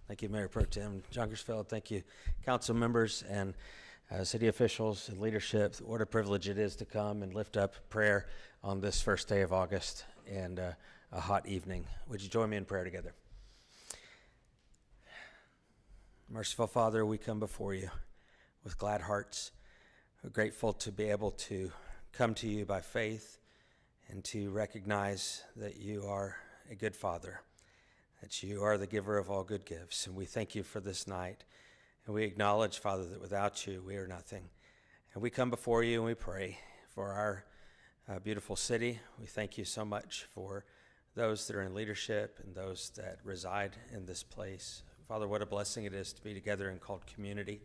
Thank you, Mayor Pro Tem Junkersfeld. Thank you, council members and city officials and leadership. What a privilege it is to come and lift up prayer on this first day of August and a hot evening. Would you join me in prayer together? Merciful Father, we come before you with glad hearts. We're grateful to be able to come to you by faith and to recognize that you are a good Father, that you are the giver of all good gifts. And we thank you for this night. And we acknowledge, Father, that without you, we are nothing. And we come before you and we pray for our beautiful city. We thank you so much for those that are in leadership and those that reside in this place. Father, what a blessing it is to be together and called community.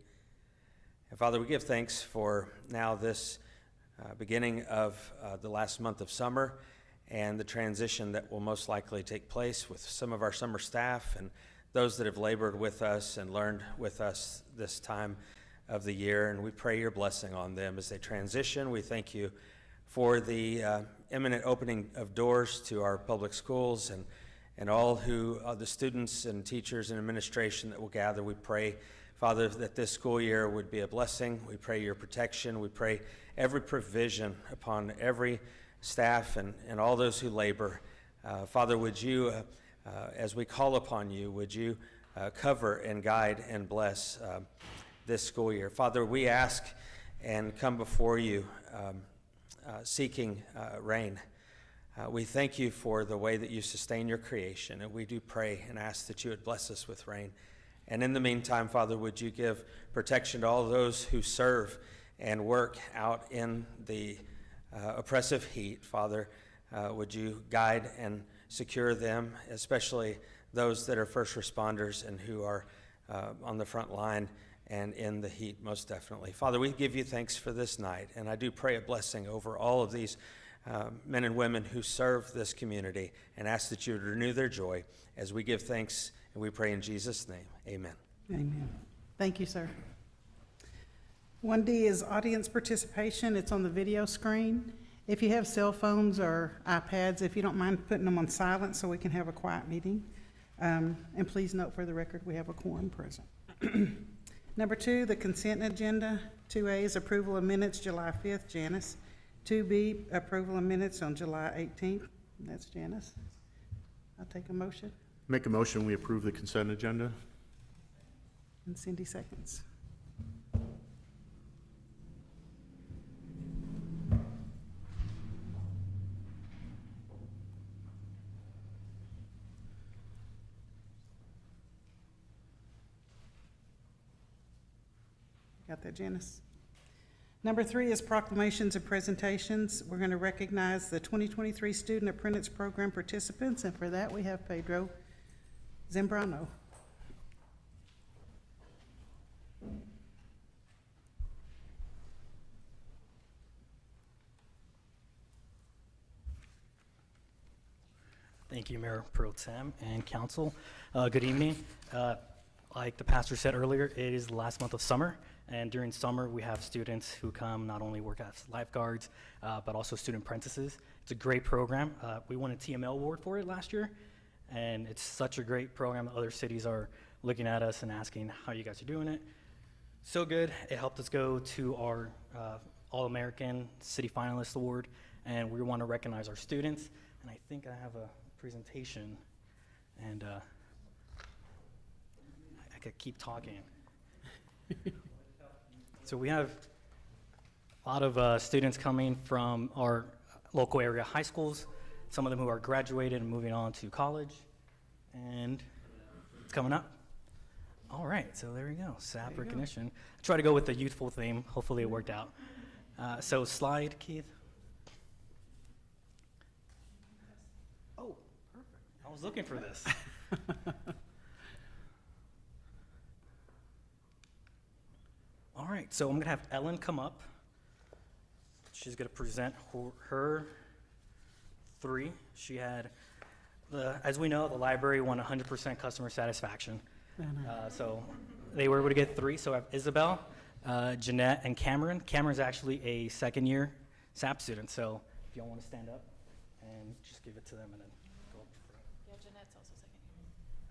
And Father, we give thanks for now this beginning of the last month of summer and the transition that will most likely take place with some of our summer staff and those that have labored with us and learned with us this time of the year. And we pray your blessing on them as they transition. We thank you for the imminent opening of doors to our public schools and all who are the students and teachers and administration that will gather. We pray, Father, that this school year would be a blessing. We pray your protection. We pray every provision upon every staff and all those who labor. Father, would you, as we call upon you, would you cover and guide and bless this school year? Father, we ask and come before you seeking rain. We thank you for the way that you sustain your creation, and we do pray and ask that you would bless us with rain. And in the meantime, Father, would you give protection to all those who serve and work out in the oppressive heat. Father, would you guide and secure them, especially those that are first responders and who are on the front line and in the heat, most definitely. Father, we give you thanks for this night, and I do pray a blessing over all of these men and women who serve this community and ask that you would renew their joy as we give thanks, and we pray in Jesus' name. Amen. Amen. Thank you, sir. 1D is audience participation. It's on the video screen. If you have cell phones or iPads, if you don't mind putting them on silent so we can have a quiet meeting. And please note for the record, we have a quorum present. Number 2, the consent agenda. 2A is approval of minutes July 5th, Janice. 2B, approval of minutes on July 18th. That's Janice. I'll take a motion. Make a motion, we approve the consent agenda. And Cindy seconds. Got that, Janice? Number 3 is proclamations and presentations. We're going to recognize the 2023 Student Apprentice Program participants, and for that we have Pedro Zambrano. Thank you, Mayor Pro Tem and Council. Good evening. Like the pastor said earlier, it is the last month of summer, and during summer we have students who come not only work as lifeguards, but also student apprentices. It's a great program. We won a TML award for it last year, and it's such a great program that other cities are looking at us and asking how you guys are doing it. So good. It helped us go to our All-American City Finalist Award, and we want to recognize our students. And I think I have a presentation, and I could keep talking. So we have a lot of students coming from our local area high schools, some of them who are graduated and moving on to college, and it's coming up. All right, so there we go, SAP recognition. I try to go with the youthful theme. Hopefully it worked out. So slide, Keith. Oh, perfect. I was looking for this. All right, so I'm gonna have Ellen come up. She's gonna present her 3. She had, as we know, the library won 100% customer satisfaction. So they were able to get 3. So I have Isabel, Jeanette, and Cameron. Cameron's actually a second-year SAP student, so if y'all want to stand up and just give it to them and then go up front. Yeah, Jeanette's also second year.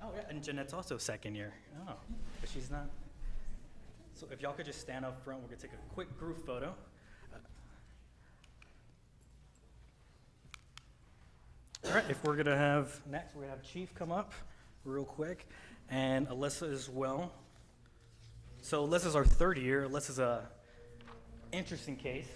Oh, yeah, and Jeanette's also second year. Oh, but she's not. So if y'all could just stand up front, we're gonna take a quick group photo. All right, if we're gonna have, next we're gonna have Chief come up real quick, and Alyssa as well. So Alyssa's our third year. Alyssa's a interesting case.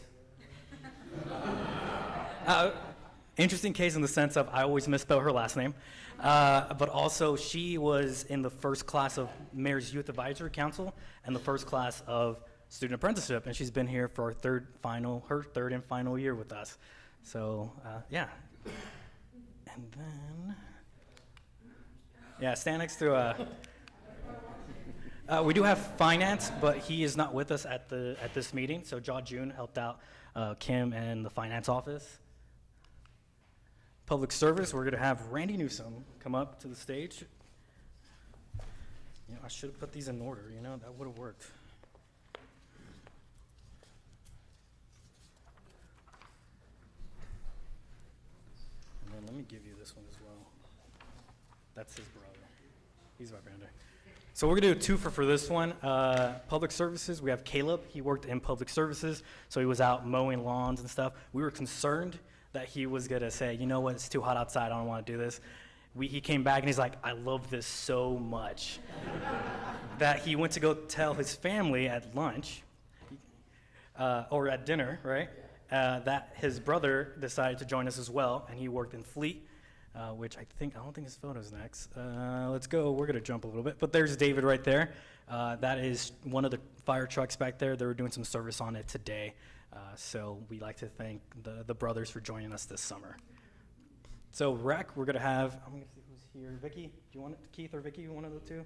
Interesting case in the sense of I always misspell her last name, but also she was in the first class of Mayor's Youth Advisory Council and the first class of Student Apprenticeship, and she's been here for her third and final year with us. So yeah, and then yeah, stand next to. We do have finance, but he is not with us at this meeting. So John June helped out Kim and the finance office. Public service, we're going to have Randy Newsom come up to the stage. You know, I should have put these in order, you know, that would have worked. And then let me give you this one as well. That's his brother. He's my brother. So we're going to do a twofer for this one. Public services, we have Caleb. He worked in public services, so he was out mowing lawns and stuff. We were concerned that he was going to say, you know what, it's too hot outside, I don't want to do this. He came back and he's like, I love this so much that he went to go tell his family at lunch, or at dinner, right, that his brother decided to join us as well, and he worked in Fleet, which I don't think his photo's next. Let's go, we're going to jump a little bit, but there's David right there. That is one of the fire trucks back there. They were doing some service on it today. So we like to thank the brothers for joining us this summer. So rec, we're gonna have, I'm gonna see who's here. Vicky, do you want it, Keith or Vicky, one of the two?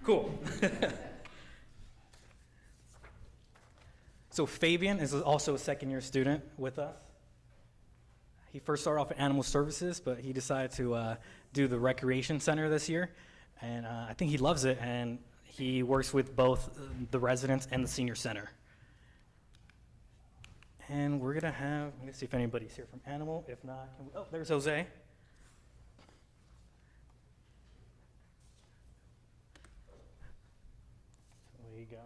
Cool. So Fabian is also a second year student with us. He first started off at Animal Services, but he decided to do the Recreation Center this year. And I think he loves it, and he works with both the residents and the senior center. And we're gonna have, let me see if anybody's here from Animal. If not, oh, there's Jose. There you go.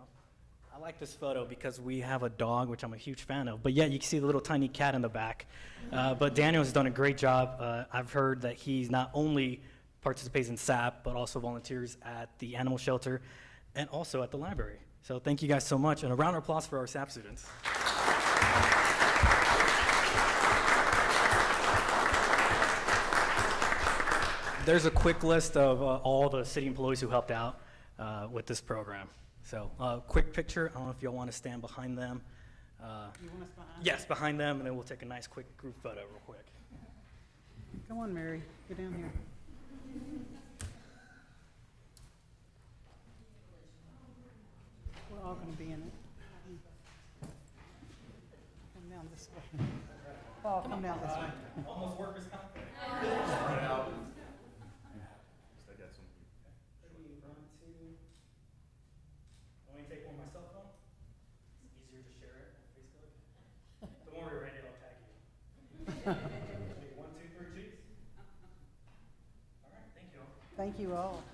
I like this photo because we have a dog, which I'm a huge fan of, but yeah, you can see the little tiny cat in the back. But Daniel has done a great job. I've heard that he's not only participates in SAP, but also volunteers at the animal shelter and also at the library. So thank you guys so much, and a round of applause for our SAP students. There's a quick list of all the city employees who helped out with this program. So quick picture. I don't know if y'all want to stand behind them. You want us behind? Yes, behind them, and then we'll take a nice quick group photo real quick. Come on, Mary, get down here. We're all gonna be in it. Come down this way. Paul, come down this way. Almost workers' comp. Want me to take one of my cell phone? It's easier to share it on Facebook. Don't worry, Randy, I'll tag you. Maybe 1, 2, 3 cheeks. All right, thank you all. Thank you all.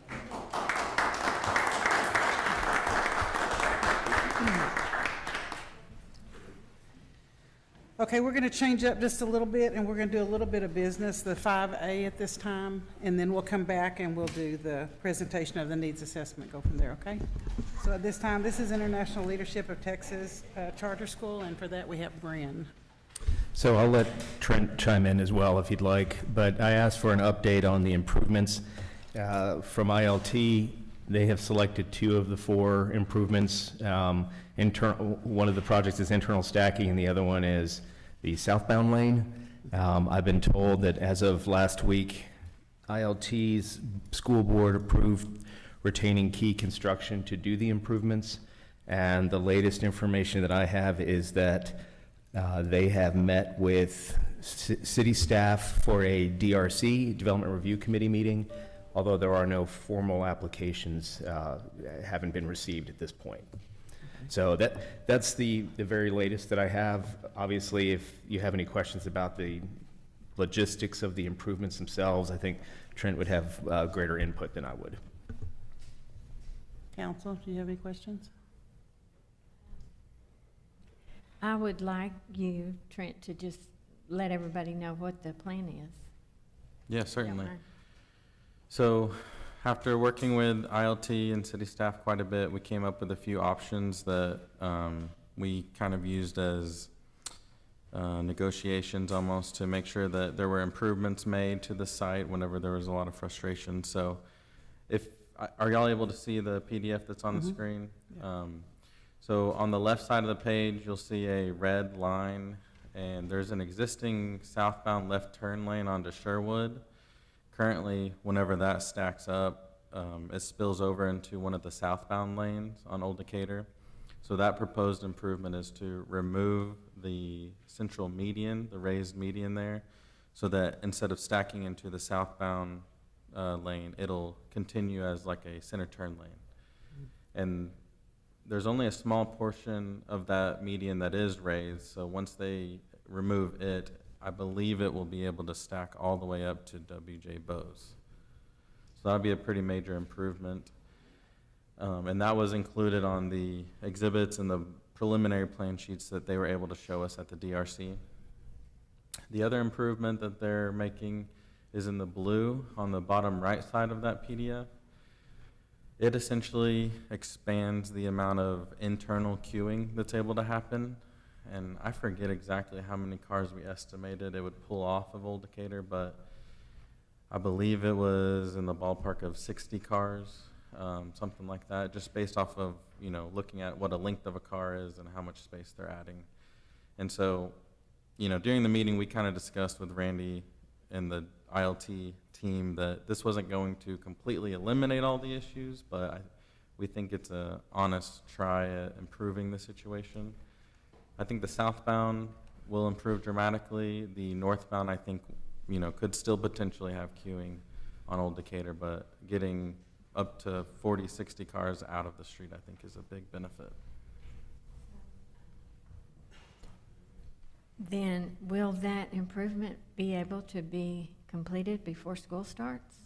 Okay, we're going to change up just a little bit, and we're going to do a little bit of business, the 5A at this time, and then we'll come back and we'll do the presentation of the needs assessment, go from there, okay? So at this time, this is International Leadership of Texas Charter School, and for that we have Bryn. So I'll let Trent chime in as well if he'd like, but I asked for an update on the improvements. From ILT, they have selected 2 of the 4 improvements. One of the projects is internal stacking, and the other one is the southbound lane. I've been told that as of last week, ILT's school board approved retaining key construction to do the improvements, and the latest information that I have is that they have met with city staff for a DRC, Development Review Committee meeting, although there are no formal applications haven't been received at this point. So that's the very latest that I have. Obviously, if you have any questions about the logistics of the improvements themselves, I think Trent would have greater input than I would. Council, do you have any questions? I would like you, Trent, to just let everybody know what the plan is. Yeah, Don't certainly. mind. So after working with ILT and city staff quite a bit, we came up with a few options that we kind of used as negotiations almost to make sure that there were improvements made to the site whenever there was a lot of frustration. So are y'all able to see the PDF that's on the screen? So on the left side of the page, you'll see a red line, and there's an existing southbound left turn lane onto Sherwood. Currently, whenever that stacks up, it spills over into one of the southbound lanes on Old Decatur. So that proposed improvement is to remove the central median, the raised median there, so that instead of stacking into the southbound lane, it'll continue as like a center turn lane. And there's only a small portion of that median that is raised, so once they remove it, I believe it will be able to stack all the way up to WJ Bose. So that'll be a pretty major improvement. And that was included on the exhibits and the preliminary plan sheets that they were able to show us at the DRC. The other improvement that they're making is in the blue on the bottom right side of that PDF. It essentially expands the amount of internal queuing that's able to happen. And I forget exactly how many cars we estimated it would pull off of Old Decatur, but I believe it was in the ballpark of 60 cars, something like that, just based off of, looking at what a length of a car is and how much space they're adding. And so, during the meeting, we kind of discussed with Randy and the ILT team that this wasn't going to completely eliminate all the issues, but we think it's an honest try at improving the situation. I think the southbound will improve dramatically. The northbound, I think, could still potentially have queuing on Old Decatur, but getting up to 40, 60 cars out of the street, I think, is a big benefit. Then will that improvement be able to be completed before school starts?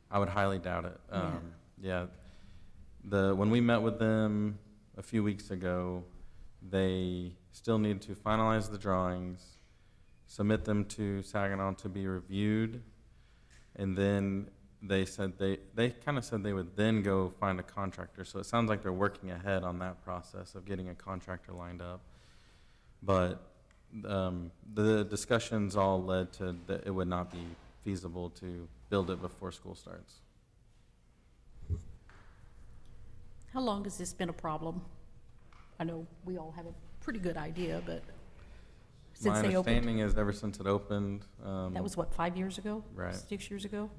I would highly doubt it. Yeah. When we met with them a few weeks ago, they still need to finalize the drawings, submit them to Saginaw to be reviewed, and then they said they kind of said they would then go find a contractor. So it sounds like they're working ahead on that process of getting a contractor lined up. But the discussions all led to that it would not be feasible to build it before school starts. How long has this been a problem? I know we all have a pretty good idea, but since My they opened, understanding is ever since it opened. that was what, 5 years ago? Right. 6 years ago?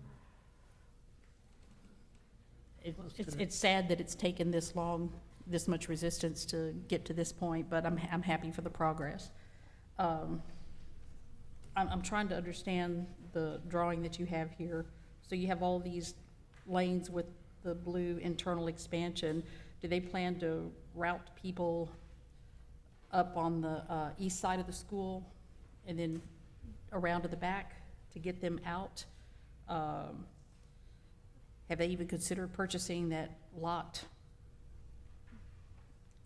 It's sad that it's taken this long, this much resistance to get to this point, but I'm happy for the progress. I'm trying to understand the drawing that you have here. So you have all these lanes with the blue internal expansion. Do they plan to route people up on the east side of the school and then around to the back to get them out? Have they even considered purchasing that lot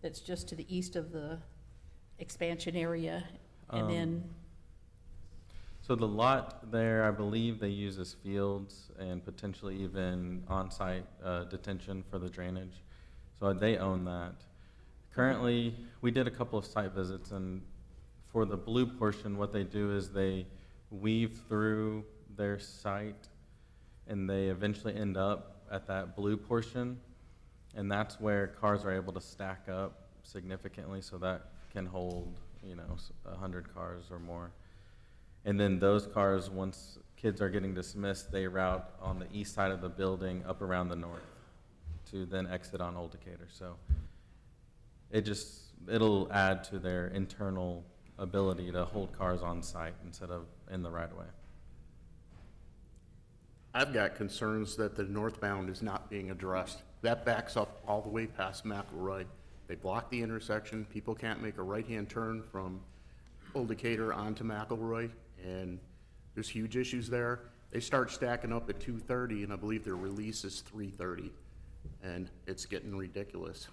that's just to the east of the expansion area? And then, So the lot there, I believe they use as fields and potentially even on-site detention for the drainage. So they own that. Currently, we did a couple of site visits, and for the blue portion, what they do is they weave through their site, and they eventually end up at that blue portion, and that's where cars are able to stack up significantly, so that can hold 100 cars or more. And then those cars, once kids are getting dismissed, they route on the east side of the building up around the north to then exit on Old Decatur. So it'll add to their internal ability to hold cars on site instead of in the right of way. I've got concerns that the northbound is not being addressed. That backs up all the way past McElroy. They block the intersection. People can't make a right-hand turn from Old Decatur onto McElroy, and there's huge issues there. They start stacking up at 2:30, and I believe their release is 3:30, and it's getting ridiculous.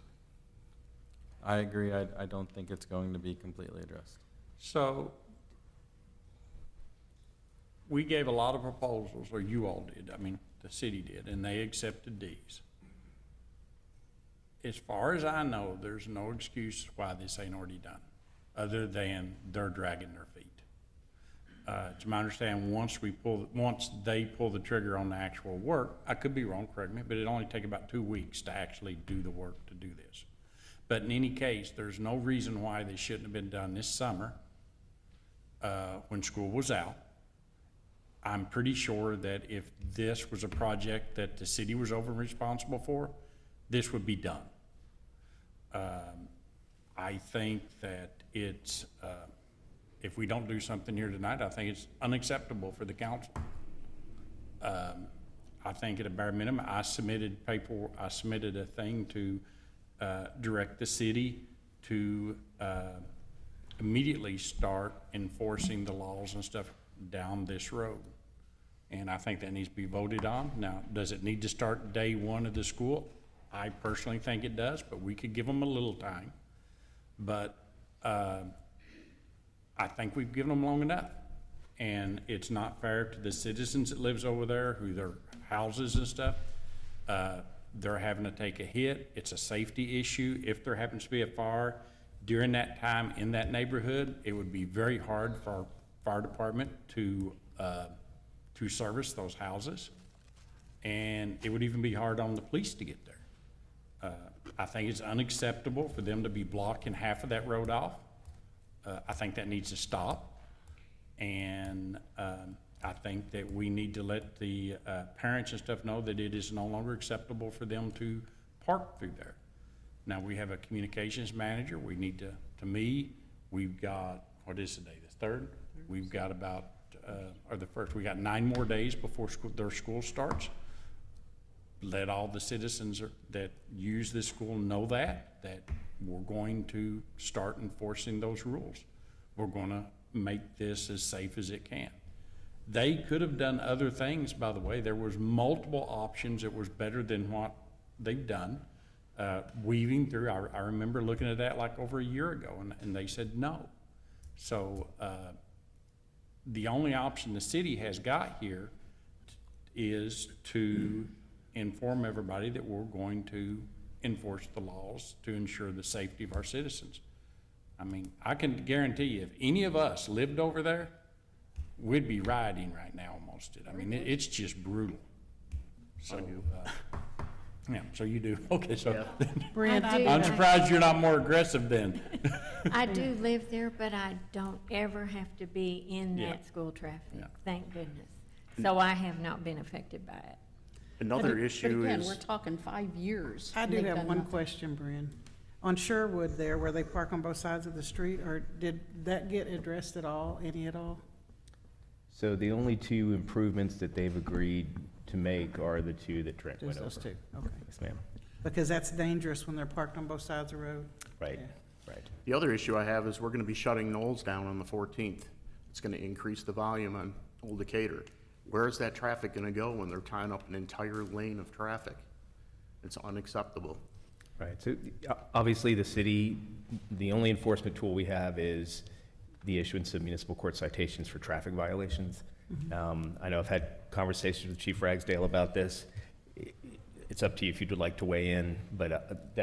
I agree. I don't think it's going to be completely addressed. So, we gave a lot of proposals, or you all did, I mean, the city did, and they accepted these. As far as I know, there's no excuse why this ain't already done, other than they're dragging their feet. It's my understanding, once they pull the trigger on the actual work, I could be wrong, correct me, but it'd only take about 2 weeks to actually do the work to do this. But in any case, there's no reason why they shouldn't have been done this summer, when school was out. I'm pretty sure that if this was a project that the city was over responsible for, this would be done. I think that it's, if we don't do something here tonight, I think it's unacceptable for the council. I think at a bare minimum, I submitted a thing to direct the city to immediately start enforcing the laws and stuff down this road. And I think that needs to be voted on. Now, does it need to start day one of the school? I personally think it does, but we could give them a little time. But I think we've given them long enough. And it's not fair to the citizens that lives over there, who their houses and stuff, they're having to take a hit. It's a safety issue. If there happens to be a fire during that time in that neighborhood, it would be very hard for our fire department to service those houses. And it would even be hard on the police to get there. I think it's unacceptable for them to be blocking half of that road off. I think that needs to stop. And I think that we need to let the parents and stuff know that it is no longer acceptable for them to park through there. Now, we have a communications manager. We need to me, we've got, what is the day, the 3rd? We've got about, or the 1st, we got 9 more days before their school starts. Let all the citizens that use this school know that we're going to start enforcing those rules. We're gonna make this as safe as it can. They could have done other things, by the way. There was multiple options that was better than what they've done. Weaving through, I remember looking at that like over a year ago, and they said no. So the only option the city has got here is to inform everybody that we're going to enforce the laws to ensure the safety of our citizens. I mean, I can guarantee you, if any of us lived over there, we'd be rioting right now almost. I mean, it's just brutal. So, yeah, so you do. Okay, so Brent, I'm surprised you're not more aggressive then. I do live there, but I don't ever have to be in Yeah. that school traffic, Yeah. thank goodness. So I have not been affected by it. Another But issue again, is. we're talking 5 years. I and do they've have done one nothing. question, Bryn. On Sherwood there, where they park on both sides of the street, or did that get addressed at all, any at all? So the only 2 improvements that they've agreed to make are the 2 that Trent went Just those over. 2, okay. Yes, ma'am. Because that's dangerous when they're parked on both sides of the road. Right, Yeah. right. The other issue I have is we're gonna be shutting Knowles down on the 14th. It's gonna increase the volume on Old Decatur. Where is that traffic gonna go when they're tying up an entire lane of traffic? It's unacceptable. Right, so obviously the city, the only enforcement tool we have is the issuance of municipal court citations for traffic violations. I know I've had conversations with Chief Ragsdale about this. It's up to you if you'd like to weigh in, but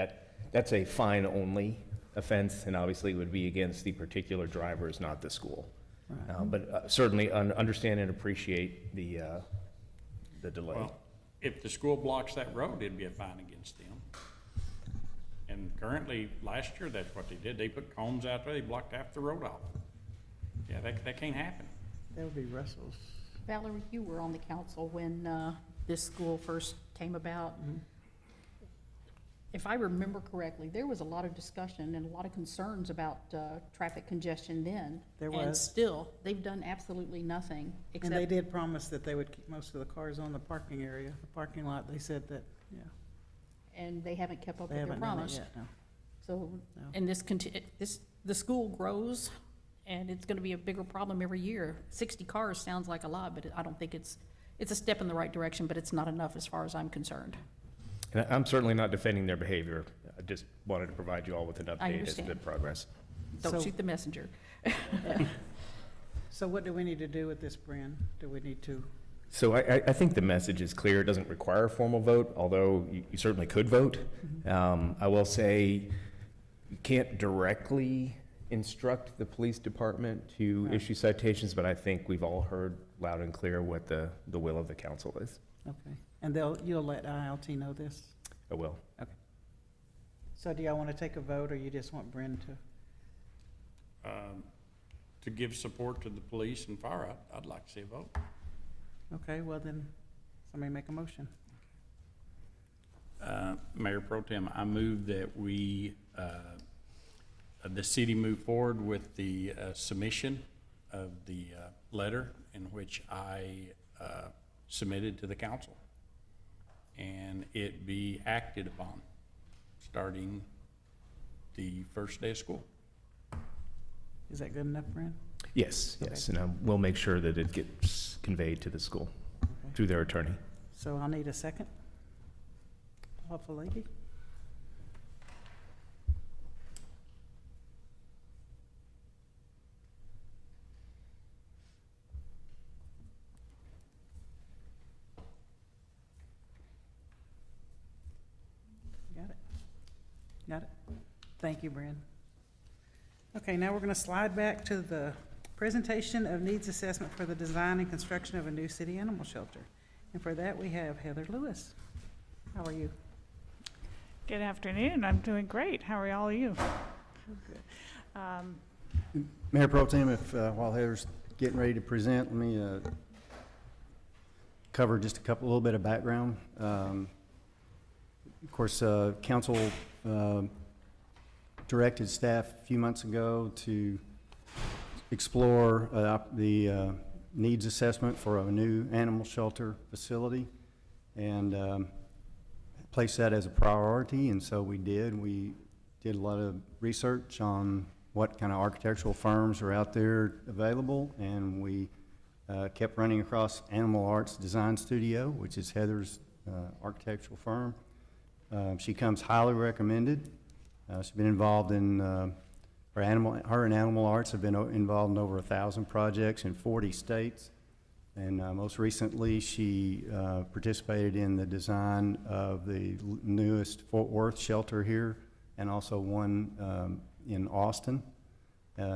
that's a fine-only offense, and obviously it would be against the particular drivers, not the school. But certainly understand and appreciate the delay. Well, if the school blocks that road, it'd be a fine against them. And currently, last year, that's what they did. They put cones out there, they blocked half the road off. Yeah, that can't happen. That would be Russell's. Valerie, you were on the council when this school first came about. If I remember correctly, there was a lot of discussion and a lot of concerns about traffic congestion then. There And was. still, they've done absolutely nothing And they except, did promise that they would keep most of the cars on the parking area, the parking lot. They said that, yeah, and they haven't kept up they with their haven't done it promise. yet, no. So, No. and the school grows, and it's gonna be a bigger problem every year. 60 cars sounds like a lot, but I don't think it's it's a step in the right direction, but it's not enough as far as I'm concerned. And I'm certainly not defending their behavior. I just wanted to provide you all with an update as to the understand. progress. Don't So- shoot the messenger. So what do we need to do with this, Bryn? Do we need to? So I think the message is clear. It doesn't require a formal vote, although you certainly could vote. I will say you can't directly instruct the police department to Right. issue citations, but I think we've all heard loud and clear what the will of the council is. Okay. And you'll let ILT know this? I will. So do y'all want to take a vote, or you just want Bryn to? To give support to the police and fire, I'd like to see a vote. Okay, well then, somebody make a motion. Mayor Pro Tem, I move that the city move forward with the submission of the letter in which I submitted to the council, and it be acted upon starting the first day of school. Is that good enough, Bryn? Yes, yes, and we'll make sure that it gets conveyed to the school Okay. through their attorney. So I'll need a second. Awful lady. Got it. Got it. Thank you, Bryn. Okay, now we're going to slide back to the presentation of needs assessment for the design and construction of a new city animal shelter. And for that, we have Heather Lewis. How are you? Good afternoon. I'm doing great. How are all you? Mayor Pro Tem, if while Heather's getting ready to present, let me cover just a little bit of background. Of course, council directed staff a few months ago to explore the needs assessment for a new animal shelter facility, and place that as a priority, and so we did. We did a lot of research on what kind of architectural firms are out there available, and we kept running across Animal Arts Design Studio, which is Heather's architectural firm. She comes highly recommended. She's been involved in, her and Animal Arts have been involved in over 1,000 projects in 40 states. And most recently, she participated in the design of the newest Fort Worth shelter here, and also one in Austin.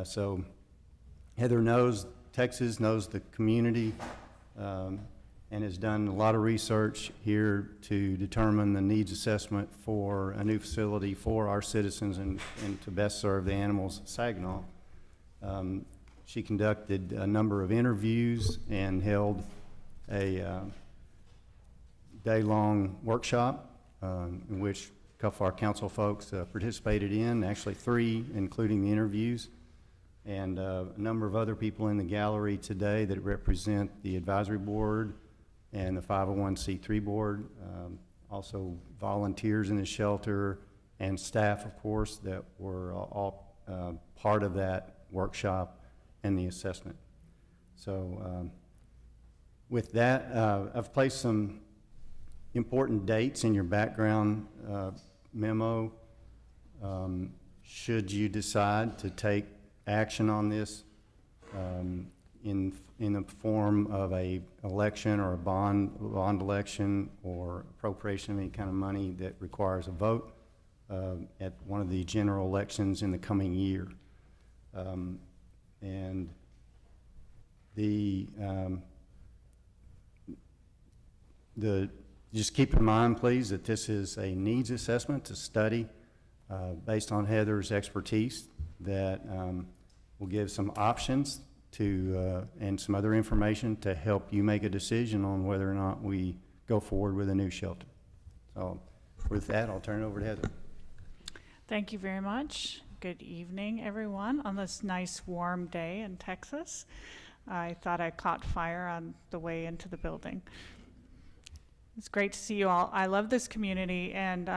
So Heather knows Texas, knows the community, and has done a lot of research here to determine the needs assessment for a new facility for our citizens and to best serve the animals of Saginaw. She conducted a number of interviews and held a day-long workshop in which a couple of our council folks participated in, actually 3, including the interviews, and a number of other people in the gallery today that represent the advisory board and the 501c3 board, also volunteers in the shelter, and staff, of course, that were all part of that workshop and the assessment. So with that, I've placed some important dates in your background memo. Should you decide to take action on this in the form of a election or a bond election or appropriation of any kind of money that requires a vote at one of the general elections in the coming year. And just keep in mind, please, that this is a needs assessment to study based on Heather's expertise that will give some options to and some other information to help you make a decision on whether or not we go forward with a new shelter. So with that, I'll turn it over to Heather. Thank you very much. Good evening, everyone, on this nice warm day in Texas. I thought I caught fire on the way into the building. It's great to see you all. I love this community and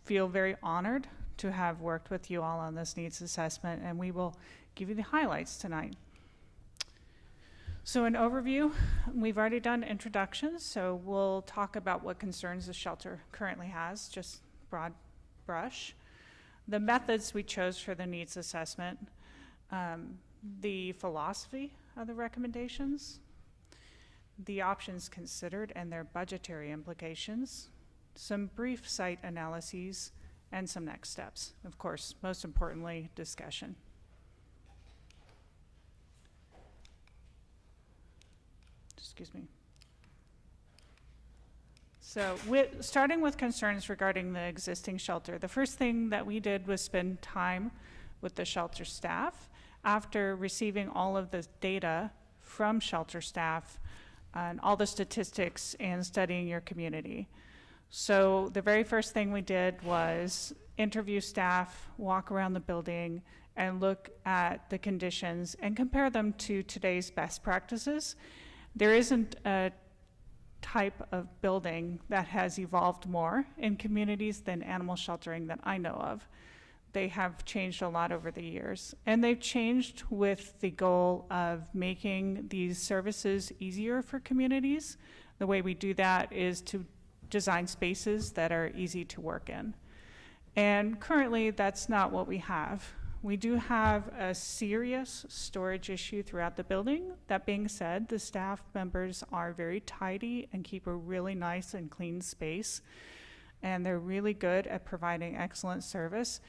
feel very honored to have worked with you all on this needs assessment, and we will give you the highlights tonight. So an overview, we've already done introductions, so we'll talk about what concerns the shelter currently has, just broad brush. The methods we chose for the needs assessment, the philosophy of the recommendations, the options considered and their budgetary implications, some brief site analyses, and some next steps. Of course, most importantly, discussion. Excuse me. So starting with concerns regarding the existing shelter, the first thing that we did was spend time with the shelter staff after receiving all of the data from shelter staff and all the statistics and studying your community. So the very first thing we did was interview staff, walk around the building, and look at the conditions and compare them to today's best practices. There isn't a type of building that has evolved more in communities than animal sheltering that I know of. They have changed a lot over the years, and they've changed with the goal of making these services easier for communities. The way we do that is to design spaces that are easy to work in. And currently, that's not what we have. We do have a serious storage issue throughout the building. That being said, the staff members are very tidy and keep a really nice and clean space. And they're really good at providing excellent service.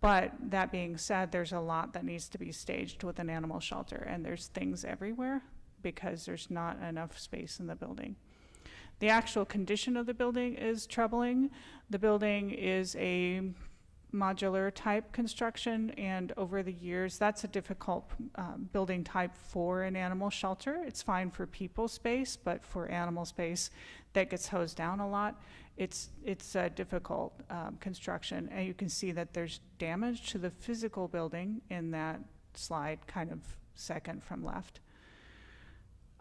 But that being said, there's a lot that needs to be staged with an animal shelter. And there's things everywhere because there's not enough space in the building. The actual condition of the building is troubling. The building is a modular type construction, and over the years that's a difficult building type for an animal shelter. It's fine for people space, but for animal space that gets hosed down a lot, it's a difficult construction. And you can see that there's damage to the physical building in that slide, kind of second from left.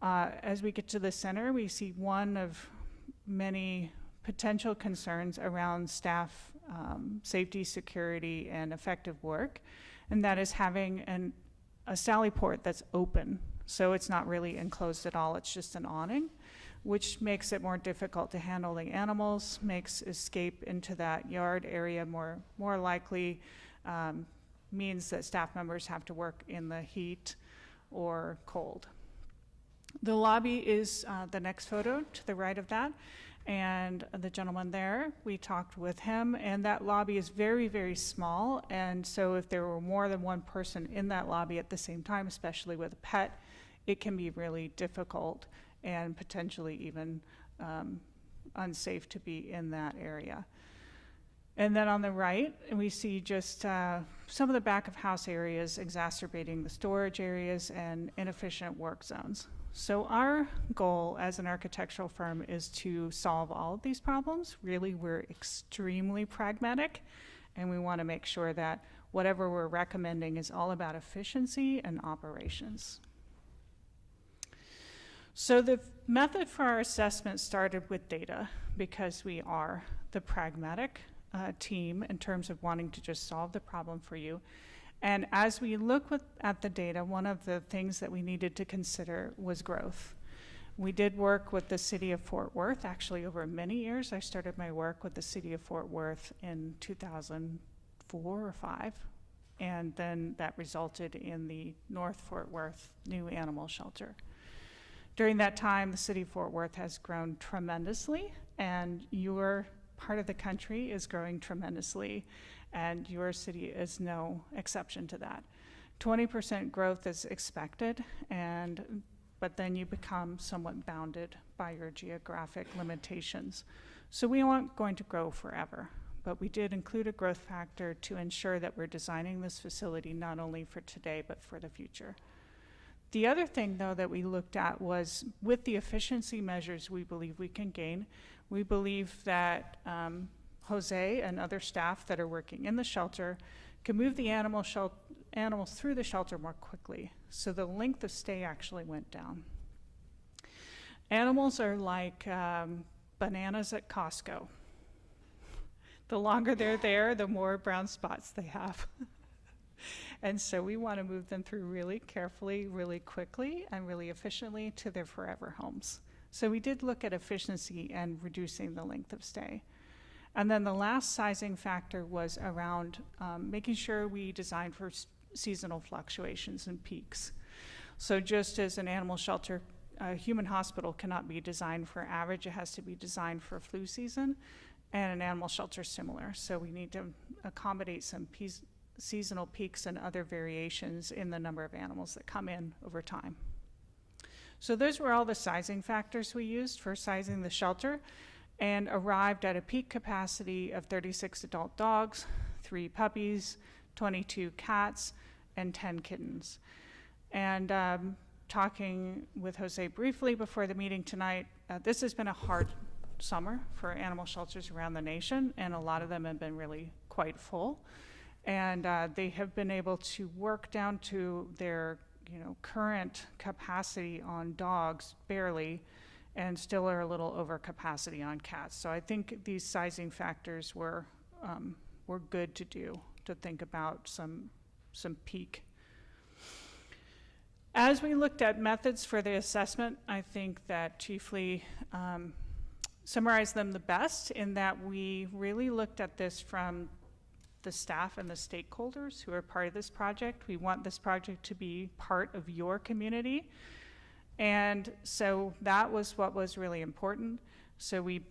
As we get to the center, we see one of many potential concerns around staff safety, security, and effective work, and that is having a sally port that's open. So it's not really enclosed at all, it's just an awning, which makes it more difficult to handle the animals, makes escape into that yard area more likely, means that staff members have to work in the heat or cold. The lobby is the next photo to the right of that. And the gentleman there, we talked with him, and that lobby is very, very small. And so if there were more than one person in that lobby at the same time, especially with a pet, it can be really difficult and potentially even unsafe to be in that area. And then on the right, we see just some of the back of house areas exacerbating the storage areas and inefficient work zones. So our goal as an architectural firm is to solve all of these problems. Really, we're extremely pragmatic, and we want to make sure that whatever we're recommending is all about efficiency and operations. So the method for our assessment started with data, because we are the pragmatic team in terms of wanting to just solve the problem for you. And as we look at the data, one of the things that we needed to consider was growth. We did work with the city of Fort Worth, actually over many years. I started my work with the city of Fort Worth in 2004 or 5, and then that resulted in the North Fort Worth new animal shelter. During that time, the city of Fort Worth has grown tremendously, and your part of the country is growing tremendously, and your city is no exception to that. 20% growth is expected, but then you become somewhat bounded by your geographic limitations. So we aren't going to grow forever, but we did include a growth factor to ensure that we're designing this facility not only for today, but for the future. The other thing, though, that we looked at was with the efficiency measures we believe we can gain, we believe that Jose and other staff that are working in the shelter can move the animals through the shelter more quickly. So the length of stay actually went down. Animals are like bananas at Costco. The longer they're there, the more brown spots they have. And so we want to move them through really carefully, really quickly, and really efficiently to their forever homes. So we did look at efficiency and reducing the length of stay. And then the last sizing factor was around making sure we design for seasonal fluctuations and peaks. So just as an animal shelter, a human hospital cannot be designed for average, it has to be designed for flu season, and an animal shelter similar. So we need to accommodate some seasonal peaks and other variations in the number of animals that come in over time. So those were all the sizing factors we used for sizing the shelter, and arrived at a peak capacity of 36 adult dogs, 3 puppies, 22 cats, and 10 kittens. And talking with Jose briefly before the meeting tonight, this has been a hard summer for animal shelters around the nation, and a lot of them have been really quite full. And they have been able to work down to their current capacity on dogs, barely, and still are a little over capacity on cats. So I think these sizing factors were good to do, to think about some peak. As we looked at methods for the assessment, I think that Chief Lee summarized them the best, in that we really looked at this from the staff and the stakeholders who are part of this project. We want this project to be part of your community. And so that was what was really important. So we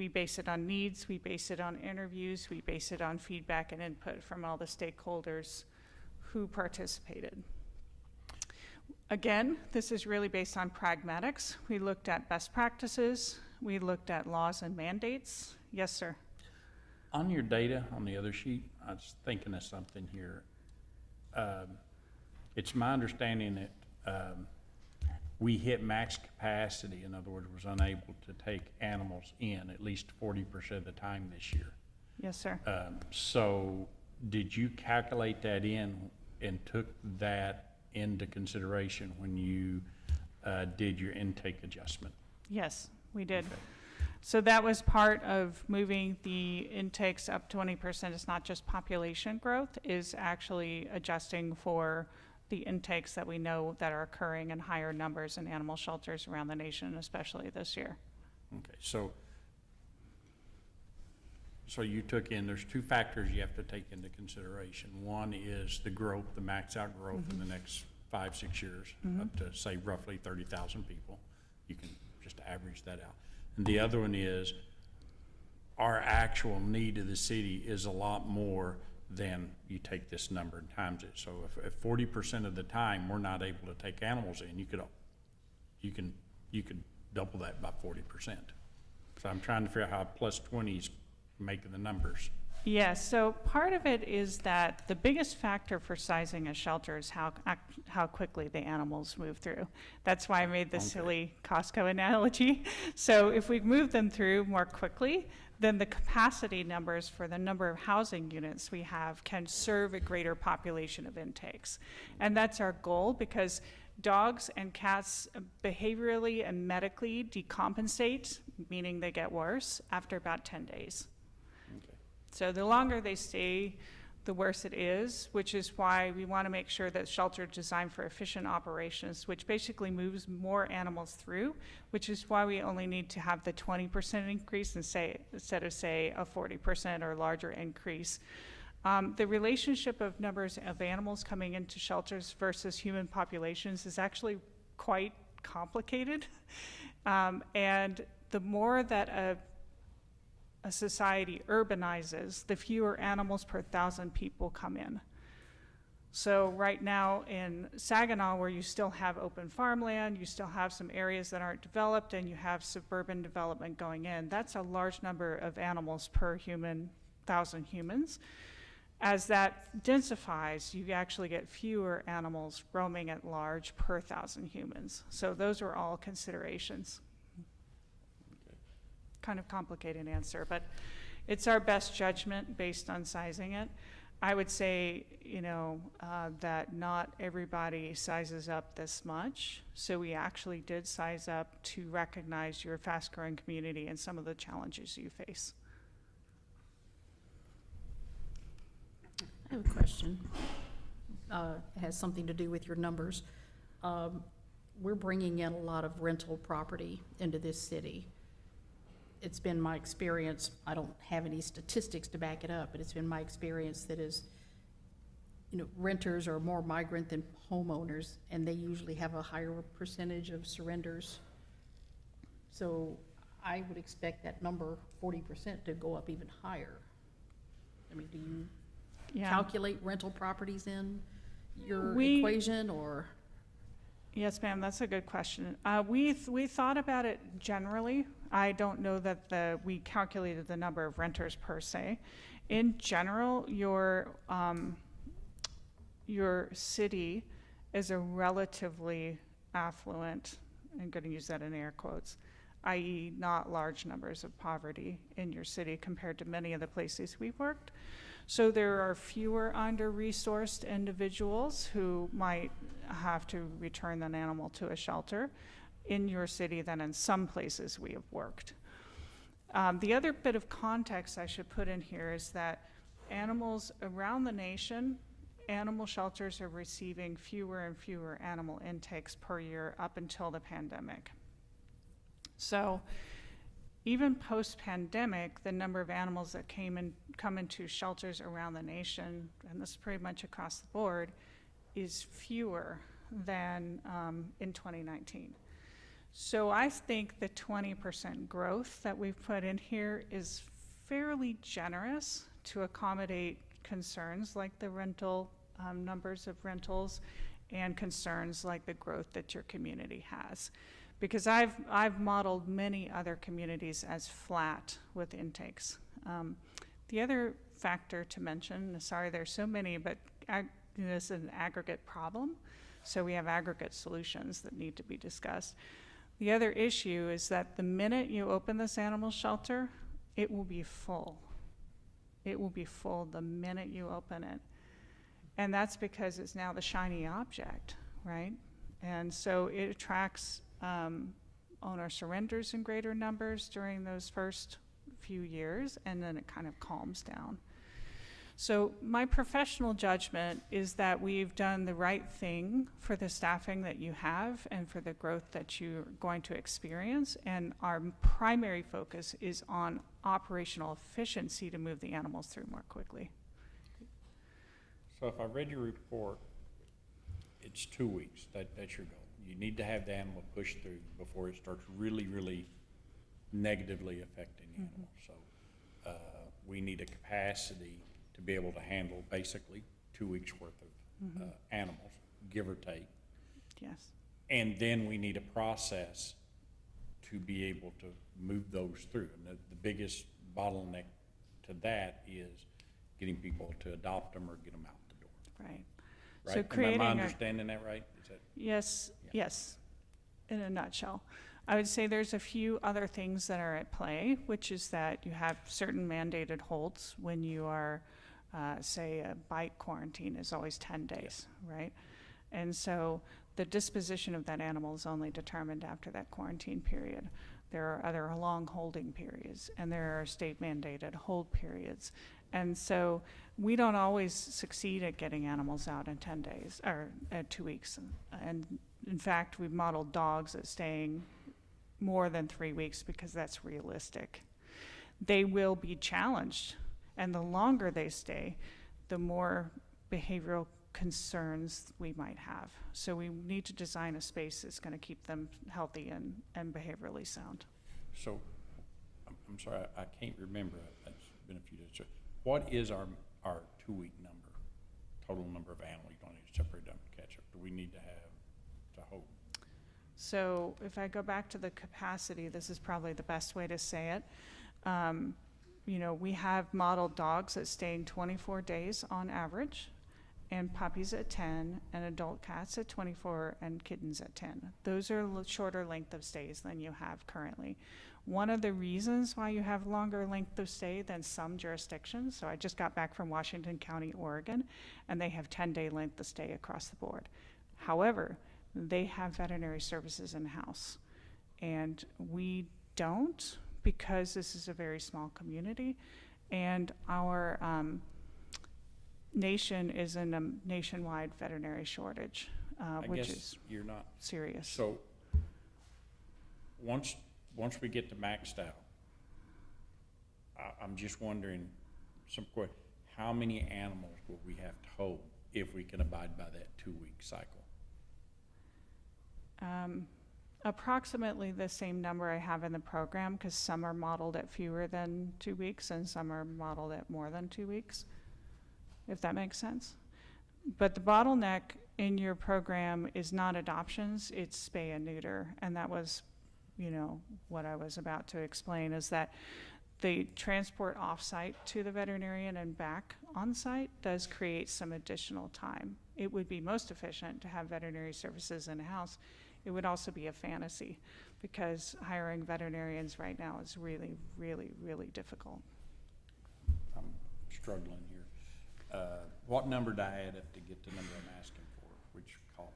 base it on needs, we base it on interviews, we base it on feedback and input from all the stakeholders who participated. Again, this is really based on pragmatics. We looked at best practices, we looked at laws and mandates. Yes, sir. On your data, on the other sheet, I was thinking of something here. It's my understanding that we hit max capacity, in other words, was unable to take animals in at least 40% of the time this year. Yes, sir. So did you calculate that in and took that into consideration when you did your intake adjustment? Yes, we did. Okay. So that was part of moving the intakes up 20%. It's not just population growth, is actually adjusting for the intakes that we know that are occurring in higher numbers in animal shelters around the nation, especially this year. Okay, so you took in, there's 2 factors you have to take into consideration. One is the growth, the max out growth in the next 5-6 years, up to say roughly 30,000 people. You can just average that out. And the other one is our actual need of the city is a lot more than you take this number and times it. So if 40% of the time we're not able to take animals in, you could double that by 40%. So I'm trying to figure out how plus 20 is making the numbers. Yes, so part of it is that the biggest factor for sizing a shelter is how quickly the animals move through. That's why I made the silly Costco analogy. So if we move them through more quickly, then the capacity numbers for the number of housing units we have can serve a greater population of intakes. And that's our goal, because dogs and cats behaviorally and medically decompensate, meaning they get worse, after about 10 days. So the longer they stay, the worse it is, which is why we want to make sure that shelter designed for efficient operations, which basically moves more animals through, which is why we only need to have the 20% increase instead of say a 40% or larger increase. The relationship of numbers of animals coming into shelters versus human populations is actually quite complicated. And the more that a society urbanizes, the fewer animals per 1,000 people come in. So right now in Saginaw, where you still have open farmland, you still have some areas that aren't developed, and you have suburban development going in, that's a large number of animals per 1,000 humans. As that densifies, you actually get fewer animals roaming at large per 1,000 humans. So those are all considerations. Kind of complicated answer, but it's our best judgment based on sizing it. I would say, that not everybody sizes up this much. So we actually did size up to recognize your fast-growing community and some of the challenges you face. I have a question. has something to do with your numbers. We're bringing in a lot of rental property into this city. It's been my experience, I don't have any statistics to back it up, but it's been my experience that renters are more migrant than homeowners, and they usually have a higher percentage of surrenders. So I would expect that number, 40%, to go up even higher. I mean, do you calculate rental properties in your equation, or? Yes, ma'am, that's a good question. We thought about it generally. I don't know that we calculated the number of renters per se. In general, your city is a relatively affluent, I'm going to use that in air quotes, i.e. not large numbers of poverty in your city compared to many of the places we've worked. So there are fewer under-resourced individuals who might have to return an animal to a shelter in your city than in some places we have worked. The other bit of context I should put in here is that animals around the nation, animal shelters are receiving fewer and fewer animal intakes per year up until the pandemic. So even post-pandemic, the number of animals that come into shelters around the nation, and this is pretty much across the board, is fewer than in 2019. So I think the 20% growth that we've put in here is fairly generous to accommodate concerns like the rental numbers of rentals and concerns like the growth that your community has. Because I've modeled many other communities as flat with intakes. The other factor to mention, sorry there's so many, but this is an aggregate problem, so we have aggregate solutions that need to be discussed. The other issue is that the minute you open this animal shelter, it will be full. It will be full the minute you open it. And that's because it's now the shiny object, right? And so it attracts owner surrenders in greater numbers during those first few years, and then it kind of calms down. So my professional judgment is that we've done the right thing for the staffing that you have and for the growth that you're going to experience, and our primary focus is on operational efficiency to move the animals through more quickly. So if I read your report, it's 2 weeks, that's your goal. You need to have the animal pushed through before it starts really, really negatively affecting the animal. So we need a capacity to be able to handle basically 2 weeks worth of animals, give or take. Yes. And then we need a process to be able to move those through. And the biggest bottleneck to that is getting people to adopt them or get them out the door. Right. Right? So creating Am I understanding that right? Is that? Yes, yes, in a nutshell. I would say there's a few other things that are at play, which is that you have certain mandated holds when you are, say, a bite quarantine is always 10 days, right? And so the disposition of that animal is only determined after that quarantine period. There are other long holding periods, and there are state mandated hold periods. And so we don't always succeed at getting animals out in 10 days, or 2 weeks. And in fact, we've modeled dogs as staying more than 3 weeks because that's realistic. They will be challenged, and the longer they stay, the more behavioral concerns we might have. So we need to design a space that's going to keep them healthy and behaviorally sound. So, I'm sorry, I can't remember. That's been a few days. So what is our 2 week number, total number of animals? You don't need to separate them and catch up. Do we need to have to hold? So if I go back to the capacity, this is probably the best way to say it. We have modeled dogs that staying 24 days on average, and puppies at 10, and adult cats at 24, and kittens at 10. Those are shorter length of stays than you have currently. One of the reasons why you have longer length of stay than some jurisdictions, so I just got back from Washington County, Oregon, and they have 10-day length of stay across the board. However, they have veterinary services in-house, and we don't, because this is a very small community, and our nation is in a nationwide veterinary shortage, I which guess is you're not, serious. so, once we get to maxed out, I'm just wondering, how many animals will we have to hold if we can abide by that 2-week cycle? Approximately the same number I have in the program, because some are modeled at fewer than 2 weeks and some are modeled at more than 2 weeks, if that makes sense. But the bottleneck in your program is not adoptions, it's spay and neuter. And that was, what I was about to explain, is that the transport off-site to the veterinarian and back on-site does create some additional time. It would be most efficient to have veterinary services in-house. It would also be a fantasy, because hiring veterinarians right now is really, really, really difficult. I'm struggling here. What number do I add up to get the number I'm asking for? Which column?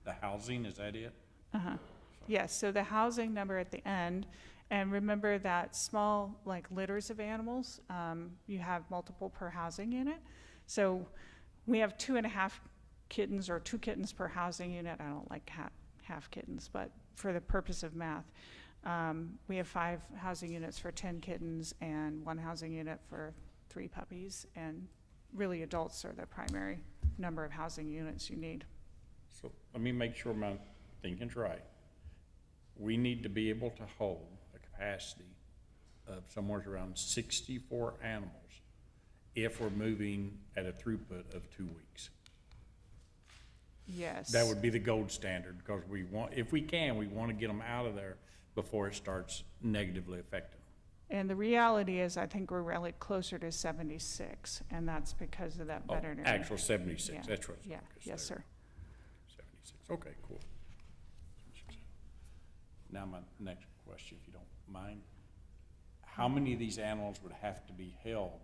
The housing, is that it? Yes, so the housing number at the end, and remember that small, like litters of animals, you have multiple per housing unit. So we have 2.5 kittens, or 2 kittens per housing unit. I don't like half kittens, but for the purpose of math, we have 5 housing units for 10 kittens and 1 housing unit for 3 puppies, and really adults are the primary number of housing units you need. So let me make sure my thinking's right. We need to be able to hold a capacity of somewhere around 64 animals if we're moving at a throughput of 2 weeks. Yes. That would be the gold standard, because we want, if we can, we want to get them out of there before it starts negatively affecting them. And the reality is, I think we're really closer to 76, and that's because of that veterinary. Actual 76, Yeah. that's what. Yeah, yes, sir. 76, okay, cool. Now my next question, if you don't mind. How many of these animals would have to be held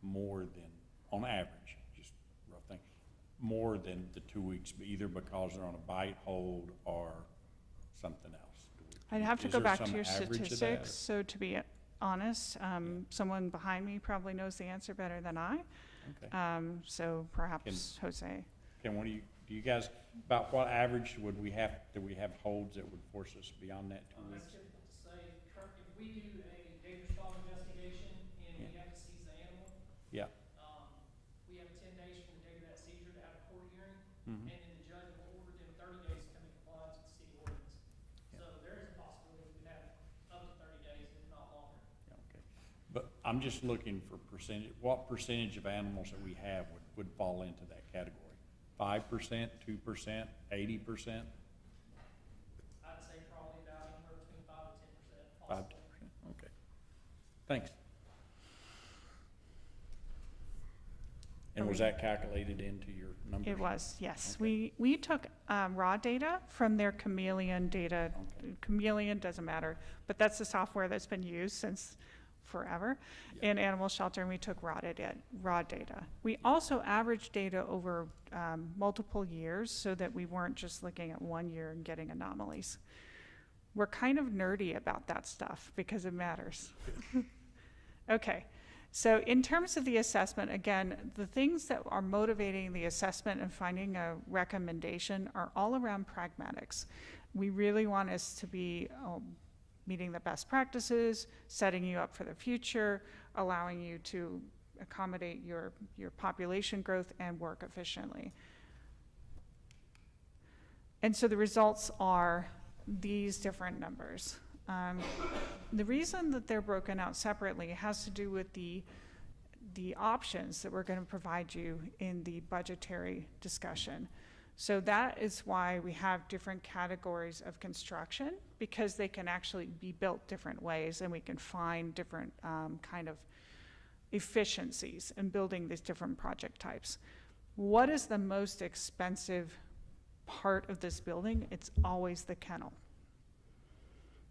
more than, on average, just rough thing, more than the 2 weeks, either because they're on a bite hold or something else? I'd have to Is go there back some to your average of that, statistics. So to be honest, someone behind me probably knows the answer better than I. Okay. So perhaps Jose. Can one of you, do you guys, about what average do we have holds that would force us beyond that 2 weeks? That's difficult to say. If we do a data stall investigation and we have to seize the animal, Yeah. we have 10 days from the date of that seizure to have a court hearing, Mhm. and then the judge will order them 30 days to come in compliance with the city ordinance. So there is a possibility we could have up to 30 days, if not longer. Yeah, okay. But I'm just looking for percentage, what percentage of animals that we have would fall into that category? 5%, 2%, 80%? I'd say probably about anywhere between 5 to 10%. 5 to 10%, okay. Thanks. And was that calculated into your numbers? It was, yes. Okay. We took raw data from their Chameleon data. Okay. Chameleon doesn't matter, but that's the software that's been used since forever Yeah. in animal shelter, and we took raw data. We also averaged data over multiple years so that we weren't just looking at 1 year and getting anomalies. We're kind of nerdy about that stuff because it matters. Okay, so in terms of the assessment, again, the things that are motivating the assessment and finding a recommendation are all around pragmatics. We really want us to be meeting the best practices, setting you up for the future, allowing you to accommodate your population growth and work efficiently. And so the results are these different numbers. The reason that they're broken out separately has to do with the options that we're going to provide you in the budgetary discussion. So that is why we have different categories of construction, because they can actually be built different ways, and we can find different kind of efficiencies in building these different project types. What is the most expensive part of this building? It's always the kennel.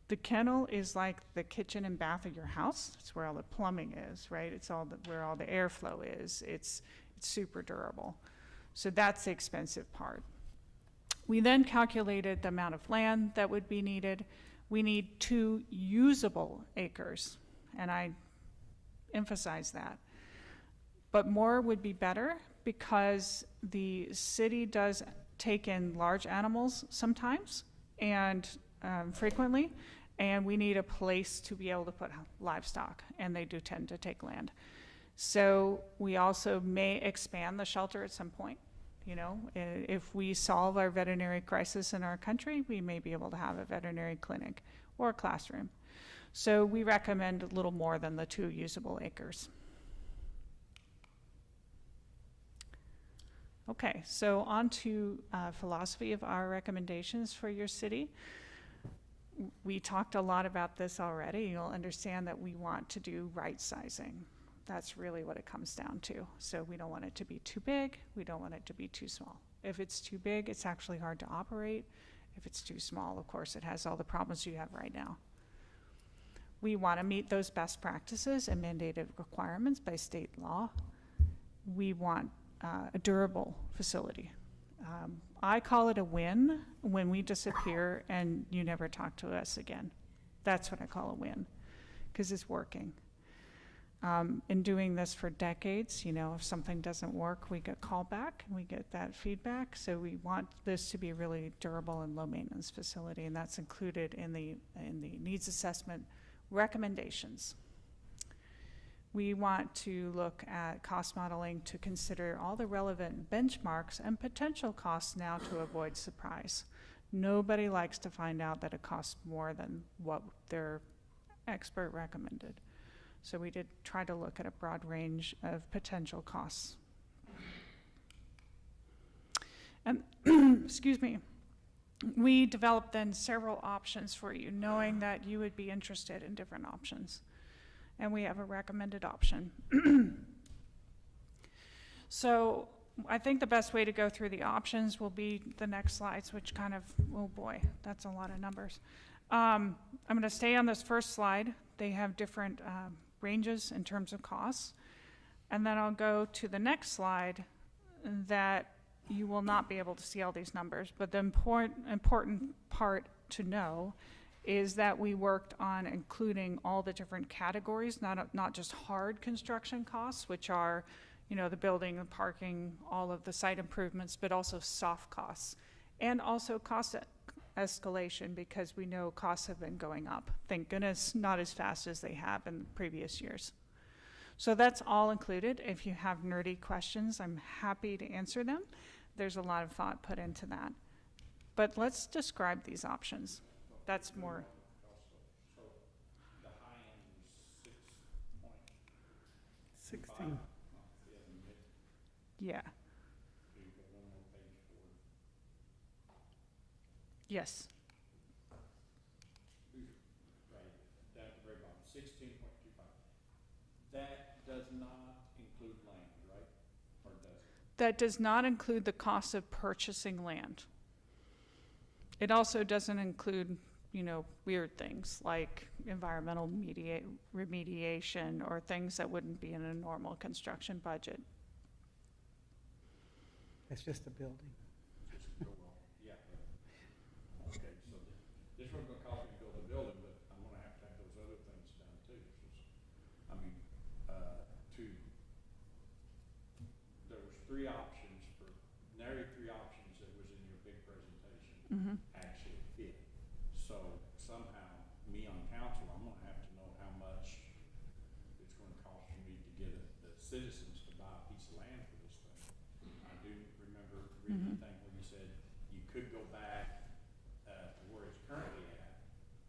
The kennel is like the kitchen and bath of your house. It's where all the plumbing is, right? It's where all the airflow is. It's super durable. So that's the expensive part. We then calculated the amount of land that would be needed. We need 2 usable acres, and I emphasize that. But more would be better because the city does take in large animals sometimes and frequently, and we need a place to be able to put livestock, and they do tend to take land. So we also may expand the shelter at some point. You know, if we solve our veterinary crisis in our country, we may be able to have a veterinary clinic or a classroom. So we recommend a little more than the 2 usable acres. Okay, so on to philosophy of our recommendations for your city. We talked a lot about this already. You'll understand that we want to do right sizing. That's really what it comes down to. So we don't want it to be too big. We don't want it to be too small. If it's too big, it's actually hard to operate. If it's too small, of course, it has all the problems you have right now. We want to meet those best practices and mandated requirements by state law. We want a durable facility. I call it a win when we disappear and you never talk to us again. That's what I call a win, because it's working. In doing this for decades, you know, if something doesn't work, we get called back and we get that feedback. So we want this to be a really durable and low maintenance facility, and that's included in the needs assessment recommendations. We want to look at cost modeling to consider all the relevant benchmarks and potential costs now to avoid surprise. Nobody likes to find out that it costs more than what their expert recommended. So we did try to look at a broad range of potential costs. And excuse me, we developed then several options for you, knowing that you would be interested in different options. And we have a recommended option. So I think the best way to go through the options will be the next slides, which kind of, oh boy, that's a lot of numbers. I'm going to stay on this first slide. They have different ranges in terms of costs. And then I'll go to the next slide that you will not be able to see all these numbers, but the important part to know is that we worked on including all the different categories, not just hard construction costs, which are, you know, the building, the parking, all of the site improvements, but also soft costs, and also cost escalation, because we know costs have been going up. Thank goodness, not as fast as they have in previous years. So that's all included. If you have nerdy questions, I'm happy to answer them. There's a lot of thought put into that. But let's describe these options. That's more. So the high end is 16. Yeah. Yes. Right, down at the very bottom, 16.25. That does not include land, right? Or does it? That does not include the cost of purchasing land. It also doesn't include, you know, weird things like environmental remediation or things that wouldn't be in a normal construction budget. It's just a building. Yeah. Okay, so this one's gonna cost me to build a building, but I'm gonna have to have those other things done too. I mean, there was 3 options for, nary 3 options that was in your big presentation actually fit. So somehow, me on council, I'm gonna have to know how much it's gonna cost for me to get the citizens to buy a piece of land for this thing. I do remember reading the thing where you said you could go back to where it's currently at,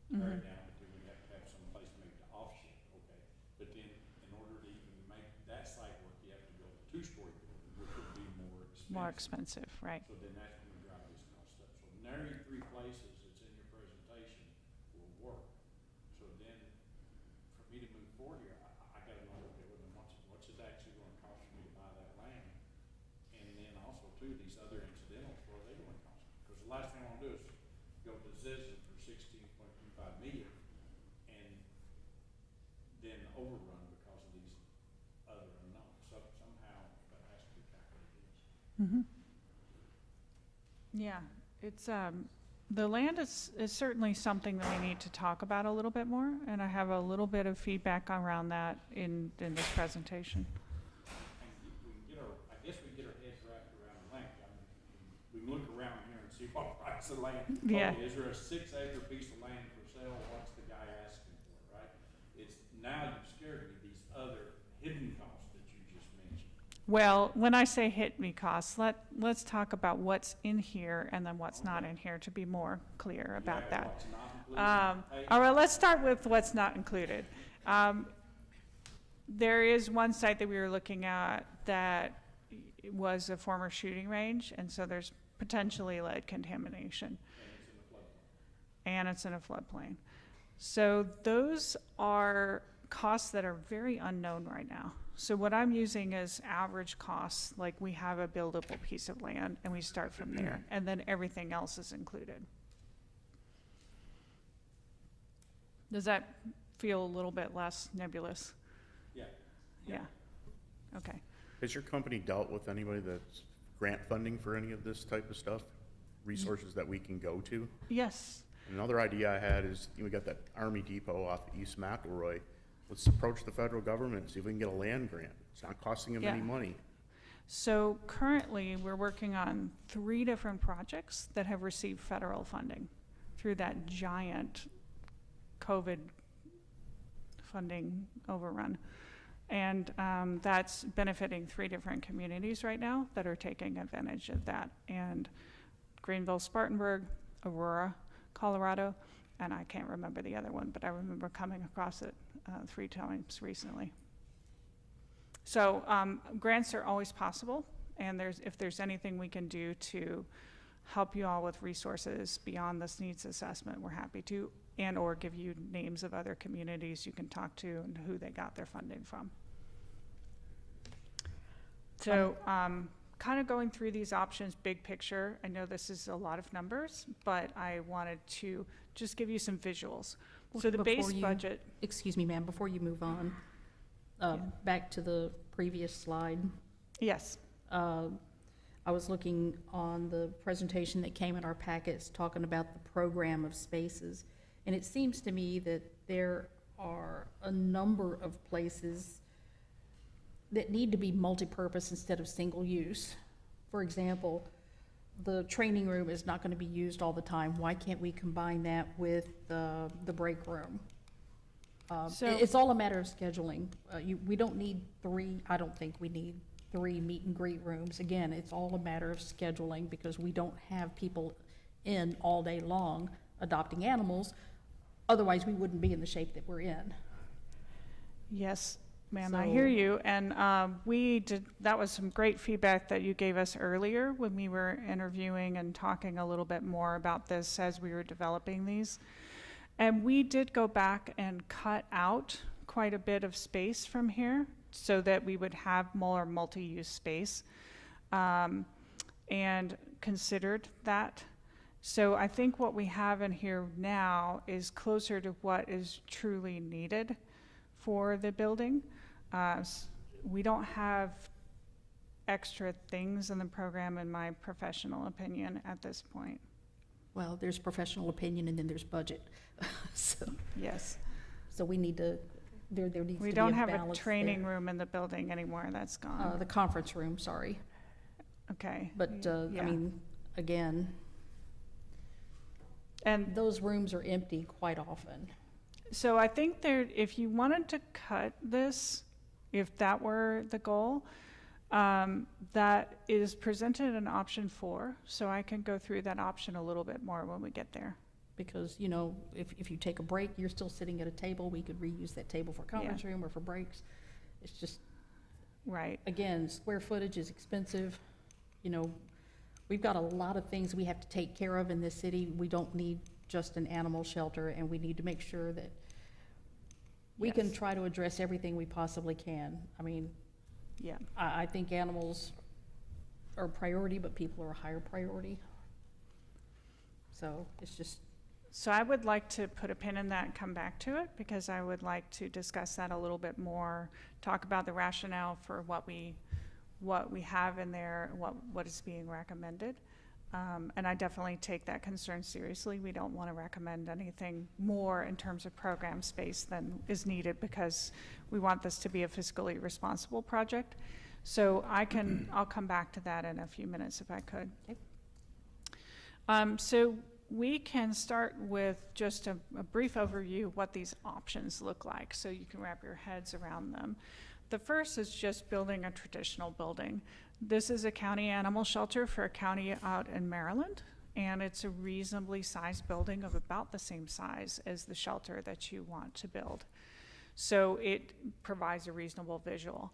tear it down, but then we'd have to have some place maybe to offset, okay? But then, in order to even make that site work, you have to build a 2-story building, which would be more expensive. More expensive, right. So then that's gonna drive this cost up. So nary 3 places that's in your presentation will work. So then, for me to move forward here, I gotta know, okay, well then what's it actually gonna cost for me to buy that land? And then also too, these other incidentals, what are they gonna cost me? Because the last thing I wanna do is go to Zizzle for 16.25 million and then overrun because of these other unknowns. So somehow that has to be calculated. Yeah, it's, the land is certainly something that we need to talk about a little bit more, and I have a little bit of feedback around that in this presentation. And price of land. Yeah. Oh, is there a 6-acre piece of land for sale? What's the guy asking for, right? It's, now you've scared me, these other hidden costs that you just mentioned. Well, when I say hit me costs, let's talk about what's in here and then what's not in here to be more clear about Yeah, that. what's not included? Hey, All right, let's start with what's not included. There is one site that we were looking at that was a former shooting range, and so there's potentially lead contamination. And it's in a floodplain. So those are costs that are very unknown right now. So what I'm using is average costs, like we have a buildable piece of land and we start from there, and then everything else is included. Does that feel a little bit less nebulous? Yeah. Yeah. Okay. Has your company dealt with anybody that's grant funding for any of this type of stuff? Resources that we can go to? Yes. Another idea I had is, we got that Army Depot off East McElroy. Let's approach the federal government and see if we can get a land grant. It's not costing them any Yeah. money. So currently, we're working on 3 different projects that have received federal funding through that giant COVID funding overrun. And that's benefiting 3 different communities right now that are taking advantage of that. And Greenville, Spartanburg, Aurora, Colorado, and I can't remember the other one, but I remember coming across it 3 times recently. So grants are always possible, and if there's anything we can do to help you all with resources beyond this needs assessment, we're happy to, and or give you names of other communities you can talk to and who they got their funding from. So kind of going through these options, big picture. I know this is a lot of numbers, but I wanted to just give you some visuals. So the base Before you- budget, Excuse me, ma'am, before you move on, back to the previous slide. yes, I was looking on the presentation that came in our packets, talking about the program of spaces. And it seems to me that there are a number of places that need to be multipurpose instead of single use. For example, the training room is not going to be used all the time. Why can't we combine that with the break room? So- It's all a matter of scheduling. We don't need 3, I don't think we need 3 meet and greet rooms. Again, it's all a matter of scheduling because we don't have people in all day long adopting animals. Otherwise, we wouldn't be in the shape that we're in. yes, ma'am, I So- hear you. And that was some great feedback that you gave us earlier when we were interviewing and talking a little bit more about this as we were developing these. And we did go back and cut out quite a bit of space from here so that we would have more multi-use space, and considered that. So I think what we have in here now is closer to what is truly needed for the building. We don't have extra things in the program, in my professional opinion, at this point. Well, there's professional opinion and then there's budget. Yes. So we need to, there needs to be a balance We don't have a there. training room in the building anymore, that's gone. The conference room, sorry. Okay. But, I Yeah. mean, again, And those rooms are empty quite often. so I think if you wanted to cut this, if that were the goal, that is presented in option 4, so I can go through that option a little bit more when we get there. Because, if you take a break, you're still sitting at a table, we could reuse that table for conference room or for breaks. It's just, Right. again, square footage is expensive. We've got a lot of things we have to take care of in this city. We don't need just an animal shelter, and we need to make sure that we can Yes. try to address everything we possibly can. I mean, Yeah. I think animals are a priority, but people are a higher priority. So it's just, So I would like to put a pin in that and come back to it, because I would like to discuss that a little bit more, talk about the rationale for what we have in there, what is being recommended. And I definitely take that concern seriously. We don't want to recommend anything more in terms of program space than is needed, because we want this to be a fiscally responsible project. So I'll come back to that in a few minutes if I could. Okay. So we can start with just a brief overview of what these options look like, so you can wrap your heads around them. The first is just building a traditional building. This is a county animal shelter for a county out in Maryland, and it's a reasonably sized building of about the same size as the shelter that you want to build. So it provides a reasonable visual.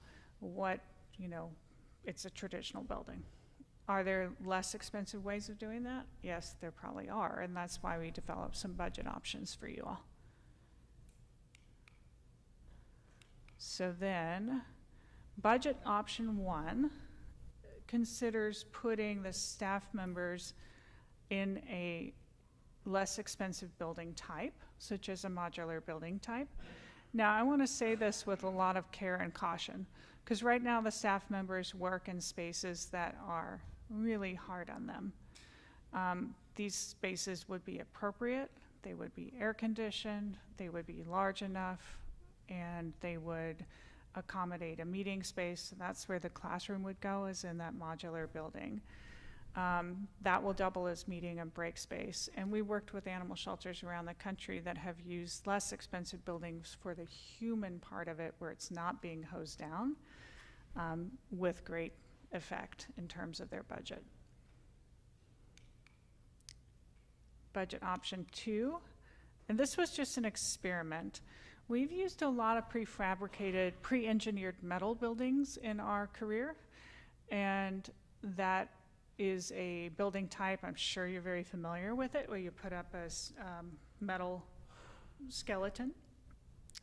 It's a traditional building. Are there less expensive ways of doing that? Yes, there probably are, and that's why we developed some budget options for you all. So then, budget option 1 considers putting the staff members in a less expensive building type, such as a modular building type. Now, I want to say this with a lot of care and caution, because right now the staff members work in spaces that are really hard on them. These spaces would be appropriate, they would be air conditioned, they would be large enough, and they would accommodate a meeting space. That's where the classroom would go, is in that modular building. That will double as meeting and break space. And we worked with animal shelters around the country that have used less expensive buildings for the human part of it, where it's not being hosed down, with great effect in terms of their budget. Budget option 2, and this was just an experiment. We've used a lot of prefabricated, pre-engineered metal buildings in our career, and that is a building type, I'm sure you're very familiar with it, where you put up a metal skeleton,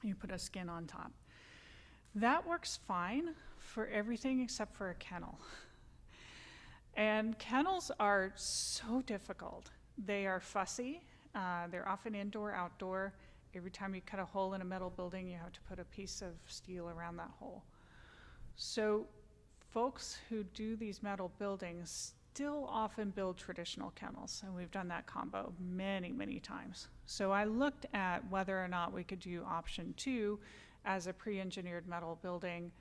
you put a skin on top. That works fine for everything except for a kennel. And kennels are so difficult. They are fussy. They're often indoor, outdoor. Every time you cut a hole in a metal building, you have to put a piece of steel around that hole. So folks who do these metal buildings still often build traditional kennels, and we've done that combo many, many times. So I looked at whether or not we could do option 2 as a pre-engineered metal building,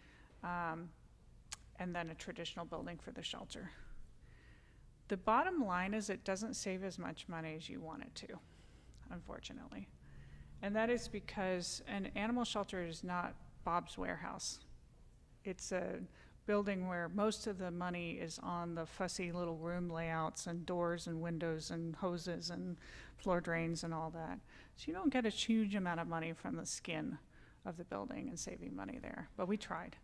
and then a traditional building for the shelter. The bottom line is it doesn't save as much money as you want it to, unfortunately. And that is because an animal shelter is not Bob's Warehouse. It's a building where most of the money is on the fussy little room layouts and doors and windows and hoses and floor drains and all that. So you don't get a huge amount of money from the skin of the building and saving money there, but we tried.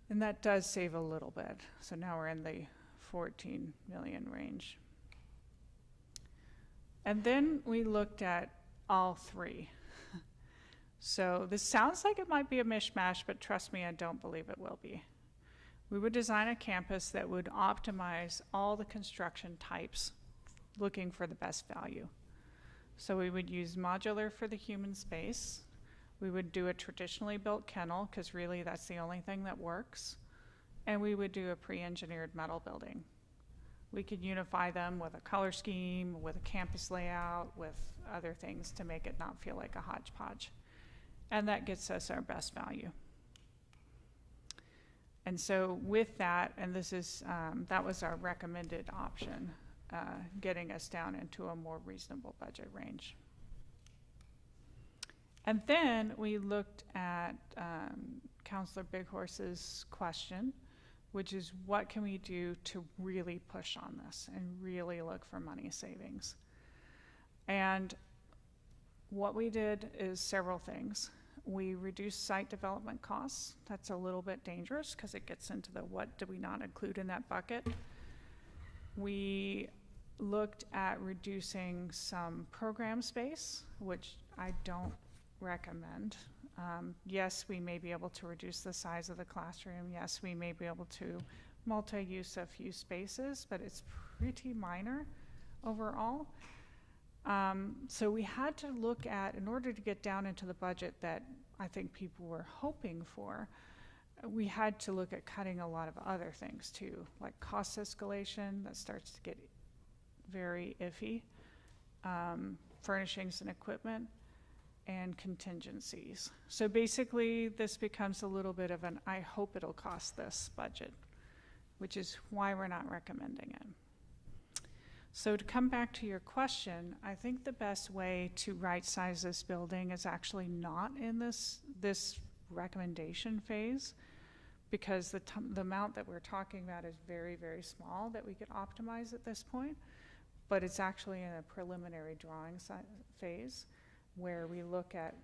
And that does save a little bit. So now we're in the 14 million range. And then we looked at all 3. So this sounds like it might be a mishmash, but trust me, I don't believe it will be. We would design a campus that would optimize all the construction types, looking for the best value. So we would use modular for the human space. We would do a traditionally built kennel, because really that's the only thing that works. And we would do a pre-engineered metal building. We could unify them with a color scheme, with a campus layout, with other things to make it not feel like a hodgepodge. And that gets us our best value. And so with that, and this is, that was our recommended option, getting us down into a more reasonable budget range. And then we looked at Councilor Big Horse's question, which is what can we do to really push on this and really look for money savings? And what we did is several things. We reduced site development costs. That's a little bit dangerous because it gets into the what do we not include in that bucket. We looked at reducing some program space, which I don't recommend. Yes, we may be able to reduce the size of the classroom. Yes, we may be able to multi-use a few spaces, but it's pretty minor overall. So we had to look at, in order to get down into the budget that I think people were hoping for, we had to look at cutting a lot of other things too, like cost escalation that starts to get very iffy, furnishings and equipment, and contingencies. So basically this becomes a little bit of an I hope it'll cost this budget. which is why we're not recommending it. So to come back to your question, I think the best way to right-size this building is actually not in this recommendation phase, because the amount that we're talking about is very, very small that we could optimize at this point. But it's actually in a preliminary drawing phase where we look at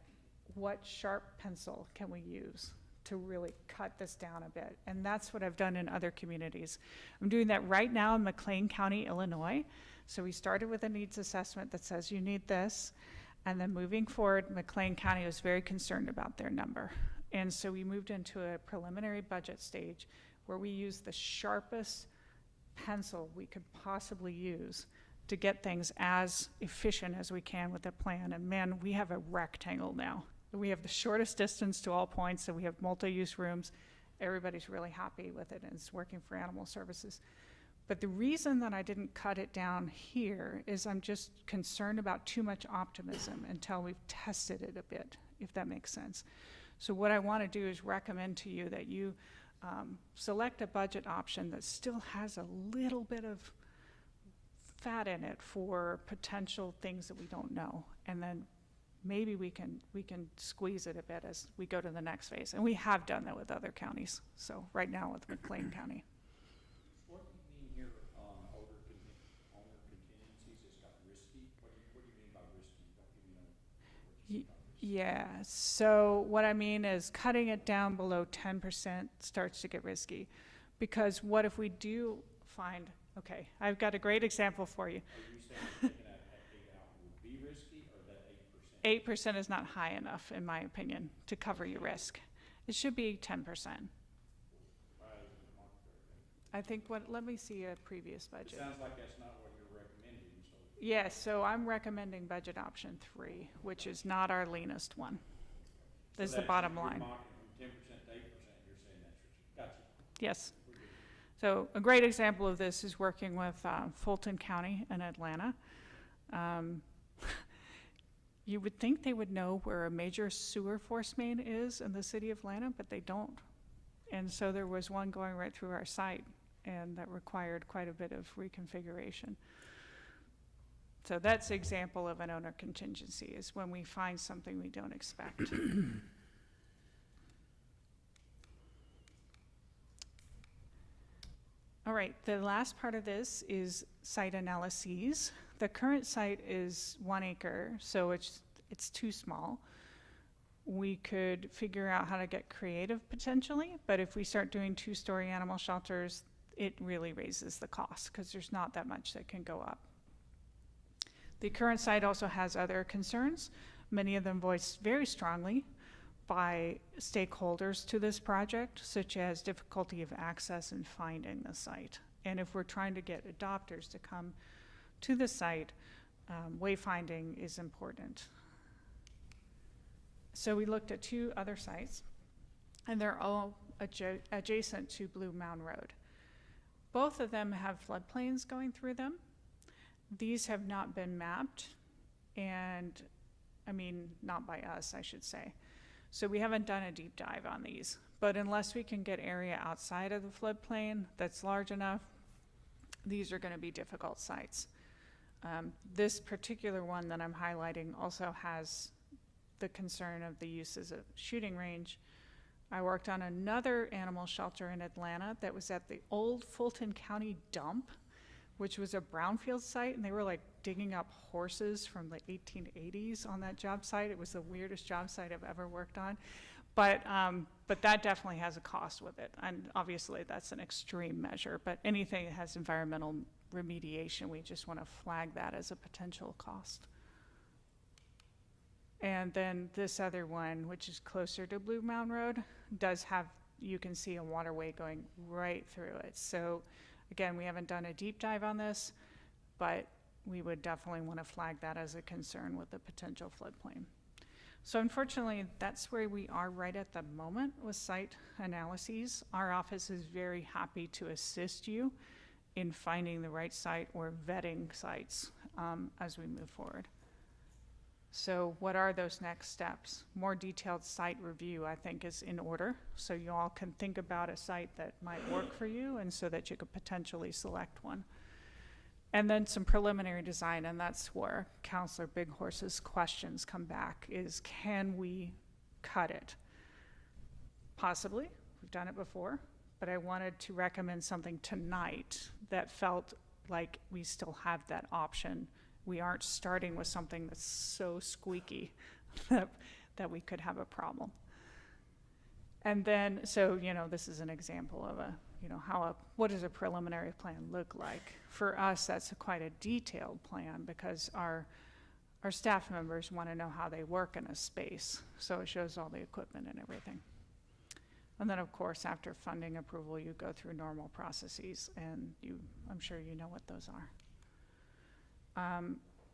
what sharp pencil can we use to really cut this down a bit. And that's what I've done in other communities. I'm doing that right now in McLean County, Illinois. So we started with a needs assessment that says you need this. And then moving forward, McLean County was very concerned about their number. And so we moved into a preliminary budget stage where we used the sharpest pencil we could possibly use to get things as efficient as we can with the plan. And man, we have a rectangle now. We have the shortest distance to all points, and we have multi-use rooms. Everybody's really happy with it, and it's working for animal services. But the reason that I didn't cut it down here is I'm just concerned about too much optimism until we've tested it a bit, if that makes sense. So what I want to do is recommend to you that you select a budget option that still has a little bit of fat in it for potential things that we don't know, and then maybe we can squeeze it a bit as we go to the next phase. And we have done that with other counties. So right now with McLean County. What do you mean here on owner contingencies? It's got risky. What do you mean by risky? Don't give me no what you mean by risky. Yeah, so what I mean is cutting it down below 10% starts to get risky. Because what if we do find, okay, I've got a great example for you. Are you saying taking that 8 out would be risky, or that 8%? 8% is not high enough, in my opinion, to cover your risk. It should be 10%. Why is it not very good? I think let me see a previous budget. It sounds like that's not what you're recommending, so. Yes, so I'm recommending budget option 3, which is not our leanest one. That's the bottom line. You're mocking from 10% to 8%, you're saying that's risky. Gotcha. Yes. So a great example of this is working with Fulton County in Atlanta. You would think they would know where a major sewer force main is in the city of Atlanta, but they don't. And so there was one going right through our site, and that required quite a bit of reconfiguration. So that's an example of an owner contingency, is when we find something we don't expect. All right, the last part of this is site analyses. The current site is 1 acre, so it's too small. We could figure out how to get creative potentially, but if we start doing 2-story animal shelters, it really raises the cost because there's not that much that can go up. The current site also has other concerns, many of them voiced very strongly by stakeholders to this project, such as difficulty of access and finding the site. And if we're trying to get adopters to come to the site, wayfinding is important. So we looked at 2 other sites, and they're all adjacent to Blue Mound Road. Both of them have floodplains going through them. These have not been mapped, and I mean, not by us, I should say. So we haven't done a deep dive on these, but unless we can get area outside of the floodplain that's large enough, these are going to be difficult sites. This particular one that I'm highlighting also has the concern of the use as a shooting range. I worked on another animal shelter in Atlanta that was at the old Fulton County dump, which was a brownfield site, and they were like digging up horses from the 1880s on that job site. It was the weirdest job site I've ever worked on. But that definitely has a cost with it. And obviously that's an extreme measure, but anything that has environmental remediation, we just want to flag that as a potential cost. And then this other one, which is closer to Blue Mound Road, does have, you can see a waterway going right through it. So again, we haven't done a deep dive on this, but we would definitely want to flag that as a concern with the potential floodplain. So unfortunately, that's where we are right at the moment with site analyses. Our office is very happy to assist you in finding the right site or vetting sites as we move forward. So what are those next steps? More detailed site review, I think, is in order, so you all can think about a site that might work for you and so that you could potentially select one. And then some preliminary design, and that's where Counselor Big Horse's questions come back, is can we cut it? Possibly, we've done it before, but I wanted to recommend something tonight that felt like we still have that option. We aren't starting with something that's so squeaky that we could have a problem. And then, so, you know, this is an example of what does a preliminary plan look like? For us, that's quite a detailed plan because our staff members want to know how they work in a space. So it shows all the equipment and everything. And then, of course, after funding approval, you go through normal processes, and I'm sure you know what those are.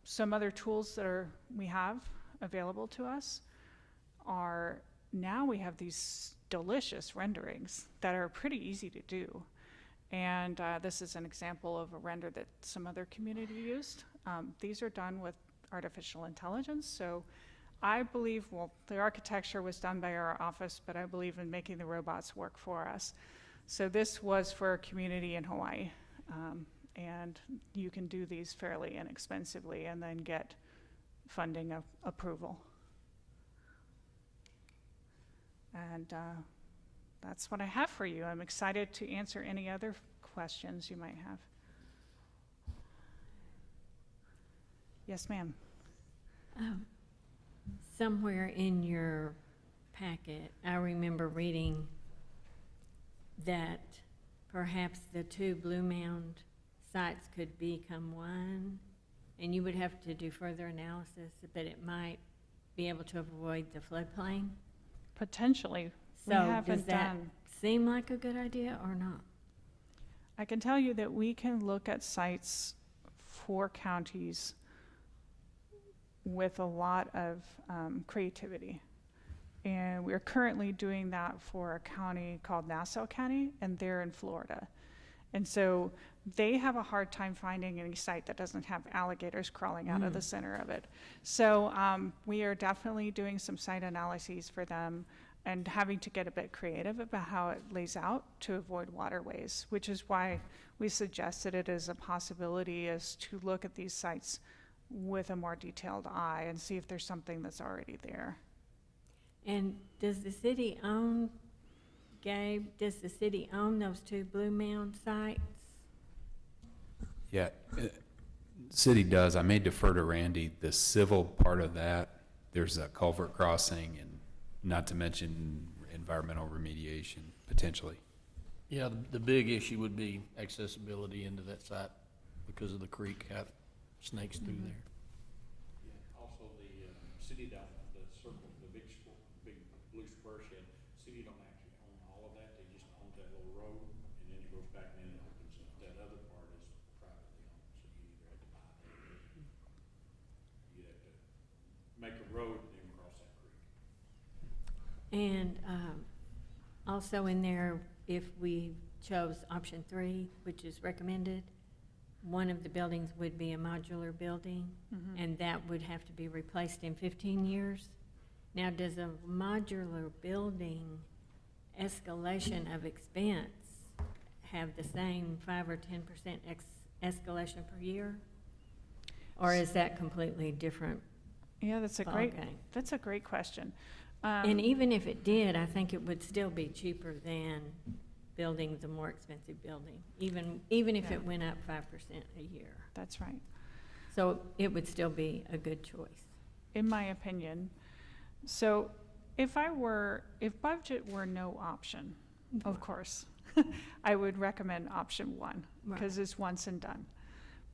Some other tools that we have available to us are, now we have these delicious renderings that are pretty easy to do. And this is an example of a render that some other community used. These are done with artificial intelligence, so I believe, well, the architecture was done by our office, but I believe in making the robots work for us. So this was for a community in Hawaii. And you can do these fairly inexpensively and then get funding approval. And that's what I have for you. I'm excited to answer any other questions you might have. Yes, ma'am. Somewhere in your packet, I remember reading that perhaps the two Blue Mound sites could become one, and you would have to do further analysis, but it might be able to avoid the floodplain. Potentially. We So haven't does that done. seem like a good idea or not? I can tell you that we can look at sites for counties with a lot of creativity. And we're currently doing that for a county called Nassau County, and they're in Florida. And so they have a hard time finding any site that doesn't have alligators crawling out of the center of it. So we are definitely doing some site analyses for them and having to get a bit creative about how it lays out to avoid waterways, which is why we suggested it as a possibility, is to look at these sites with a more detailed eye and see if there's something that's already there. And does the city own, Gabe, does the city own those two Blue Mound sites? Yeah, city does. I may defer to Randy. The civil part of that, there's a culvert crossing and not to mention environmental remediation, potentially. Yeah, the big issue would be accessibility into that site because of the creek, how it snakes through there. Also, the city down, the circle, the big blue square shed, city don't actually own all of that, they just own that little road, and then it goes back and then it opens up. That other part is privately owned, so you either have to buy it or you have to make a road and then cross that creek. And also in there, if we chose option 3, which is recommended, one of the buildings would be a modular building, and that would have to be replaced in 15 years. Now, does a modular building escalation of expense have the same 5 or 10% escalation per year? Or is that completely different? Yeah, that's a great question. And even if it did, I think it would still be cheaper than building the more expensive building, even if it went up 5% a year. That's right. So it would still be a good choice. In my opinion. So if budget were no option, of course, I would recommend option 1 because it's once and done.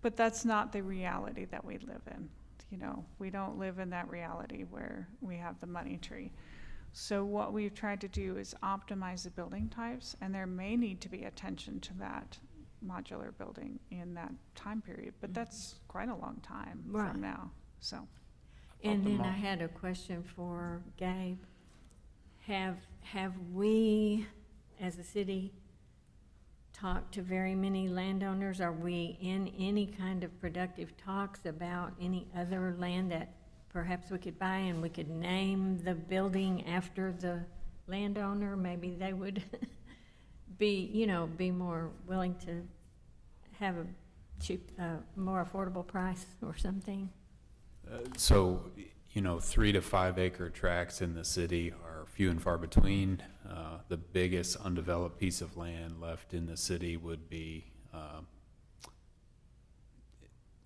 But that's not the reality that we live in. You know, we don't live in that reality where we have the money tree. So what we've tried to do is optimize the building types, and there may need to be attention to that modular building in that time period, but that's quite a long time from now, so. And then I had a question for Gabe. Have we, as a city, talked to very many landowners? Are we in any kind of productive talks about any other land that perhaps we could buy and we could name the building after the landowner, maybe they would be more willing to have a cheap, more affordable price or something. So, 3 to 5 acre tracts in the city are few and far between. The biggest undeveloped piece of land left in the city would be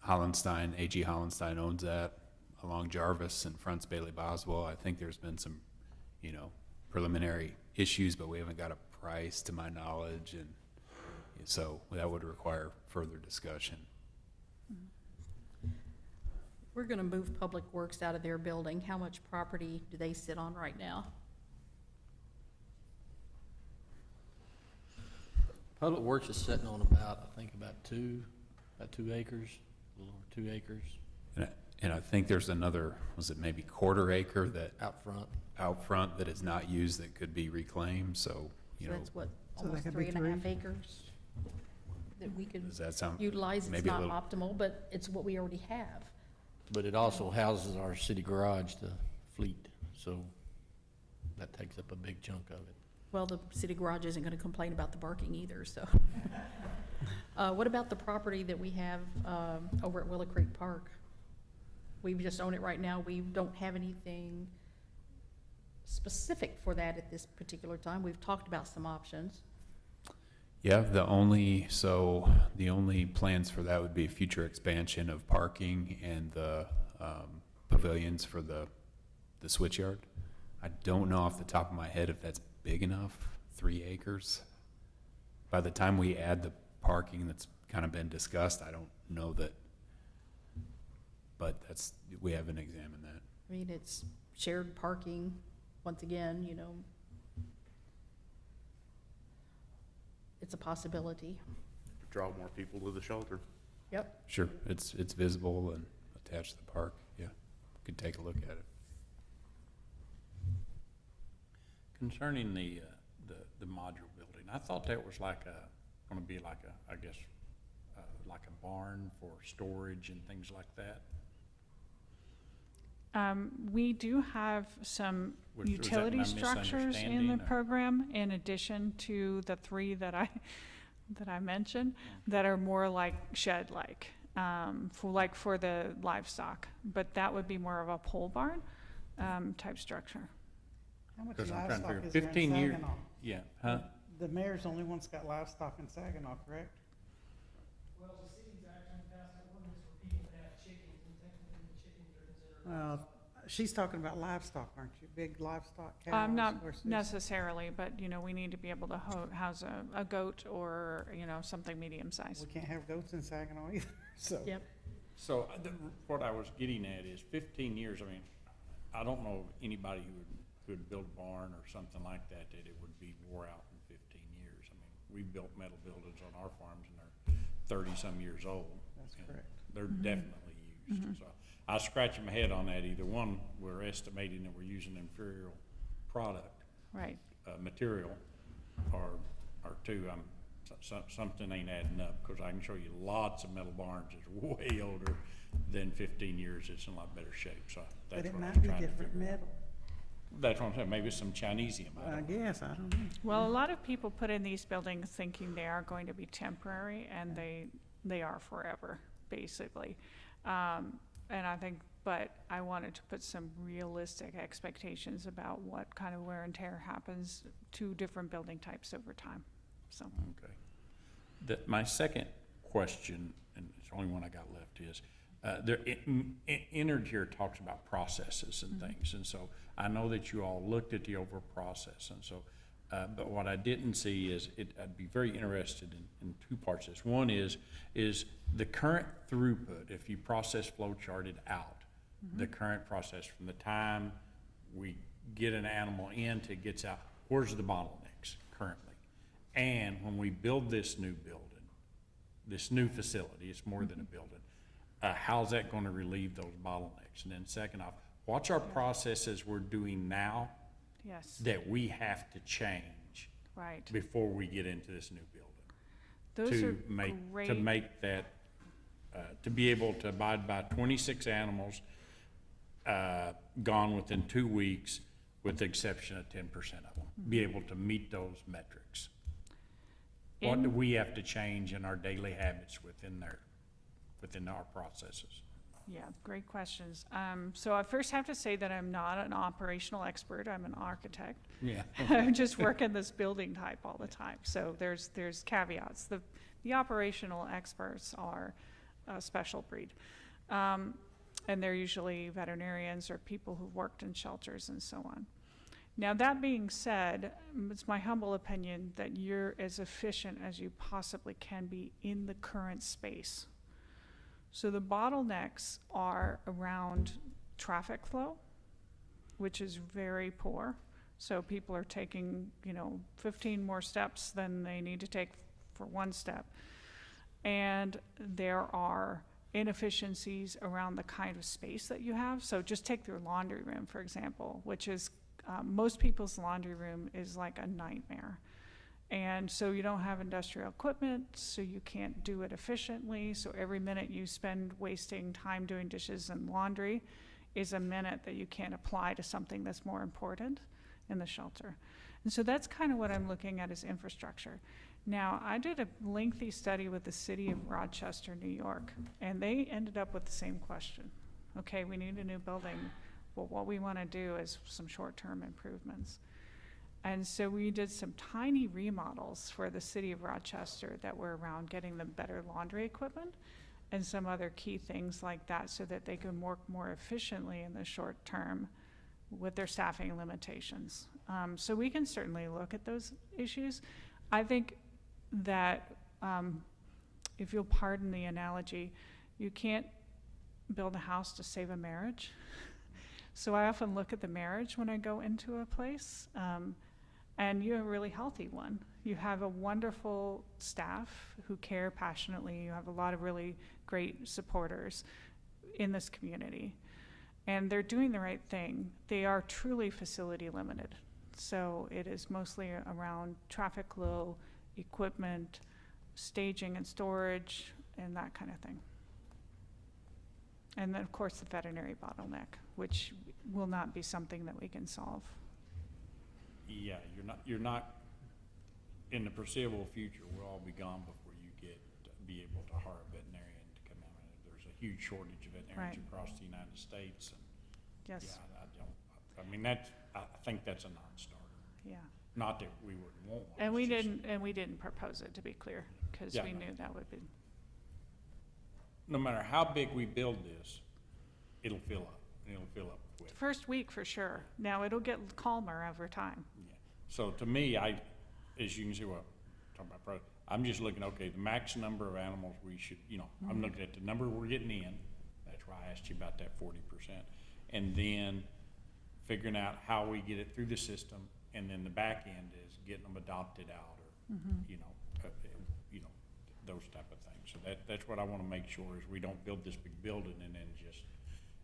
Hollenstein. A.G. Hollenstein owns that along Jarvis and fronts Bailey Boswell. I think there's been some, preliminary issues, but we haven't got a price to my knowledge, and so that would require further discussion. We're gonna move Public Works out of their building. How much property do they sit on right now? Public Works is sitting on about 2 acres, a little over 2 acres And I think there's another, was it maybe quarter acre that out front. that is not used that could be reclaimed, so, So that's what, So that almost could be 3.5 acres that we could does that sound? utilize. It's maybe a not little- optimal, but it's what we already have. But it also houses our city garage, the fleet, so that takes up a big chunk of it. Well, the city garage isn't gonna complain about the barking either, so. What about the property that we have, over at Willow Creek Park? We just own it right now. We don't have anything specific for that at this particular time. We've talked about some options. Yeah, the only plans for that would be future expansion of parking and the pavilions for the switchyard. I don't know off the top of my head if that's big enough, 3 acres. By the time we add the parking that's kind of been discussed, I don't know that, but we haven't examined that. I mean, it's shared parking, once again, it's a possibility. Draw more people to the shelter. Yep. Sure, it's visible and attached to the park, yeah. Could take a look at it. Concerning the module building, I thought that was gonna be like a barn for storage and things like that. We do have some Was that utility my structures in the misunderstanding, or- program, in addition to the 3 that I mentioned, that are more like shed-like, for the livestock. But that would be more of a pole barn type structure. How much Because I'm trying to livestock figure, is there in 15 years, Saginaw? yeah, huh? The mayor's the only one's got livestock in Saginaw, correct? Well, the city's actually passed an ordinance for people to have chickens, and technically the chickens are considered. Well, she's talking about livestock, aren't you? Big livestock, cows, Not horses? necessarily, but, we need to be able to house a goat or, something medium-sized. We can't have goats in Saginaw either, so. Yep. So what I was getting at is 15 years, I mean, I don't know of anybody who would build a barn or something like that it would be wore out in 15 years. I mean, we built metal buildings on our farms and they're 30-some years old. That's and correct. They're definitely used. So I was scratching my head on that. Either one, we're estimating that we're using inferior product, Right. material, or two, something ain't adding up, because I can show you lots of metal barns that's way older than 15 years. It's in a lot better shape, so But that's it what I might was be trying to different figure out. metal. That's what I'm saying, maybe it's some Chinesium, I I don't know. guess, I don't know. Well, a lot of people put in these buildings thinking they are going to be temporary, and they are forever, basically. And I think, but I wanted to put some realistic expectations about what kind of wear and tear happens to different building types over time, so. Okay. My second question, and it's the only one I got left, is, Innard here talks about processes and things, and so I know that you all looked at the overall process, and so, but what I didn't see is, I'd be very interested in 2 parts of this. One is the current throughput, if you process flow charted out, the current process from the time we get an animal in to it gets out, where's the bottlenecks currently? And when we build this new building, this new facility, it's more than a building, how's that going to relieve those bottlenecks? And then second off, what's our processes we're doing now Yes, that we have to change right. before we get into this new building? Those are To make that, to be able to abide by 26 animals gone within 2 weeks, with the exception of 10% of them, be able to meet those metrics? What do we have to change in our daily habits within our processes? Yeah, great questions. So I first have to say that I'm not an operational expert. I'm an architect. Yeah. I just work in this building type all the time. So there's caveats. The operational experts are a special breed. And they're usually veterinarians or people who've worked in shelters and so on. Now, that being said, it's my humble opinion that you're as efficient as you possibly can be in the current space. So the bottlenecks are around traffic flow, which is very poor. So people are taking, 15 more steps than they need to take for one step. And there are inefficiencies around the kind of space that you have. So just take your laundry room, for example, which is, most people's laundry room is like a nightmare. And so you don't have industrial equipment, so you can't do it efficiently. So every minute you spend wasting time doing dishes and laundry is a minute that you can't apply to something that's more important in the shelter. And so that's kind of what I'm looking at as infrastructure. Now, I did a lengthy study with the city of Rochester, New York, and they ended up with the same question. Okay, we need a new building, but what we want to do is some short-term improvements. And so we did some tiny remodels for the city of Rochester that were around getting them better laundry equipment and some other key things like that so that they can work more efficiently in the short term with their staffing limitations. So we can certainly look at those issues. I think that, if you'll pardon the analogy, you can't build a house to save a marriage. So I often look at the marriage when I go into a place, and you have a really healthy one. You have a wonderful staff who care passionately. You have a lot of really great supporters in this community. And they're doing the right thing. They are truly facility limited. So it is mostly around traffic flow, equipment, staging and storage, and that kind of thing. And then, of course, the veterinary bottleneck, which will not be something that we can solve. Yeah, you're not, in the foreseeable future, we'll all be gone before you be able to hire a veterinarian to come out. There's a huge shortage of veterinarians Right. across the United States. And Yes. yeah, I think that's a non-starter. Yeah. Not that we wouldn't want one. And it's we didn't propose it, to be clear, because Yeah, we no. knew that would be. No matter how big we build this, it'll fill up, and it'll fill up quick. First week for sure. Now it'll get calmer over time. Yeah. So to me, as you can see, I'm just looking, okay, the max number of animals we should, I'm looking at the number we're getting in. That's why I asked you about that 40%. And then figuring out how we get it through the system. And then the back end is getting them adopted out or, those type of things. So that's what I want to make sure is we don't build this big building and then just,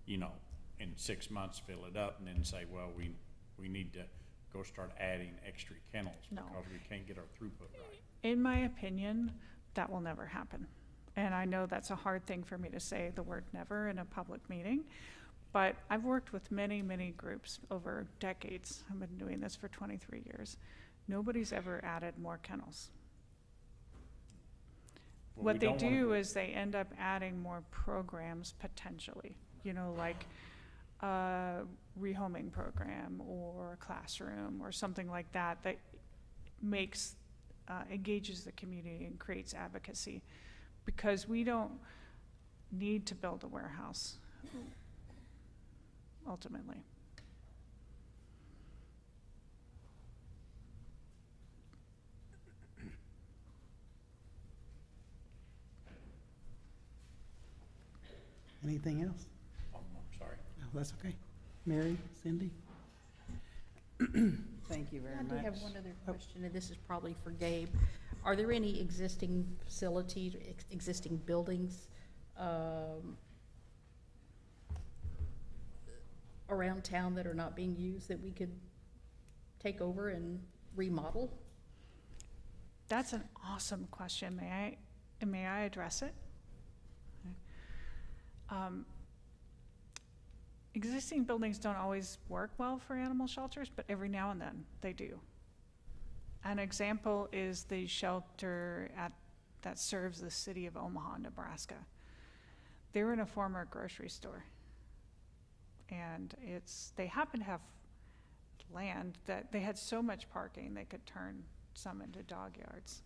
in 6 months fill it up and then say, well, we need to go start adding extra kennels No. because we can't get our throughput right. In my opinion, that will never happen. And I know that's a hard thing for me to say, the word never, in a public meeting. But I've worked with many, many groups over decades. I've been doing this for 23 years. Nobody's ever added more kennels. Well, What we they don't wanna do is they end up adding more programs potentially, like a rehoming program or a classroom or something like that that makes, engages the community and creates advocacy. Because we don't need to build a warehouse, ultimately. Anything else? I'm sorry. No, that's okay. Mary, Cindy? Thank you very I much. do have one other question, and this is probably for Gabe. Are there any existing facilities, existing buildings around town that are not being used that we could take over and remodel? That's an awesome question. May I address it? Existing buildings don't always work well for animal shelters, but every now and then they do. An example is the shelter that serves the city of Omaha, Nebraska. They're in a former grocery store. And they happen to have land that they had so much parking they could turn some into dog yards.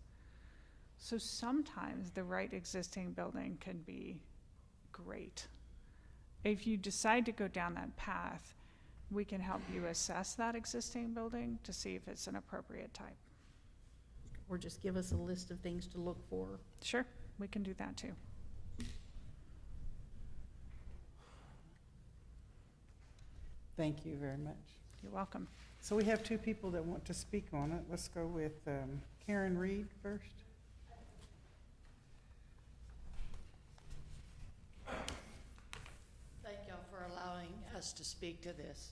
So sometimes the right existing building can be great. If you decide to go down that path, we can help you assess that existing building to see if it's an appropriate type. Or just give us a list of things to look for. Sure, we can do that too. Thank you very much. You're welcome. So we have two people that want to speak on it. Let's go with Karen Reed first. Thank y'all for allowing us to speak to this.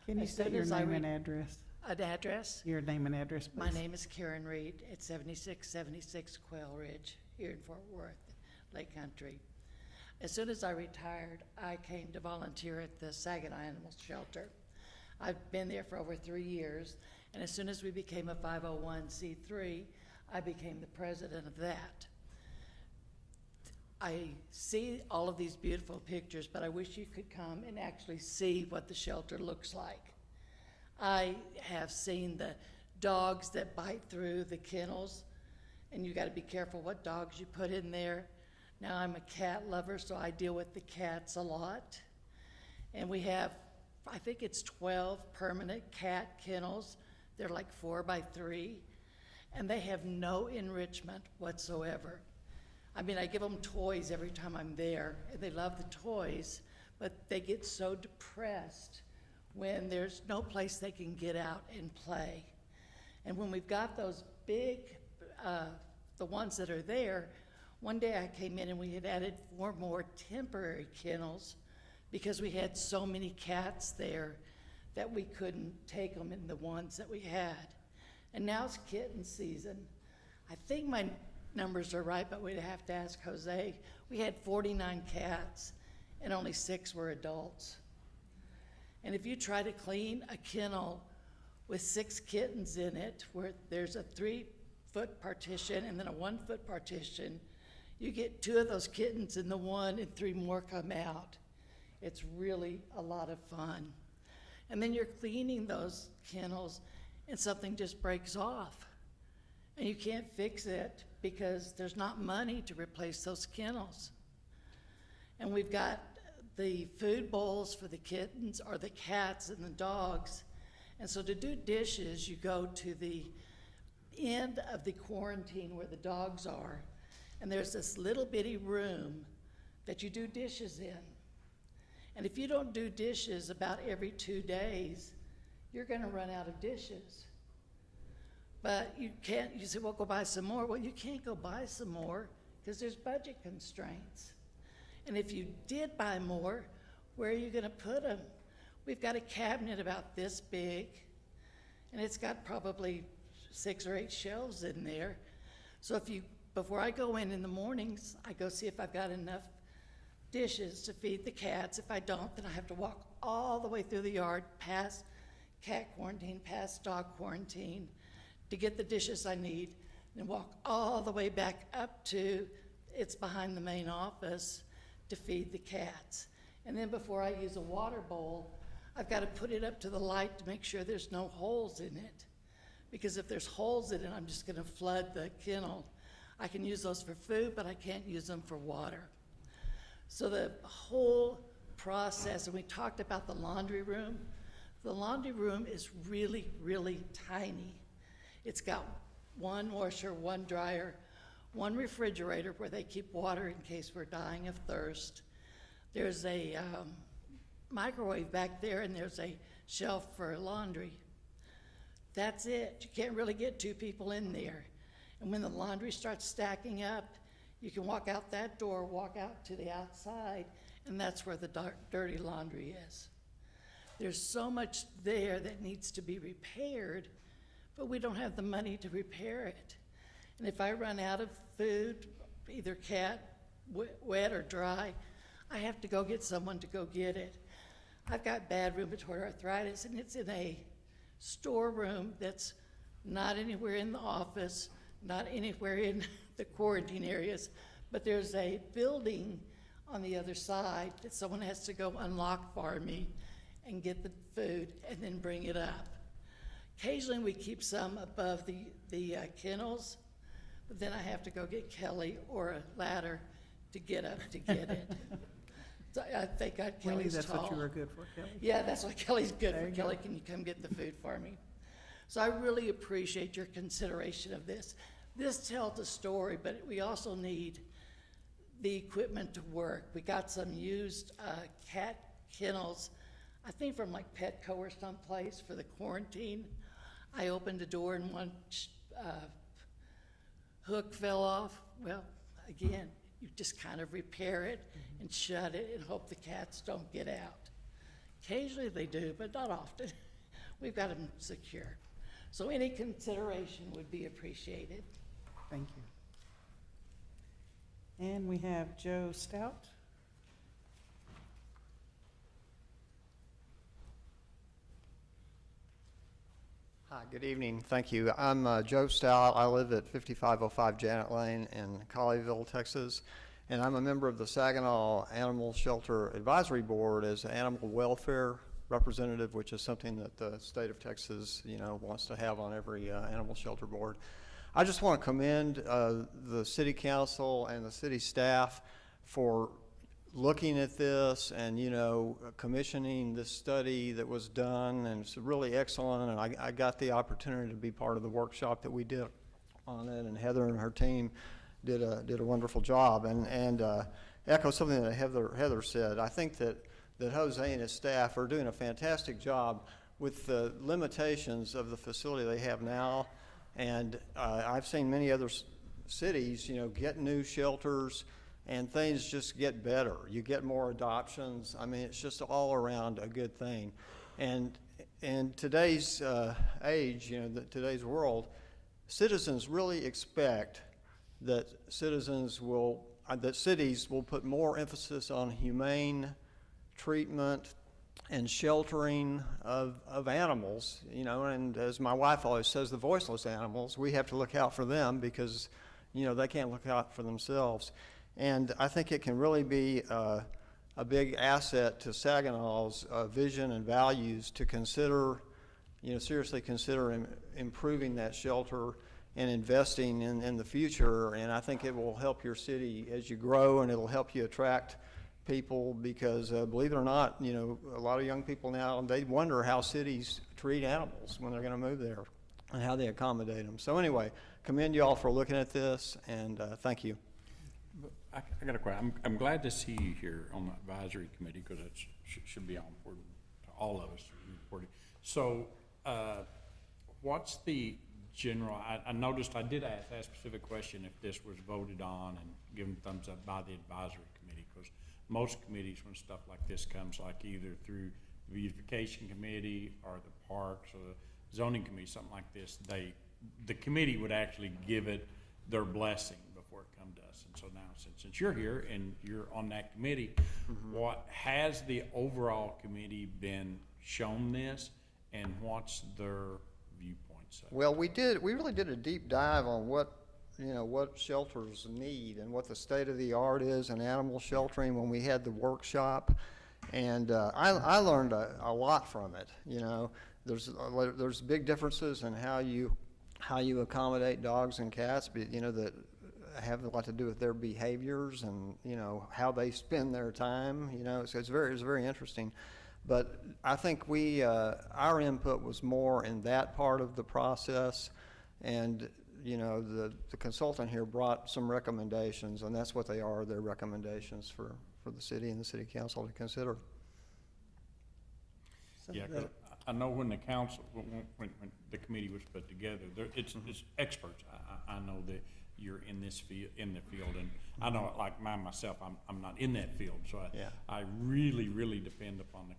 Can you As state soon your as I name and read- address? An address? Your name and address, please. My name is Karen Reed at 7676 Quail Ridge here in Fort Worth, Lake Country. As soon as I retired, I came to volunteer at the Saginaw Animal Shelter. I've been there for over 3 years, and as soon as we became a 501c3, I became the president of that. I see all of these beautiful pictures, but I wish you could come and actually see what the shelter looks like. I have seen the dogs that bite through the kennels, and you got to be careful what dogs you put in there. Now, I'm a cat lover, so I deal with the cats a lot. And we have, I think it's 12 permanent cat kennels. They're like 4 by 3, and they have no enrichment whatsoever. I mean, I give them toys every time I'm there, and they love the toys, but they get so depressed when there's no place they can get out and play. And when we've got those big, the ones that are there, one day I came in and we had added 4 more temporary kennels because we had so many cats there that we couldn't take them in the ones that we had. And now it's kitten season. I think my numbers are right, but we'd have to ask Jose. We had 49 cats and only 6 were adults. And if you try to clean a kennel with 6 kittens in it, where there's a 3-foot partition and then a 1-foot partition, you get 2 of those kittens in the one and 3 more come out. It's really a lot of fun. And then you're cleaning those kennels and something just breaks off. And you can't fix it because there's not money to replace those kennels. And we've got the food bowls for the kittens or the cats and the dogs. And so to do dishes, you go to the end of the quarantine where the dogs are, and there's this little bitty room that you do dishes in. And if you don't do dishes about every 2 days, you're gonna run out of dishes. But you say, well, go buy some more. Well, you can't go buy some more because there's budget constraints. And if you did buy more, where are you going to put them? We've got a cabinet about this big, and it's got probably 6 or 8 shelves in there. So before I go in the mornings, I go see if I've got enough dishes to feed the cats. If I don't, then I have to walk all the way through the yard, past cat quarantine, past dog quarantine, to get the dishes I need, and walk all the way back up to, it's behind the main office, to feed the cats. And then before I use a water bowl, I've got to put it up to the light to make sure there's no holes in it. Because if there's holes in it, I'm just going to flood the kennel. I can use those for food, but I can't use them for water. So the whole process, and we talked about the laundry room. The laundry room is really, really tiny. It's got 1 washer, 1 dryer, 1 refrigerator where they keep water in case we're dying of thirst. There's a microwave back there, and there's a shelf for laundry. That's it. You can't really get 2 people in there. And when the laundry starts stacking up, you can walk out that door, walk out to the outside, and that's where the dirty laundry is. There's so much there that needs to be repaired, but we don't have the money to repair it. And if I run out of food, either cat, wet or dry, I have to go get someone to go get it. I've got bad rheumatoid arthritis, and it's in a storeroom that's not anywhere in the office, not anywhere in the quarantine areas, but there's a building on the other side that someone has to go unlock for me and get the food and then bring it up. Occasionally we keep some above the kennels, but then I have to go get Kelly or a ladder to get up to get it. So I thank God Wendy, Kelly's that's tall. what you were good for, Kelly. Yeah, that's what Kelly's good There for. you Kelly, go. can you come get the food for me? So I really appreciate your consideration of this. This tells a story, but we also need the equipment to work. We got some used cat kennels, I think from like Petco or someplace for the quarantine. I opened the door and one hook fell off. Well, again, you just kind of repair it and shut it and hope the cats don't get out. Occasionally they do, but not often. We've got them secure. So any consideration would be appreciated. Thank you. And we have Joe Stout. Hi, good evening. Thank you. I'm Joe Stout. I live at 5505 Janet Lane in Colleyville, Texas, and I'm a member of the Saginaw Animal Shelter Advisory Board as an animal welfare representative, which is something that the state of Texas, wants to have on every animal shelter board. I just want to commend the city council and the city staff for looking at this and, commissioning this study that was done, and it's really excellent, and I got the opportunity to be part of the workshop that we did on it, and Heather and her team did a wonderful job, and echo something that Heather said. I think that Jose and his staff are doing a fantastic job with the limitations of the facility they have now, and I've seen many other cities, get new shelters, and things just get better. You get more adoptions. I mean, it's just all around a good thing. And in today's age, today's world, citizens really expect that cities will put more emphasis on humane treatment and sheltering of animals, and as my wife always says, the voiceless animals, we have to look out for them because, they can't look out for themselves. And I think it can really be a big asset to Saginaw's vision and values to consider, seriously consider improving that shelter and investing in the future. And I think it will help your city as you grow, and it'll help you attract people because, believe it or not, a lot of young people now, they wonder how cities treat animals when they're going to move there and how they accommodate them. So anyway, commend you all for looking at this, and thank you. I got a question. I'm glad to see you here on the advisory committee because it should be all important to all of us reporting. So, what's the general? I noticed I did ask that specific question if this was voted on and given thumbs up by the advisory committee, because most committees, when stuff like this comes, like either through the beautification committee or the parks or the zoning committee, something like this, the committee would actually give it their blessing before it come to us. And so now, since you're here and you're on that committee, what has the overall committee been shown this, and what's their viewpoints? Well, we really did a deep dive on what shelters need and what the state of the art is in animal sheltering when we had the workshop, and I learned a lot from it. There's big differences in how you accommodate dogs and cats, but that have a lot to do with their behaviors and how they spend their time. So it's very interesting. But I think our input was more in that part of the process, and the consultant here brought some recommendations, and that's what they are. They're recommendations for the city and the city council to consider. Yeah, 'cause I know when the council, when the committee was put together, it's experts. I know that you're in the field, and I know, like myself, I'm not in that field, so I really depend upon the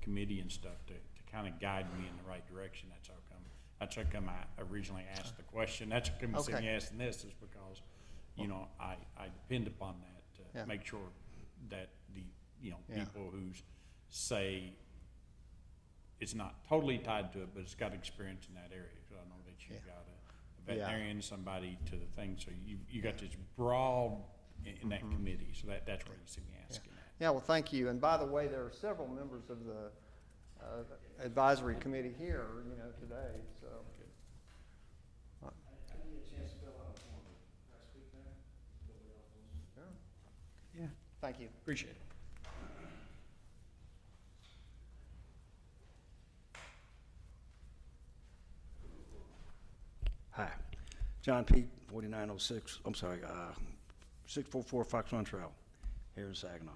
committee and stuff to kind of guide me in the right direction. That's how come I originally asked the question. That's how come I'm asking this, is because I depend upon that to make sure that the people whose say it's not totally tied to it, but it's got experience in that area. So I know that you've Yeah. got a veterinarian, somebody to the thing, so you got this broad in that committee, so that's where you see me asking that. Yeah, well, thank you. And by the way, there are several members of the advisory committee here, you know, today, so. Sure. Yeah. Thank you. Appreciate it. Hi, John Pete, 4906, I'm sorry, 644 Fox Run Trail here in Saginaw.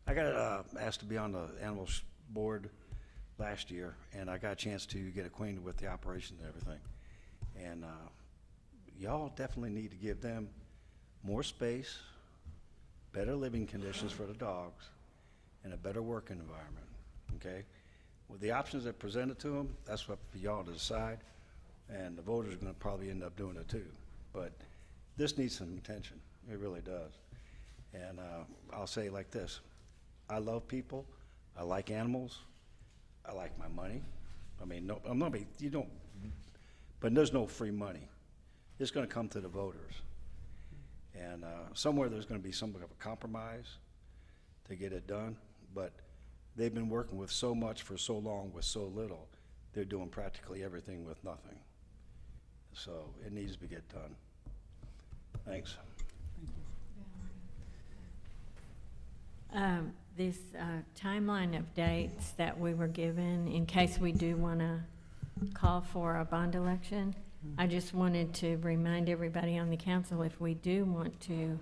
I got asked to be on the animals board last year, and I got a chance to get acquainted with the operations and everything. And y'all definitely need to give them more space, better living conditions for the dogs, and a better working environment, okay? With the options that presented to them, that's up for y'all to decide, and the voters are gonna probably end up doing it too. But this needs some attention, it really does. And I'll say it like this, I love people, I like animals, I like my money. I mean, no, I'm not, you don't, but there's no free money. It's gonna come to the voters. And somewhere there's gonna be some of a compromise to get it done, but they've been working with so much for so long with so little, they're doing practically everything with nothing. So it needs to get done. Thanks. This timeline of dates that we were given, in case we do want to call for a bond election, I just wanted to remind everybody on the council, if we do want to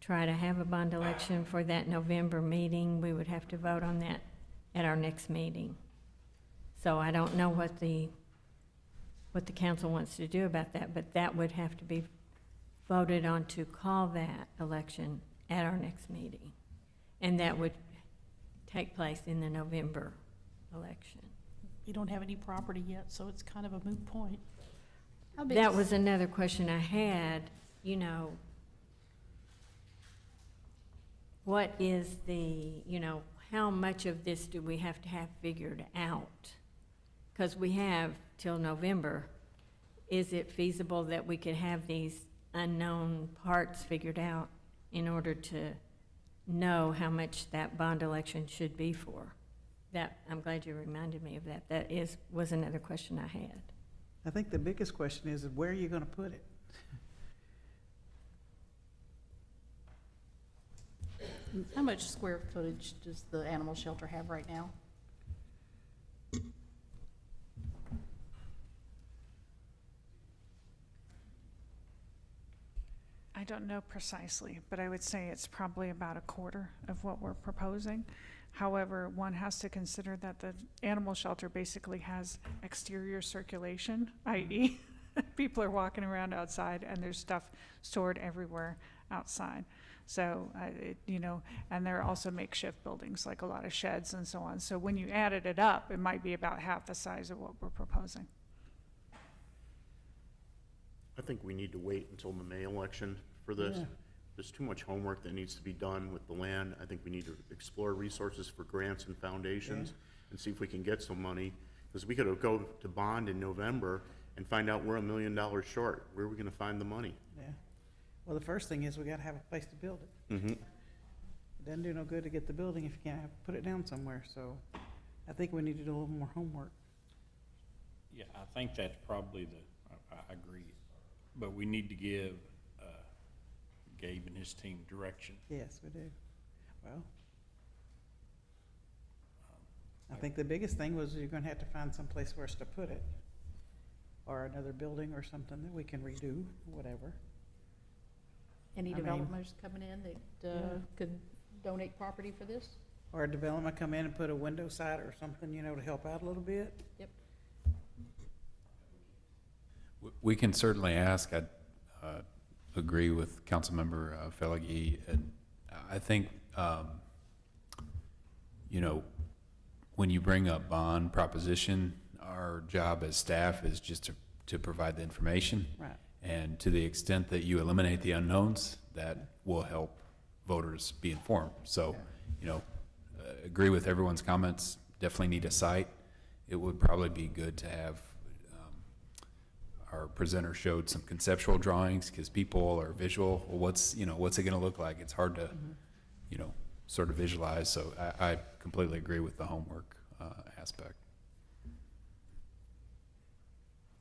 try to have a bond election for that November meeting, we would have to vote on that at our next meeting. So I don't know what the council wants to do about that, but that would have to be voted on to call that election at our next meeting. And that would take place in the November election. You don't have any property yet, so it's kind of a moot point. How big That is- was another question I had, you know, what is the, you know, how much of this do we have to have figured out? Because we have till November. Is it feasible that we could have these unknown parts figured out in order to know how much that bond election should be for? That, I'm glad you reminded me of that. That was another question I had. I think the biggest question is where are you gonna put it? How much square footage does the animal shelter have right now? I don't know precisely, but I would say it's probably about a quarter of what we're proposing. However, one has to consider that the animal shelter basically has exterior circulation, i.e. people are walking around outside and there's stuff stored everywhere outside. So, and there are also makeshift buildings, like a lot of sheds and so on. So when you added it up, it might be about half the size of what we're proposing. I think we need to wait until the May election for this. Yeah. There's too much homework that needs to be done with the land. I think we need to explore resources for grants and foundations and see if we can get some money. Because we could go to bond in November and find out we're $1 million short. Where are we gonna find the money? Yeah. Well, the first thing is we gotta have a place to build it. Mm-hmm. It doesn't do no good to get the building if you can't put it down somewhere, so I think we need to do a little more homework. Yeah, I think that's probably I agree, but we need to give Gabe and his team direction. Yes, we do. Well, I think the biggest thing was you're gonna have to find some place for us to put it. Or another building or something that we can redo, whatever. Any I mean, developers coming in that could donate property for this? Or a development come in and put a window side or something, to help out a little bit. Yep. We can certainly ask. I agree with Councilmember Fellegui. And I think, when you bring up bond proposition, our job as staff is just to provide the information. Right. And to the extent that you eliminate the unknowns, that will help voters be informed. So, agree with everyone's comments. Definitely need a site. It would probably be good to have our presenter showed some conceptual drawings, because people are visual. Well, what's it going to look like? It's hard to, sort of visualize. So I completely agree with the homework aspect.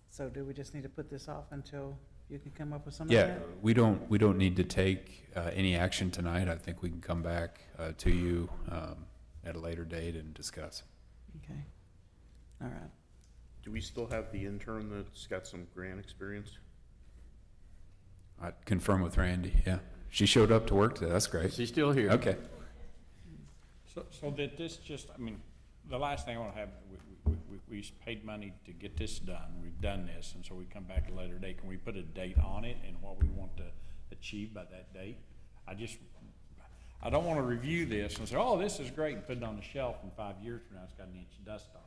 So do we just need to put this off until you can come up with some Yeah, idea? we don't need to take any action tonight. I think we can come back to you at a later date and discuss. Okay, all right. Do we still have the intern that's got some grant experience? I'd confirm with Randy, yeah. She showed up to work today, that's great. She's still here. Okay. So that this just, I mean, the last thing I want to have, we paid money to get this done. We've done this, and so we come back at a later date. Can we put a date on it and what we want to achieve by that date? I don't want to review this and say, oh, this is great, and put it on the shelf, and 5 years from now, it's got an inch of dust on it.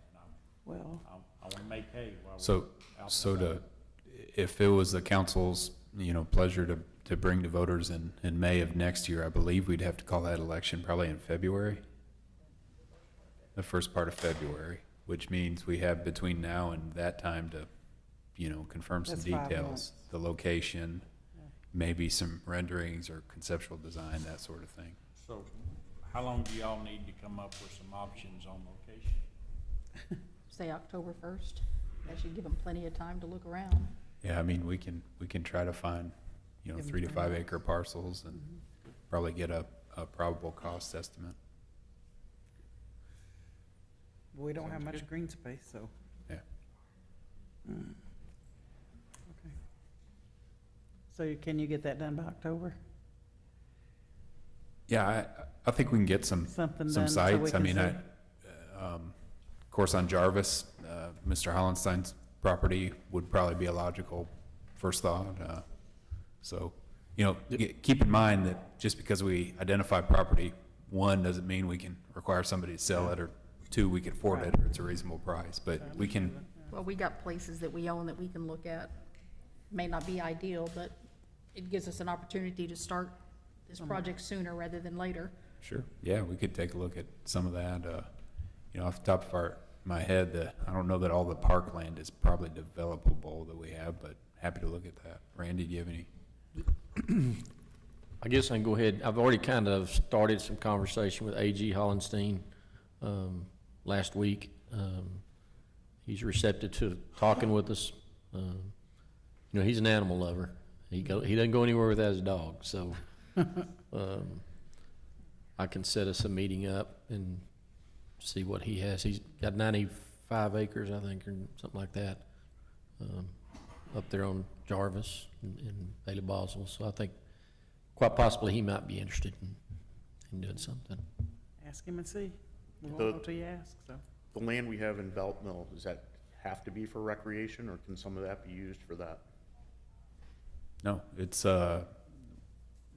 Well, I want to make hay while we're So out and about. if it was the council's, pleasure to bring to voters in May of next year, I believe we'd have to call that election probably in February. The first part of February, which means we have between now and that time to, confirm some That's 5 details, months. the location, maybe some renderings or conceptual design, that sort of thing. So how long do y'all need to come up with some options on location? Say October 1st. That should give them plenty of time to look around. Yeah, I mean, we can try to find, Give 'em 3 to 3 5 months. acre parcels and probably get a probable cost estimate. we don't have much green space, so. Yeah. Okay. So can you get that done by October? Yeah, I think we can get some Something some done so we sites. I can mean, see. of course, on Jarvis, Mr. Hollenstein's property would probably be a logical first thought. So, keep in mind that just because we identify property, 1, doesn't mean we can require somebody to sell it, or 2, we can afford it, or it's a reasonable price. But we can, Well, we got places that we own that we can look at. May not be ideal, but it gives us an opportunity to start this project sooner rather than later. sure, yeah, we could take a look at some of that. Off the top of my head, I don't know that all the parkland is probably developable that we have, but happy to look at that. Randy, do you have any? I guess I can go ahead. I've already kind of started some conversation with A.G. Hollenstein last week. He's receptive to talking with us. He's an animal lover. He doesn't go anywhere without his dog. So I can set us a meeting up and see what he has. He's got 95 acres, I think, or something like that, up there on Jarvis and Bailey Boswell. So I think quite possibly he might be interested in doing something. Ask him and see. We won't The- know till you ask, so. The land we have in Belt Mill, does that have to be for recreation, or can some of that be used for that? No, it's,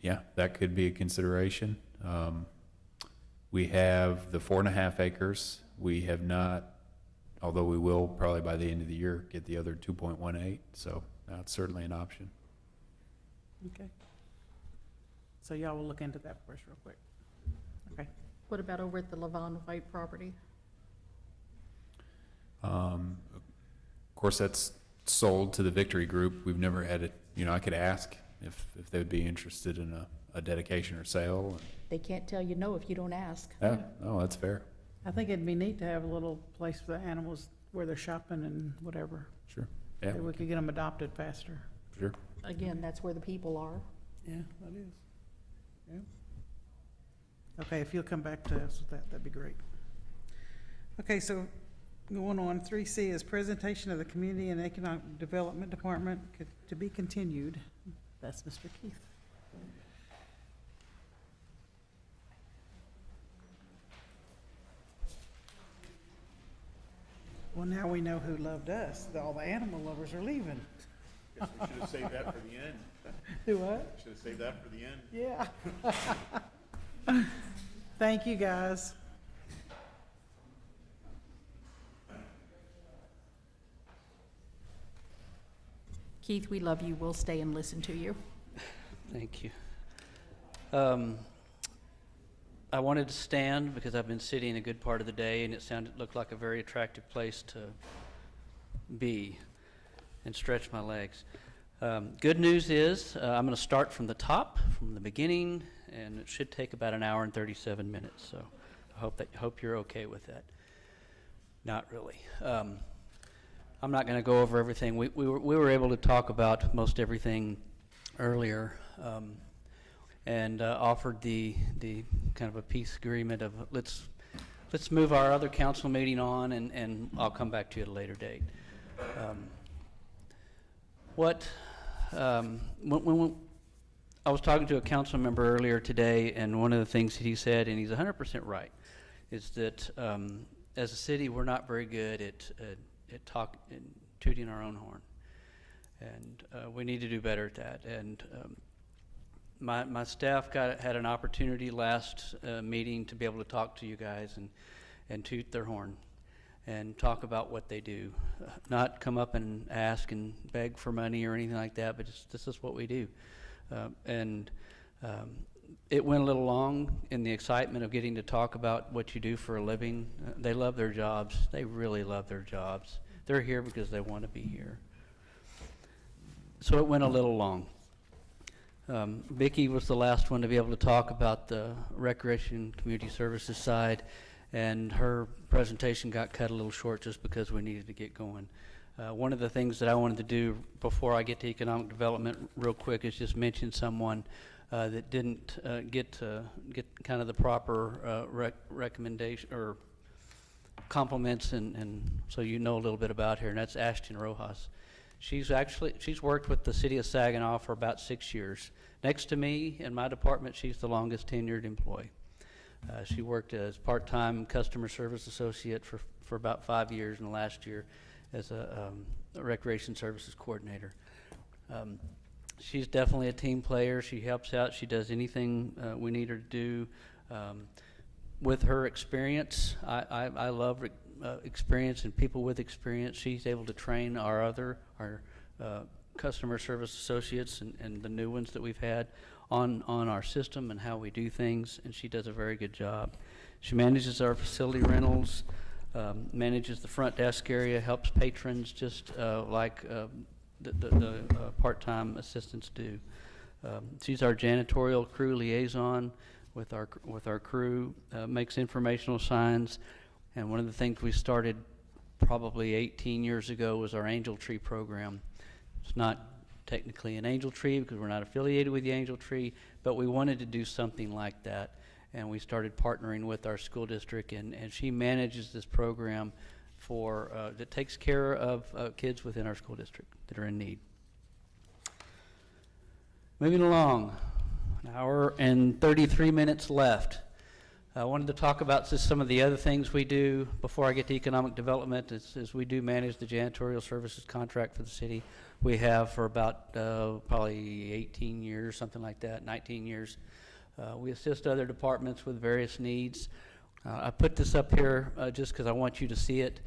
yeah, that could be a consideration. We have the 4.5 acres. We have not, although we will probably by the end of the year get the other 2.18, so that's certainly an option. Okay. So y'all will look into that for us real quick. Okay. What about over at the Levon White property? Of course, that's sold to the Victory Group. We've never had it, I could ask if they would be interested in a dedication or sale. They can't tell you no if you don't ask. Yeah, no, that's fair. I think it'd be neat to have a little place for the animals where they're shopping and whatever. Sure. Yeah, Maybe we could get them adopted faster. sure. Again, that's where the people are. Yeah, that is. Yeah. Okay, if you'll come back to us with that, that'd be great. Okay, so going on, 3C is presentation of the Community and Economic Development Department to be continued. That's Mr. Keith. Well, now we know who loved us. All the animal lovers are leaving. Guess we should have saved that for the end. Do what? Should have saved that for the end. Yeah. Thank you, guys. Keith, we love you. We'll stay and listen to you. Thank you. I wanted to stand because I've been sitting a good part of the day, and looked like a very attractive place to be and stretch my legs. Good news is I'm going to start from the top, from the beginning, and it should take about an hour and 37 minutes. So I hope you're okay with that. Not really. I'm not going to go over everything. We were able to talk about most everything earlier, and offered the kind of a peace agreement of let's move our other council meeting on, and I'll come back to you at a later date. When I was talking to a council member earlier today, and one of the things that he said, and he's 100% right, is that as a city, we're not very good at tooting our own horn, and we need to do better at that. And my staff had an opportunity last meeting to be able to talk to you guys and toot their horn and talk about what they do, not come up and ask and beg for money or anything like that, but this is what we do. It went a little long in the excitement of getting to talk about what you do for a living. They love their jobs. They really love their jobs. They're here because they want to be here. So it went a little long. Vicki was the last one to be able to talk about the Recreation Community Services side, and her presentation got cut a little short just because we needed to get going. One of the things that I wanted to do before I get to economic development real quick is just mention someone that didn't get kind of the proper recommendation or compliments, and so you know a little bit about her, and that's Ashton Rojas. She's worked with the city of Saginaw for about 6 years. Next to me in my department, she's the longest tenured employee. She worked as part-time customer service associate for about 5 years, and last year as a recreation services coordinator. She's definitely a team player. She helps out. She does anything we need her to do. With her experience, I love experience and people with experience. She's able to train our customer service associates and the new ones that we've had on our system and how we do things, and she does a very good job. She manages our facility rentals, manages the front desk area, helps patrons just like the part-time assistants do. She's our janitorial crew liaison with our crew, makes informational signs, and one of the things we started probably 18 years ago was our Angel Tree program. It's not technically an Angel Tree because we're not affiliated with the Angel Tree, but we wanted to do something like that, and we started partnering with our school district, and she manages this program that takes care of kids within our school district that are in need. Moving along, an hour and 33 minutes left. I wanted to talk about just some of the other things we do before I get to economic development. Is we do manage the janitorial services contract for the city. We have for about probably 18 years, something like that, 19 years. We assist other departments with various needs. I put this up here just because I want you to see it,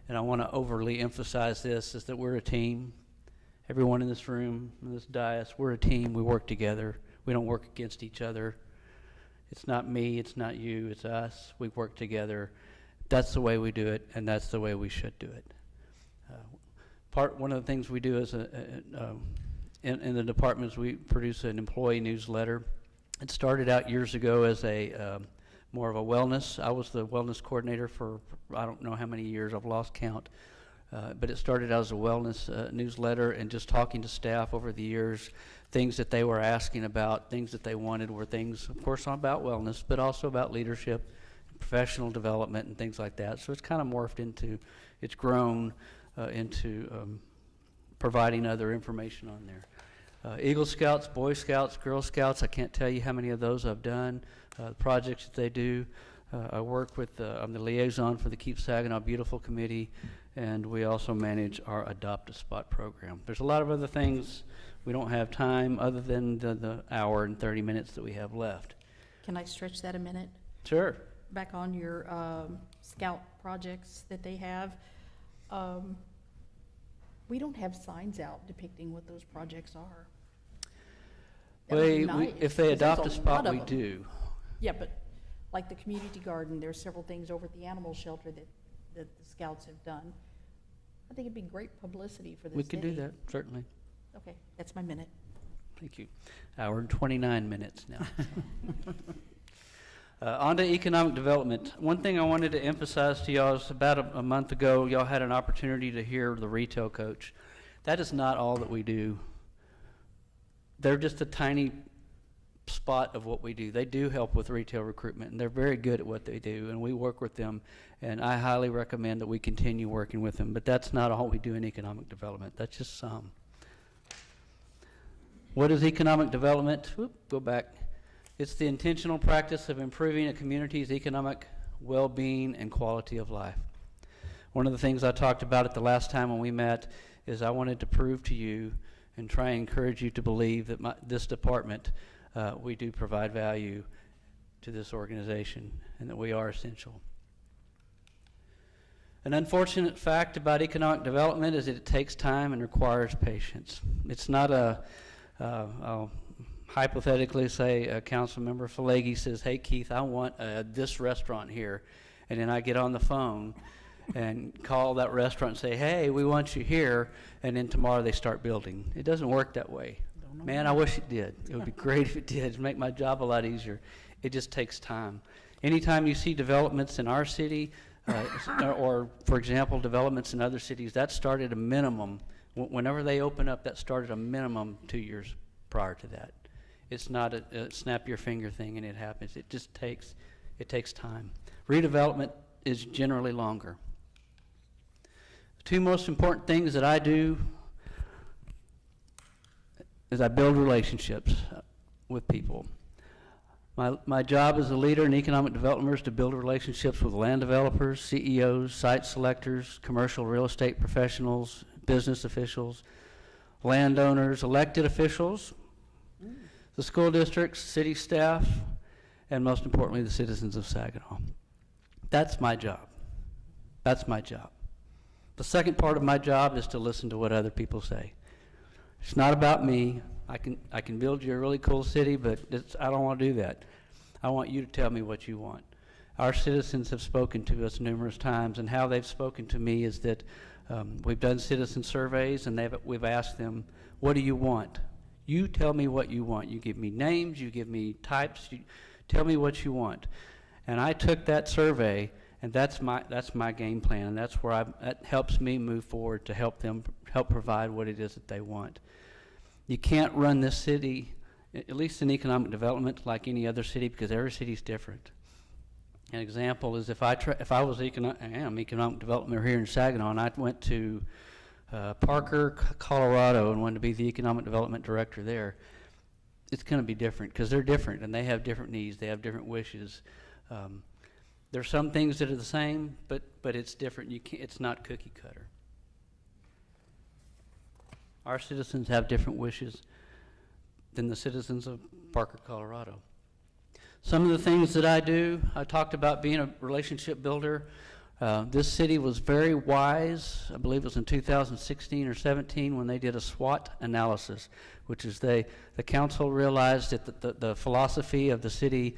and I want to overly emphasize this, is that we're a team. Everyone in this room, in this dais, we're a team. We work together. We don't work against each other. It's not me, it's not you, it's us. We work together. That's the way we do it, and that's the way we should do it. One of the things we do is in the departments, we produce an employee newsletter. It started out years ago as more of a wellness. I was the wellness coordinator for I don't know how many years. I've lost count. But it started out as a wellness newsletter, and just talking to staff over the years, things that they were asking about, things that they wanted were things, of course, about wellness, but also about leadership, professional development, and things like that. So it's kind of morphed into, it's grown into providing other information on there. Eagle Scouts, Boy Scouts, Girl Scouts, I can't tell you how many of those I've done, the projects that they do. I work with, I'm the liaison for the Keep Saginaw Beautiful Committee, and we also manage our Adopt a Spot program. There's a lot of other things. We don't have time other than the hour and 30 minutes that we have left. Can I stretch that a minute? Sure. Back on your scout projects that they have. We don't have signs out depicting what those projects are. That would be nice, if they 'cause there's adopt a lot spot, of we them. do. Yeah, but like the community garden, there's several things over at the animal shelter that the scouts have done. I think it'd be great publicity for the We city. can do that, certainly. Okay, that's my minute. Thank you. Hour and 29 minutes now. On to economic development. One thing I wanted to emphasize to y'all is about a month ago, y'all had an opportunity to hear the retail coach. That is not all that we do. They're just a tiny spot of what we do. They do help with retail recruitment, and they're very good at what they do, and we work with them, and I highly recommend that we continue working with them, but that's not all we do in economic development. That's just some. What is economic development? Go back. It's the intentional practice of improving a community's economic well-being and quality of life. One of the things I talked about at the last time when we met is I wanted to prove to you and try and encourage you to believe that this department, we do provide value to this organization and that we are essential. An unfortunate fact about economic development is that it takes time and requires patience. It's not I'll hypothetically say Council Member Falegi says, hey Keith, I want this restaurant here. And then I get on the phone and call that restaurant and say, hey, we want you here. And then tomorrow they start building. It doesn't work that way. Man, I wish it did. It would be great if it did. It'd make my job a lot easier. It just takes time. Anytime you see developments in our city, or for example, developments in other cities, that started a minimum. Whenever they open up, that started a minimum 2 years prior to that. It's not a snap your finger thing and it happens. It just takes time. Redevelopment is generally longer. The two most important things that I do is I build relationships with people. My job as a leader in economic development is to build relationships with land developers, CEOs, site selectors, commercial real estate professionals, business officials, landowners, elected officials, the school districts, city staff, and most importantly, the citizens of Saginaw. That's my job. That's my job. The second part of my job is to listen to what other people say. It's not about me. I can build you a really cool city, but I don't want to do that. I want you to tell me what you want. Our citizens have spoken to us numerous times, and how they've spoken to me is that we've done citizen surveys, and we've asked them, what do you want? You tell me what you want. You give me names, you give me types, you tell me what you want. And I took that survey, and that's my game plan, and that's where that helps me move forward to help provide what it is that they want. You can't run this city, at least in economic development, like any other city, because every city's different. An example is if I was economic development here in Saginaw, and I went to Parker, Colorado, and wanted to be the economic development director there, it's going to be different because they're different and they have different needs, they have different wishes. There's some things that are the same, but it's different. It's not cookie cutter. Our citizens have different wishes than the citizens of Parker, Colorado. Some of the things that I do, I talked about being a relationship builder. This city was very wise, I believe it was in 2016 or 17, when they did a SWOT analysis, which is the council realized that the philosophy of the city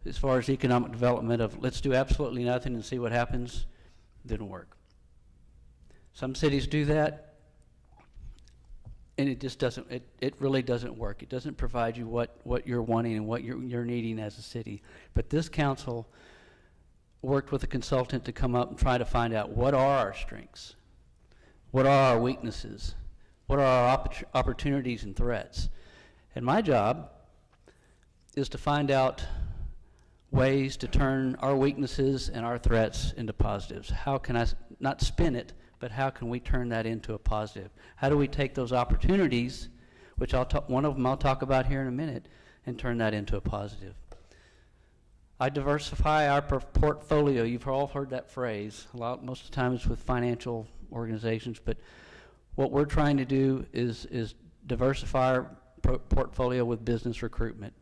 as far as economic development of let's do absolutely nothing and see what happens didn't work. Some cities do that, and it just doesn't, it really doesn't work. It doesn't provide you what you're wanting and what you're needing as a city. But this council worked with a consultant to come up and try to find out what are our strengths, what are our weaknesses, what are our opportunities and threats. And my job is to find out ways to turn our weaknesses and our threats into positives. How can I not spin it, but how can we turn that into a positive? How do we take those opportunities, which one of them I'll talk about here in a minute, and turn that into a positive? I diversify our portfolio. You've all heard that phrase. Most of the time it's with financial organizations, but what we're trying to do is diversify our portfolio with business recruitment.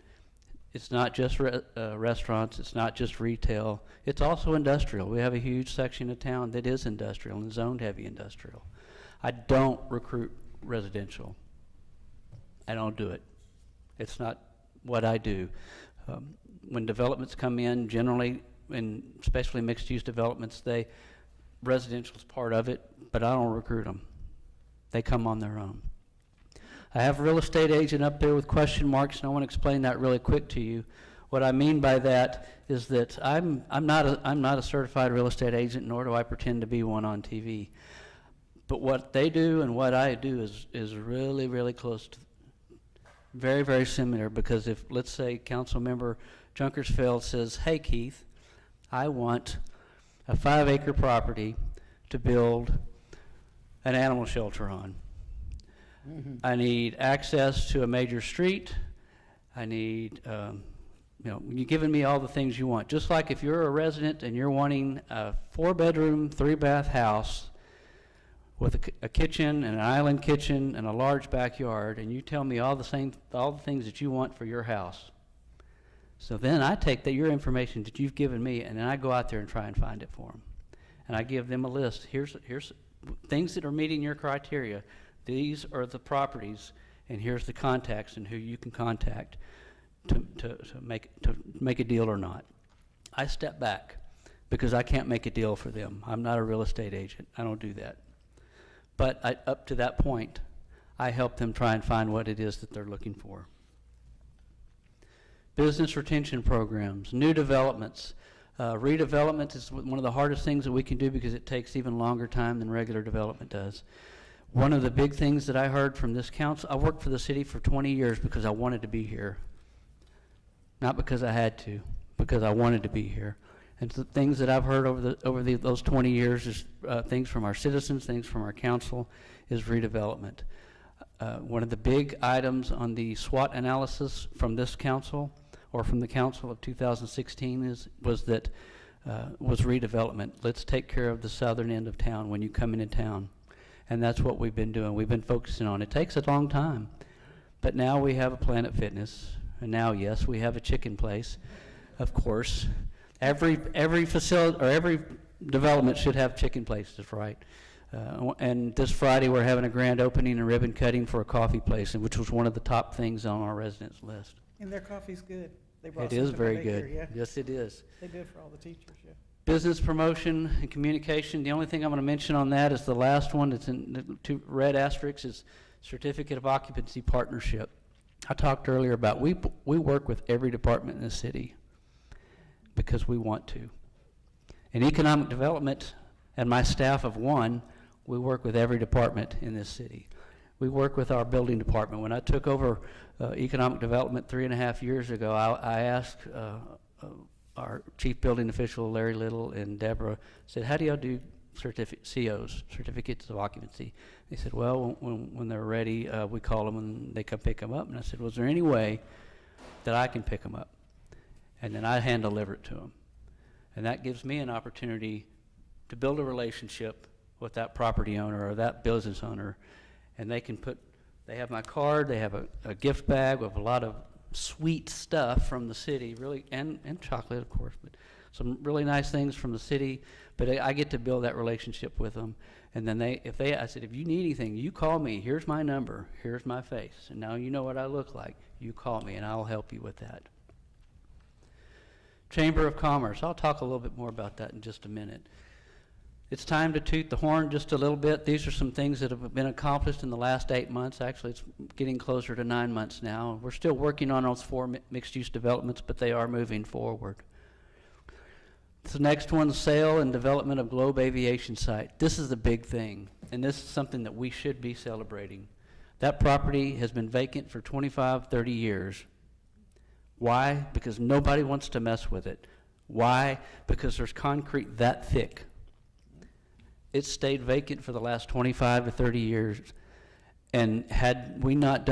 It's not just restaurants, it's not just retail, it's also industrial. We have a huge section of town that is industrial and zoned heavy industrial. I don't recruit residential. I don't do it. It's not what I do. When developments come in, generally, and especially mixed-use developments, residential is part of it, but I don't recruit them. They come on their own. I have a real estate agent up there with question marks, and I want to explain that really quick to you. What I mean by that is that I'm not a certified real estate agent, nor do I pretend to be one on TV. But what they do and what I do is really, really close to, very, very similar, because if, let's say, Councilmember Junkersfeld says, hey, Keith, I want a 5-acre property to build an animal shelter on. I need access to a major street. I need, you're giving me all the things you want. Just like if you're a resident and you're wanting a 4-bedroom, 3-bath house with a kitchen and an island kitchen and a large backyard, and you tell me all the things that you want for your house. So then I take your information that you've given me, and then I go out there and try and find it for them. And I give them a list. Here's things that are meeting your criteria. These are the properties, and here's the contacts and who you can contact to make a deal or not. I step back because I can't make a deal for them. I'm not a real estate agent. I don't do that. But up to that point, I help them try and find what it is that they're looking for. Business retention programs, new developments. Redevelopment is one of the hardest things that we can do because it takes even longer time than regular development does. One of the big things that I heard from this council, I worked for the city for 20 years because I wanted to be here. Not because I had to, because I wanted to be here. And the things that I've heard over those 20 years is things from our citizens, things from our council, is redevelopment. One of the big items on the SWOT analysis from this council, or from the council of 2016, was redevelopment. Let's take care of the southern end of town when you come into town. And that's what we've been doing. We've been focusing on. It takes a long time. But now we have a Planet Fitness. And now, yes, we have a chicken place, of course. Every facility or every development should have chicken places, right? And this Friday we're having a grand opening and ribbon cutting for a coffee place, which was one of the top things on our residents list. And their coffee's good. They brought It is some to very make good. here, yeah. Yes, it is. They did for all the teachers, yeah. Business promotion and communication. The only thing I'm going to mention on that is the last one. It's in the 2 red asterisks, is certificate of occupancy partnership. I talked earlier about we work with every department in the city because we want to. In economic development, and my staff of 1, we work with every department in this city. We work with our building department. When I took over economic development 3.5 years ago, I asked our chief building official, Larry Little, and Deborah, said, how do y'all do COs, certificates of occupancy? They said, well, when they're ready, we call them and they come pick them up. And I said, was there any way that I can pick them up? And then I hand deliver it to them. And that gives me an opportunity to build a relationship with that property owner or that business owner. And they have my card, they have a gift bag with a lot of sweet stuff from the city, really, and chocolate, of course, but some really nice things from the city. But I get to build that relationship with them. And then I said, if you need anything, you call me. Here's my number. Here's my face. And now you know what I look like. You call me, and I'll help you with that. Chamber of Commerce. I'll talk a little bit more about that in just a minute. It's time to toot the horn just a little bit. These are some things that have been accomplished in the last 8 months. Actually, it's getting closer to 9 months now. We're still working on those 4 mixed-use developments, but they are moving forward. The next one, sale and development of Globe Aviation Site. This is the big thing, and this is something that we should be celebrating. That property has been vacant for 25, 30 years. Why? Because nobody wants to mess with it. Why? Because there's concrete that thick. It's stayed vacant for the last 25 to 30 years. And had we not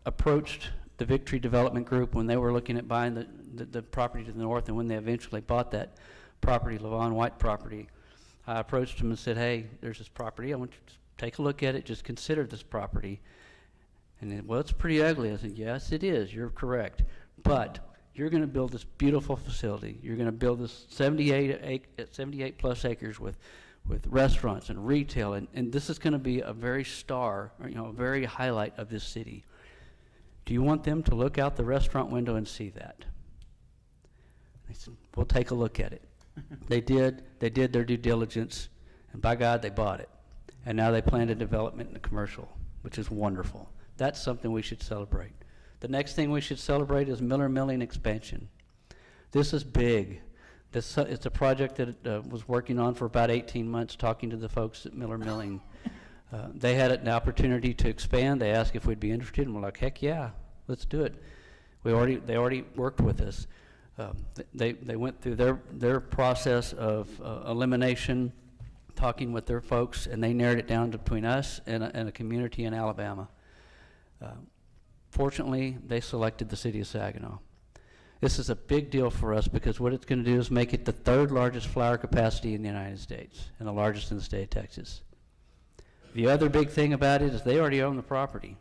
approached the Victory Development Group when they were looking at buying the property to the north, and when they eventually bought that property, Levon White property, I approached them and said, hey, there's this property. I want you to take a look at it. Just consider this property. And then, well, it's pretty ugly. I said, yes, it is. You're correct. But you're going to build this beautiful facility. You're going to build this 78 plus acres with restaurants and retail, and this is going to be a very a very highlight of this city. Do you want them to look out the restaurant window and see that? They said, we'll take a look at it. They did their due diligence, and by God, they bought it. And now they plan a development in the commercial, which is wonderful. That's something we should celebrate. The next thing we should celebrate is Miller Milling expansion. This is big. It's a project that was working on for about 18 months, talking to the folks at Miller Milling. They had an opportunity to expand. They asked if we'd be interested, and we're like, heck yeah, let's do it. They already worked with us. They went through their process of elimination, talking with their folks, and they narrowed it down to between us and a community in Alabama. Fortunately, they selected the city of Saginaw. This is a big deal for us because what it's going to do is make it the third largest flower capacity in the United States and the largest in the state of Texas. The other big thing about it is they already own the property.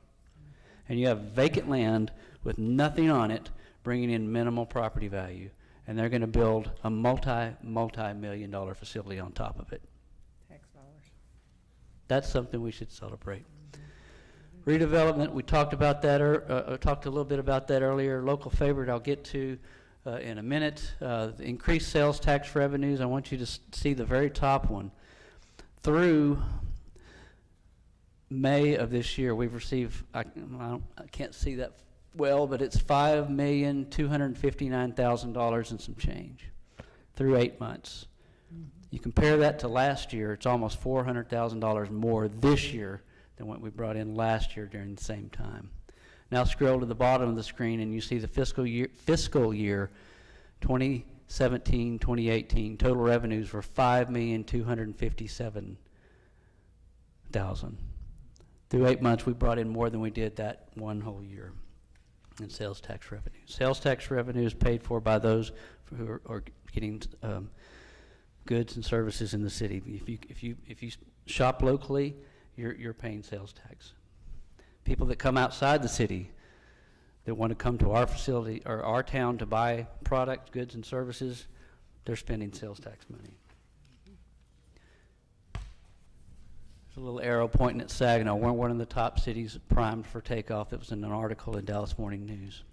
And you have vacant land with nothing on it, bringing in minimal property value. And they're going to build a multi-million-dollar facility on top of it. Tax dollars. That's something we should celebrate. Redevelopment, we talked about that, talked a little bit about that earlier. Local favorite I'll get to in a minute. The increased sales tax revenues, I want you to see the very top one. Through May of this year, we've received, I can't see that well, but it's $5,259,000 and some change through 8 months. You compare that to last year, it's almost $400,000 more this year than what we brought in last year during the same time. Now scroll to the bottom of the screen and you see the fiscal year 2017-2018 total revenues were $5,257,000. Through 8 months, we brought in more than we did that one whole year in sales tax revenue. Sales tax revenue is paid for by those who are getting goods and services in the city. If you shop locally, you're paying sales tax. People that come outside the city that want to come to our facility or our town to buy products, goods, and services, they're spending sales tax money. There's a little arrow pointing at Saginaw. We're one of the top cities primed for takeoff. That was in an article in Dallas Morning News.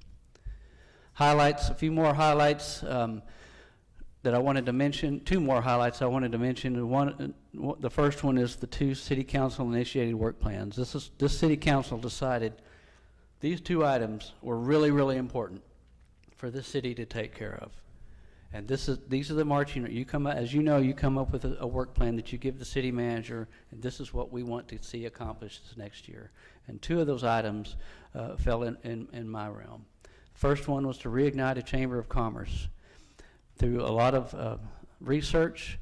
Highlights, a few more highlights that I wanted to mention, two more highlights I wanted to mention. The first one is the 2 city council initiated work plans. This city council decided these 2 items were really, really important for this city to take care of. And these are the marching, you come up with a work plan that you give the city manager, and this is what we want to see accomplished this next year. And 2 of those items fell in my realm. First one was to reignite a Chamber of Commerce. Through a lot of research,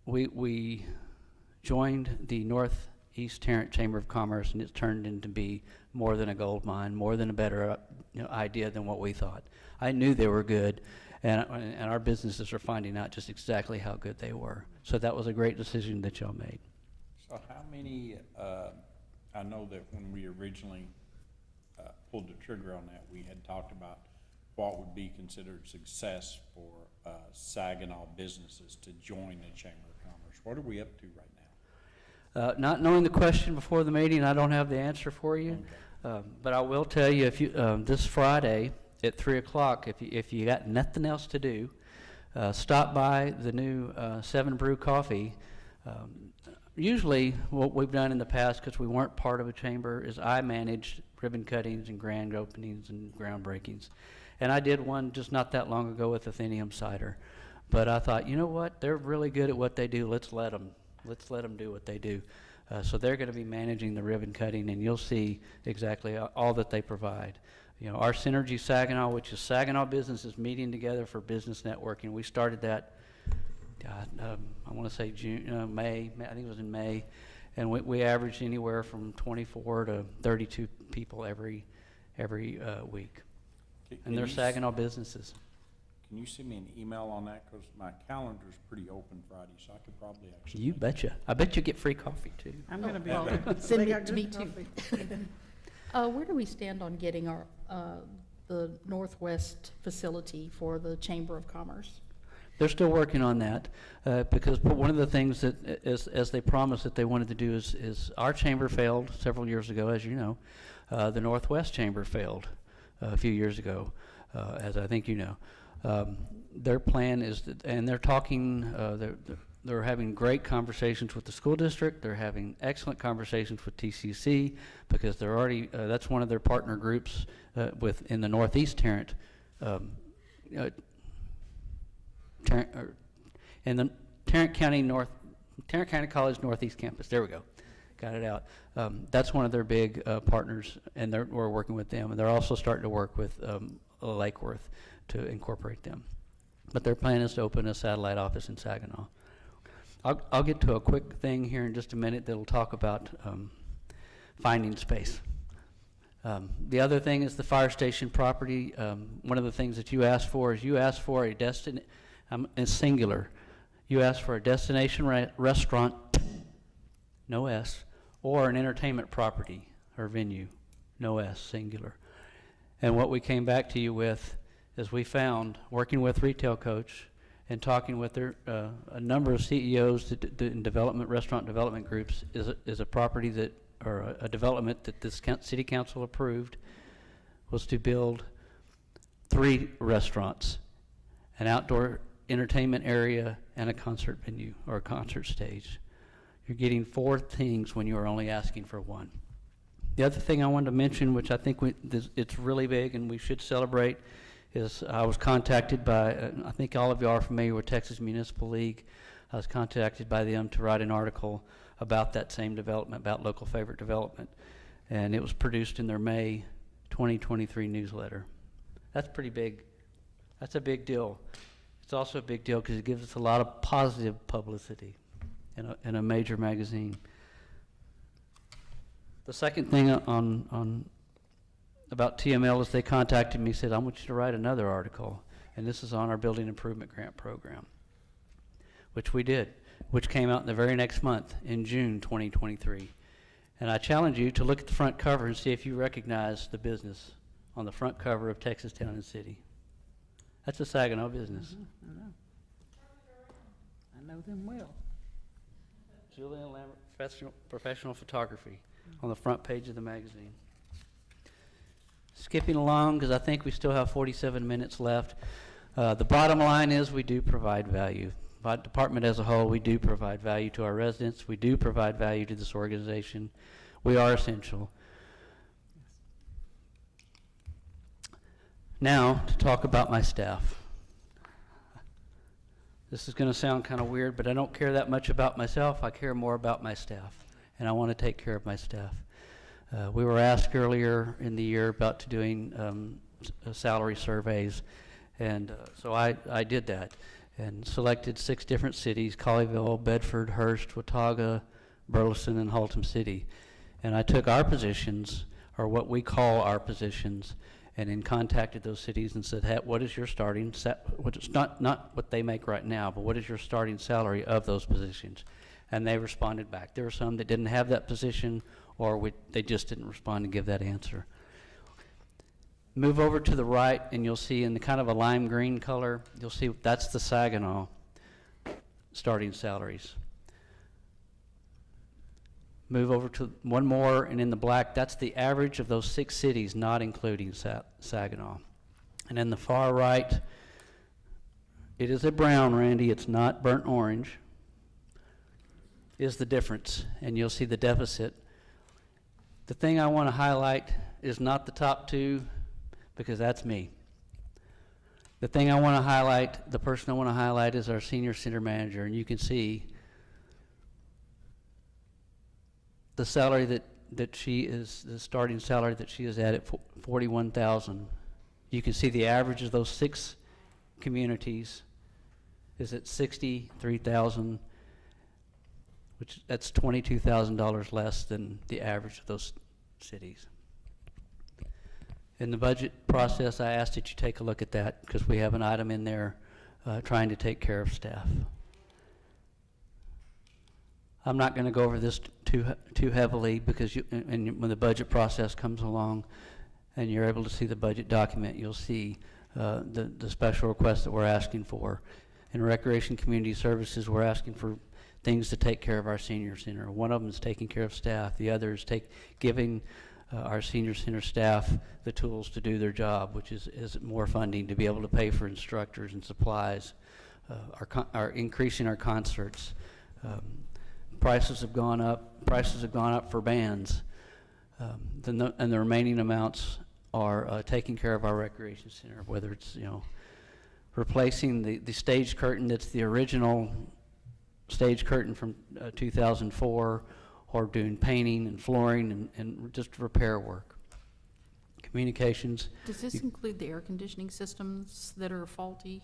we joined the Northeast Tarrant Chamber of Commerce, and it's turned into be more than a gold mine, more than a better idea than what we thought. I knew they were good, and our businesses are finding out just exactly how good they were. So that was a great decision that y'all made. So how many, I know that when we originally pulled the trigger on that, we had talked about what would be considered success for Saginaw businesses to join the Chamber of Commerce. What are we up to right now? Not knowing the question before the meeting, I don't have the answer for you. Okay. But I will tell you, if you this Friday at 3 o'clock, if you got nothing else to do, stop by the new 7 Brew Coffee. Usually, what we've done in the past, because we weren't part of a chamber, is I managed ribbon cuttings and grand openings and groundbreakings. And I did one just not that long ago with Athenium Cider. But I thought, you know what? They're really good at what they do. Let's let them do what they do. So they're going to be managing the ribbon cutting, and you'll see exactly all that they provide. You know, our Synergy Saginaw, which is Saginaw businesses meeting together for business networking. We started that, I want to say May. I think it was in May. And we averaged anywhere from 24 to 32 people every week. And they're Saginaw businesses. Can you send me an email on that? Because my calendar's pretty open Friday, so I could probably actually. You betcha. I bet you get free coffee, too. I'm going to be well, there. send They it got to good me, too. Where do we stand on getting our the Northwest facility for the Chamber of Commerce? They're still working on that because one of the things that, as they promised that they wanted to do is our chamber failed several years ago, as you know. The Northwest Chamber failed a few years ago, as I think you know. Their plan is, and they're talking, they're having great conversations with the school district. They're having excellent conversations with TCC because they're already, that's one of their partner groups in the Northeast Tarrant, in the Tarrant County College Northeast Campus. There we go. Got it out. That's one of their big partners, and we're working with them. And they're also starting to work with Lake Worth to incorporate them. But their plan is to open a satellite office in Saginaw. I'll get to a quick thing here in just a minute that'll talk about finding space. The other thing is the fire station property. One of the things that you asked for is you asked for a in singular. You asked for a destination restaurant, no S, or an entertainment property or venue, no S, singular. And what we came back to you with is we found, working with Retail Coach and talking with a number of CEOs in restaurant development groups, is a property that, or a development that this city council approved, was to build 3 restaurants, an outdoor entertainment area, and a concert venue or a concert stage. You're getting 4 things when you are only asking for 1. The other thing I wanted to mention, which I think it's really big and we should celebrate, is I was contacted by, I think all of you are familiar with Texas Municipal League. I was contacted by them to write an article about that same development, about local favorite development. And it was produced in their May 2023 newsletter. That's pretty big. That's a big deal. It's also a big deal because it gives us a lot of positive publicity in a major magazine. The second thing about TML is they contacted me and said, I want you to write another article, and this is on our building improvement grant program, which we did, which came out in the very next month in June 2023. And I challenge you to look at the front cover and see if you recognize the business on the front cover of Texas Town and City. That's a Saginaw business. I know them well. Julian Lambert, professional photography, on the front page of the magazine. Skipping along, because I think we still have 47 minutes left. The bottom line is we do provide value. By department as a whole, we do provide value to our residents. We do provide value to this organization. We are essential. Now, to talk about my staff. This is going to sound kind of weird, but I don't care that much about myself. I care more about my staff, and I want to take care of my staff. We were asked earlier in the year about doing salary surveys, and so I did that and selected 6 different cities: Colleyville, Bedford, Hearst, Watauga, Burleson, and Haltom City. And I took our positions, or what we call our positions, and then contacted those cities and said, hey, what is your starting not what they make right now, but what is your starting salary of those positions? And they responded back. There were some that didn't have that position, or they just didn't respond and give that answer. Move over to the right, and you'll see in the kind of a lime green color, you'll see that's the Saginaw starting salaries. Move over to one more, and in the black, that's the average of those 6 cities, not including Saginaw. And in the far right, it is a brown, Randy, it's not burnt orange, is the difference, and you'll see the deficit. The thing I want to highlight is not the top 2, because that's me. The thing I want to highlight, the person I want to highlight is our senior center manager, and you can see the salary that she is, the starting salary that she is at $41,000. You can see the average of those 6 communities is at $63,000, which that's $22,000 less than the average of those cities. In the budget process, I asked that you take a look at that because we have an item in there trying to take care of staff. I'm not going to go over this too heavily because when the budget process comes along and you're able to see the budget document, you'll see the special requests that we're asking for. In Recreation Community Services, we're asking for things to take care of our senior center. One of them is taking care of staff. The other is giving our senior center staff the tools to do their job, which is more funding to be able to pay for instructors and supplies, our increasing our concerts. Prices have gone up. Prices have gone up for bands, and the remaining amounts are taking care of our recreation center, whether it's replacing the stage curtain that's the original stage curtain from 2004, or doing painting and flooring and just repair work. Communications. Does this include the air conditioning systems that are faulty?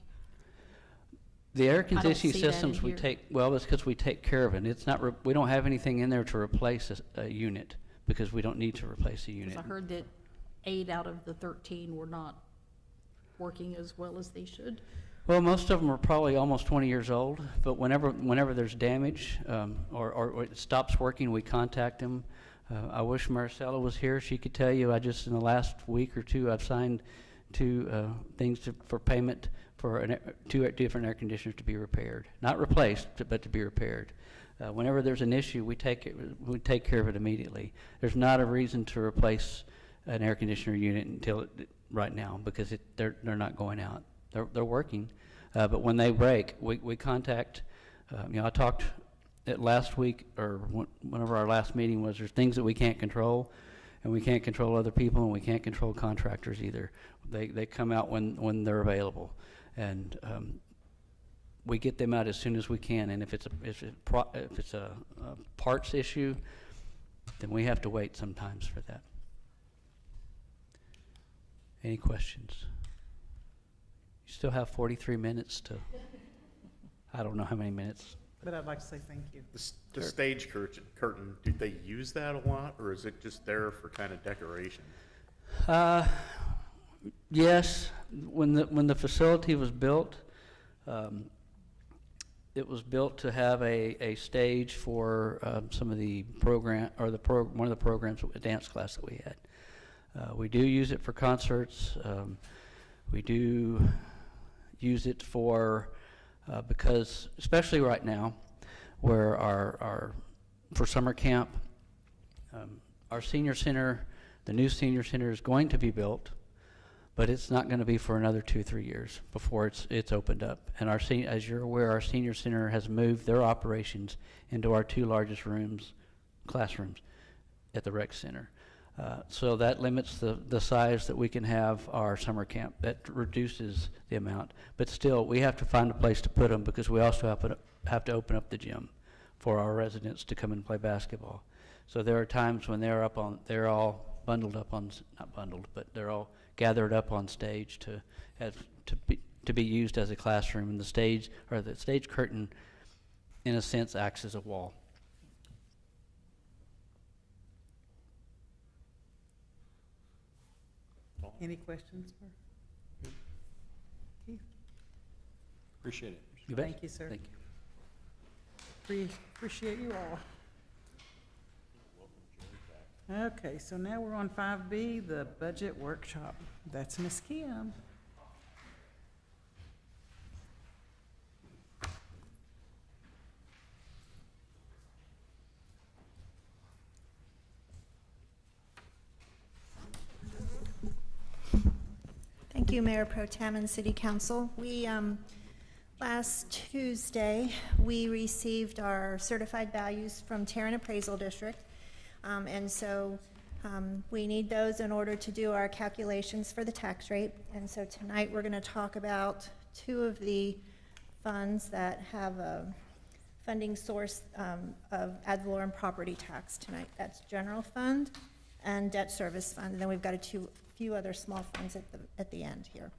The air conditioning see that in systems we here. take, well, it's because we take care of it. It's not, we don't have anything in there to replace a unit, because we don't need to replace a unit. Because I heard that 8 out of the 13 were not working as well as they should. Well, most of them are probably almost 20 years old, but whenever there's damage or it stops working, we contact them. I wish Marcella was here. She could tell you, in the last week or two, I've signed 2 things for payment for 2 different air conditioners to be repaired. Not replaced, but to be repaired. Whenever there's an issue, we take care of it immediately. There's not a reason to replace an air conditioner unit right now, because they're not going out. They're working, but when they break, we contact. I talked at last week, or whenever our last meeting was. There's things that we can't control, and we can't control other people, and we can't control contractors either. They come out when they're available, and we get them out as soon as we can. And if it's a parts issue, then we have to wait sometimes for that. Any questions? You still have 43 minutes to, I don't know how many minutes. But I'd like to say thank you. The stage curtain, do they use that a lot, or is it just there for kind of decoration? Yes, when the facility was built, it was built to have a stage for some of the program, or one of the programs, a dance class that we had. We do use it for concerts. We do use it for because, especially right now, where for summer camp, our senior center, the new senior center is going to be built, but it's not going to be for another 2-3 years before it's opened up. And as you're aware, our senior center has moved their operations into our 2 largest classrooms at the rec center. So that limits the size that we can have our summer camp. That reduces the amount. But still, we have to find a place to put them, because we also have to open up the gym for our residents to come and play basketball. So there are times when they're all bundled up on, not bundled, but they're all gathered up on stage to be used as a classroom. And the stage curtain, in a sense, acts as a wall. Any questions for Keith? Appreciate it. You bet. Thank you, sir. Thank you. Appreciate you all. Okay, so now we're on 5B, the budget workshop. That's Ms. Kim. Thank you, Mayor Pro Tem and City Council. Last Tuesday, we received our certified values from Tarrant Appraisal District. And so we need those in order to do our calculations for the tax rate. And so tonight, we're going to talk about 2 of the funds that have a funding source of ad valorem property tax tonight. That's general fund and debt service fund. And then we've got a few other small funds at the end here.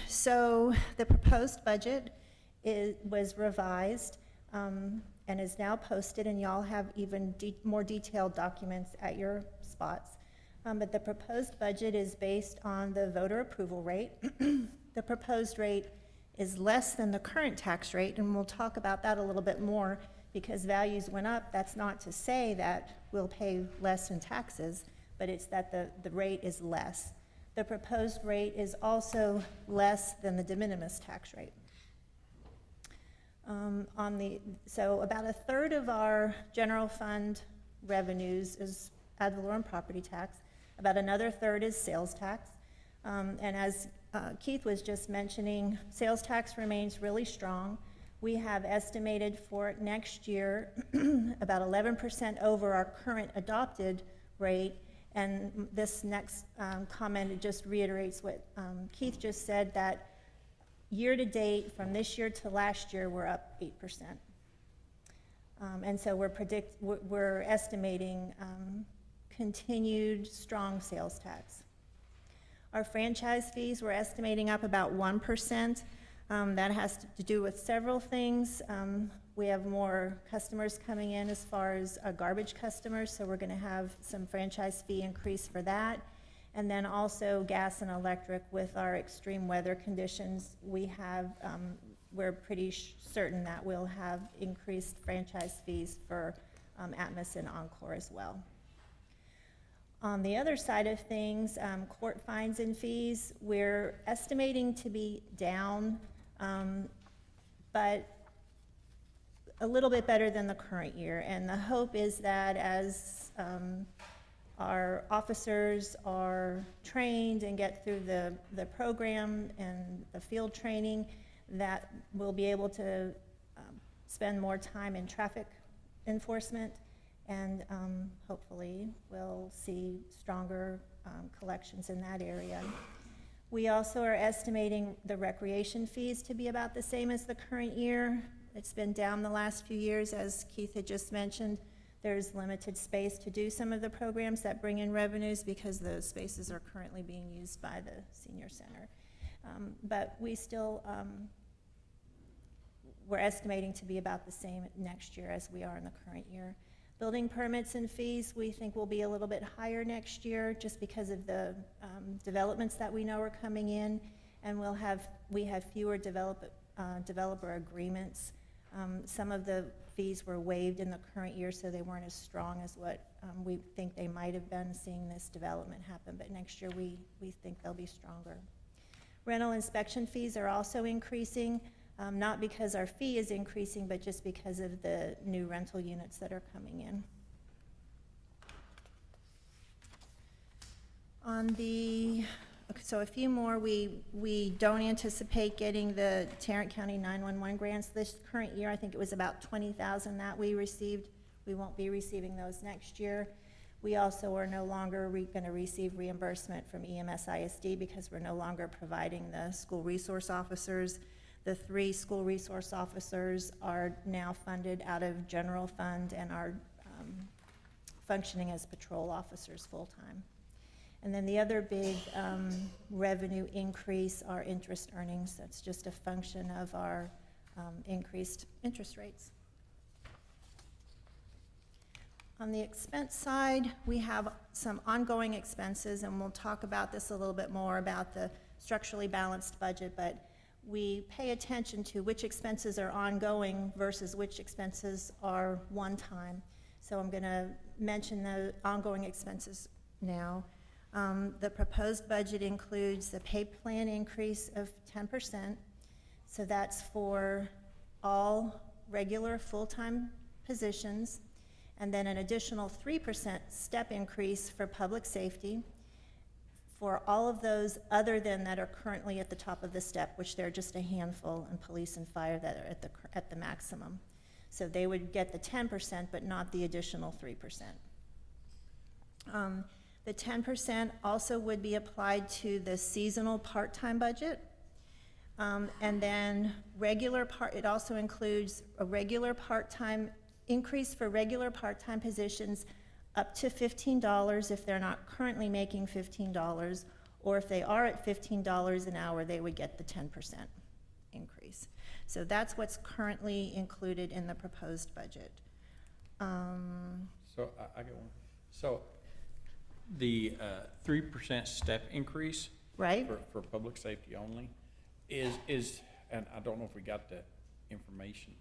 So the proposed budget was revised and is now posted, and y'all have even more detailed documents at your spots. But the proposed budget is based on the voter approval rate. The proposed rate is less than the current tax rate, and we'll talk about that a little bit more, because values went up. That's not to say that we'll pay less in taxes, but it's that the rate is less. The proposed rate is also less than the de minimis tax rate. So about 1/3 of our general fund revenues is ad valorem property tax. About another third is sales tax. And as Keith was just mentioning, sales tax remains really strong. We have estimated for next year about 11% over our current adopted rate. And this next comment, it just reiterates what Keith just said, that year to date, from this year to last year, we're up 8%. And so we're estimating continued strong sales tax. Our franchise fees, we're estimating up about 1%. That has to do with several things. We have more customers coming in as far as garbage customers, so we're going to have some franchise fee increase for that. And then also gas and electric. With our extreme weather conditions, we're pretty certain that we'll have increased franchise fees for Atmos and Encore as well. On the other side of things, court fines and fees, we're estimating to be down, but a little bit better than the current year. And the hope is that as our officers are trained and get through the program and the field training, that we'll be able to spend more time in traffic enforcement, and hopefully we'll see stronger collections in that area. We also are estimating the recreation fees to be about the same as the current year. It's been down the last few years, as Keith had just mentioned. There's limited space to do some of the programs that bring in revenues because those spaces are currently being used by the senior center. But we still, we're estimating to be about the same next year as we are in the current year. Building permits and fees, we think will be a little bit higher next year just because of the developments that we know are coming in, and we have fewer developer agreements. Some of the fees were waived in the current year, so they weren't as strong as what we think they might have been seeing this development happen, but next year we think they'll be stronger. Rental inspection fees are also increasing. Not because our fee is increasing, but just because of the new rental units that are coming in. So a few more, we don't anticipate getting the Tarrant County 911 grants this current year. I think it was about $20,000 that we received. We won't be receiving those next year. We also are no longer going to receive reimbursement from EMS ISD because we're no longer providing the school resource officers. The 3 school resource officers are now funded out of general fund and are functioning as patrol officers full-time. And then the other big revenue increase are interest earnings. That's just a function of our increased interest rates. On the expense side, we have some ongoing expenses, and we'll talk about this a little bit more about the structurally balanced budget, but we pay attention to which expenses are ongoing versus which expenses are one-time. So I'm going to mention the ongoing expenses now. The proposed budget includes the pay plan increase of 10%. So that's for all regular full-time positions, and then an additional 3% step increase for public safety, for all of those other than that are currently at the top of the step, which there are just a handful, and police and fire that are at the maximum. So they would get the 10%, but not the additional 3%. The 10% also would be applied to the seasonal part-time budget. And then it also includes a regular part-time increase for regular part-time positions up to $15 if they're not currently making $15, or if they are at $15 an hour, they would get the 10% increase. So that's what's currently included in the proposed budget. So I get one. So the 3% step increase, right, for public safety only is, and I don't know if we got that information.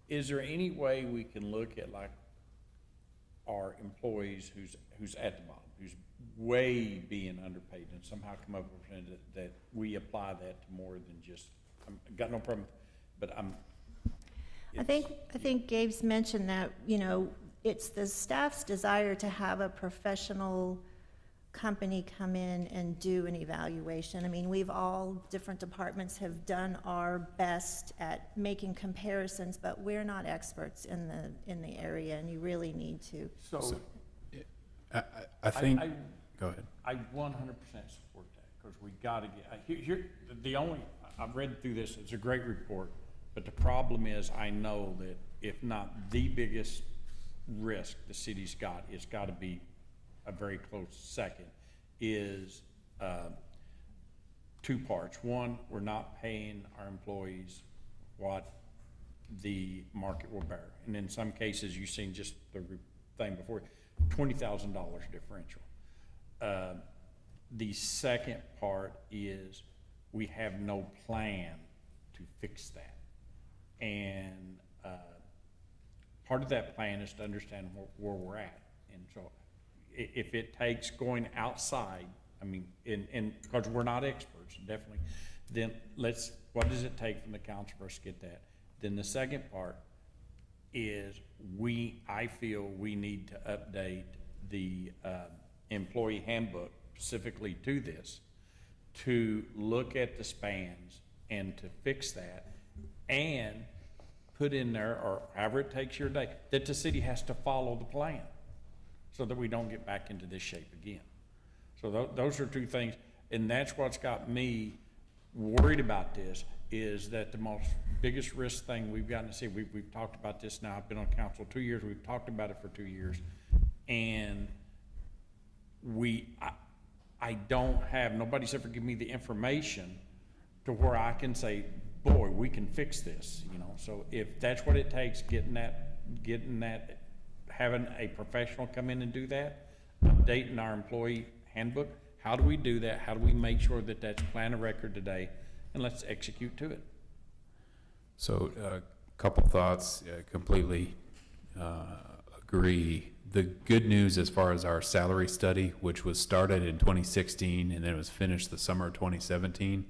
Is there any way we can look at like our employees who's at the bottom, who's way being underpaid, and somehow come up with that we apply that to more than just, I've got no problem, but I think Gabe's mentioned that, it's the staff's desire to have a professional company come in and do an evaluation. I mean, different departments have done our best at making comparisons, but we're not experts in the area, and you really need to. So, I think, go ahead. I 100% support that, because we gotta get, I've read through this, it's a great report, but the problem is, I know that if not the biggest risk the city's got, it's gotta be a very close second, is two parts. One, we're not paying our employees what the market will bear. And in some cases, you've seen just the thing before, $20,000 differential. The second part is we have no plan to fix that. And part of that plan is to understand where we're at. And so if it takes going outside, I mean, because we're not experts, definitely, then what does it take from the council for us to get that? Then the second part is I feel we need to update the employee handbook specifically to this, to look at the spans and to fix that, and put in there, or however it takes your day, that the city has to follow the plan, so that we don't get back into this shape again. So those are two things, and that's what's got me worried about this, is that the biggest risk thing we've gotten to see, we've talked about this now, I've been on council 2 years, we've talked about it for 2 years, and nobody's ever given me the information to where I can say, boy, we can fix this, So if that's what it takes, having a professional come in and do that, updating our employee handbook, how do we do that? How do we make sure that that's plan of record today, and let's execute to it? So a couple thoughts, completely agree. The good news as far as our salary study, which was started in 2016 and then it was finished the summer of 2017,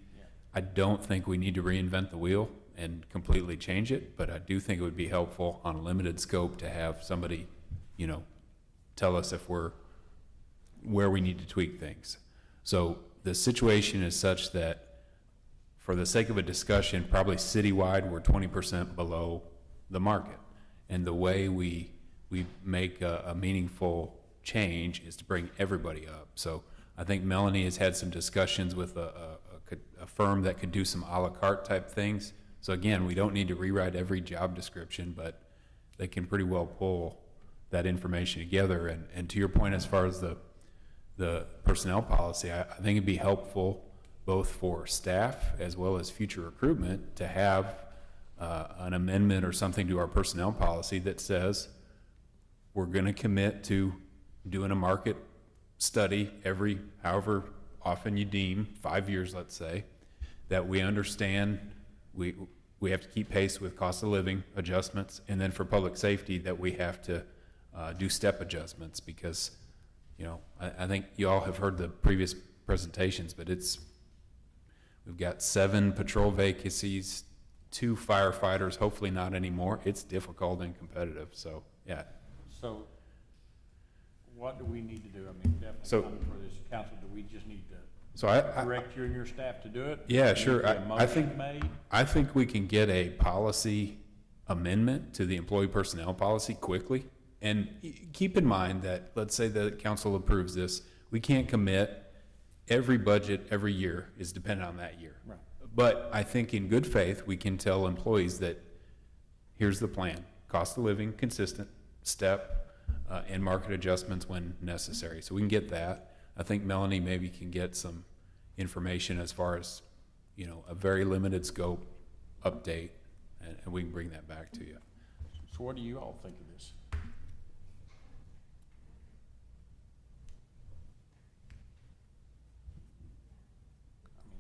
I don't think we need to reinvent the wheel and completely change it, but I do think it would be helpful on a limited scope to have somebody, tell us where we need to tweak things. So the situation is such that, for the sake of a discussion, probably citywide, we're 20% below the market. And the way we make a meaningful change is to bring everybody up. So I think Melanie has had some discussions with a firm that could do some a la carte type things. So again, we don't need to rewrite every job description, but they can pretty well pull that information together. And to your point, as far as the personnel policy, I think it'd be helpful both for staff as well as future recruitment to have an amendment or something to our personnel policy that says we're going to commit to doing a market study every however often you deem, 5 years, let's say, that we understand we have to keep pace with cost of living adjustments, and then for public safety that we have to do step adjustments, because I think you all have heard the previous presentations, but we've got 7 patrol vacancies, 2 firefighters, hopefully not anymore. It's difficult and competitive, so yeah. So what do we need to do? I mean, definitely coming for this council, do we just need to direct you and your staff to do it? Yeah, sure. I think we can get a policy amendment to the employee personnel policy quickly. And keep in mind that, let's say the council approves this, we can't commit every budget every year is dependent on that year. Right. But I think in good faith, we can tell employees that here's the plan: cost of living, consistent, step, and market adjustments when necessary. So we can get that. I think Melanie maybe can get some information as far as, a very limited scope update, and we can bring that back to you. So what do you all think of this?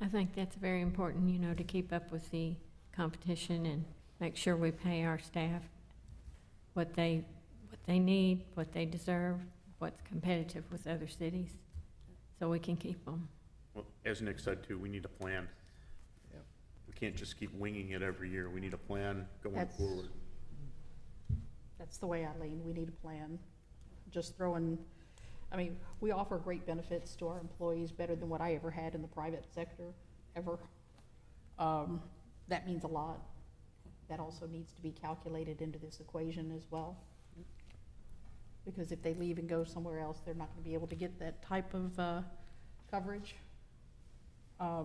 I think that's very important, to keep up with the competition and make sure we pay our staff what they need, what they deserve, what's competitive with other cities, so we can keep them. Well, as Nick said too, we need a plan. Yeah. We can't just keep winging it every year. We need a plan going forward. That's the way I lean. We need a plan. Just throwing, I mean, we offer great benefits to our employees, better than what I ever had in the private sector, ever. That means a lot. That also needs to be calculated into this equation as well. Because if they leave and go somewhere else, they're not gonna be able to get that type of, coverage. I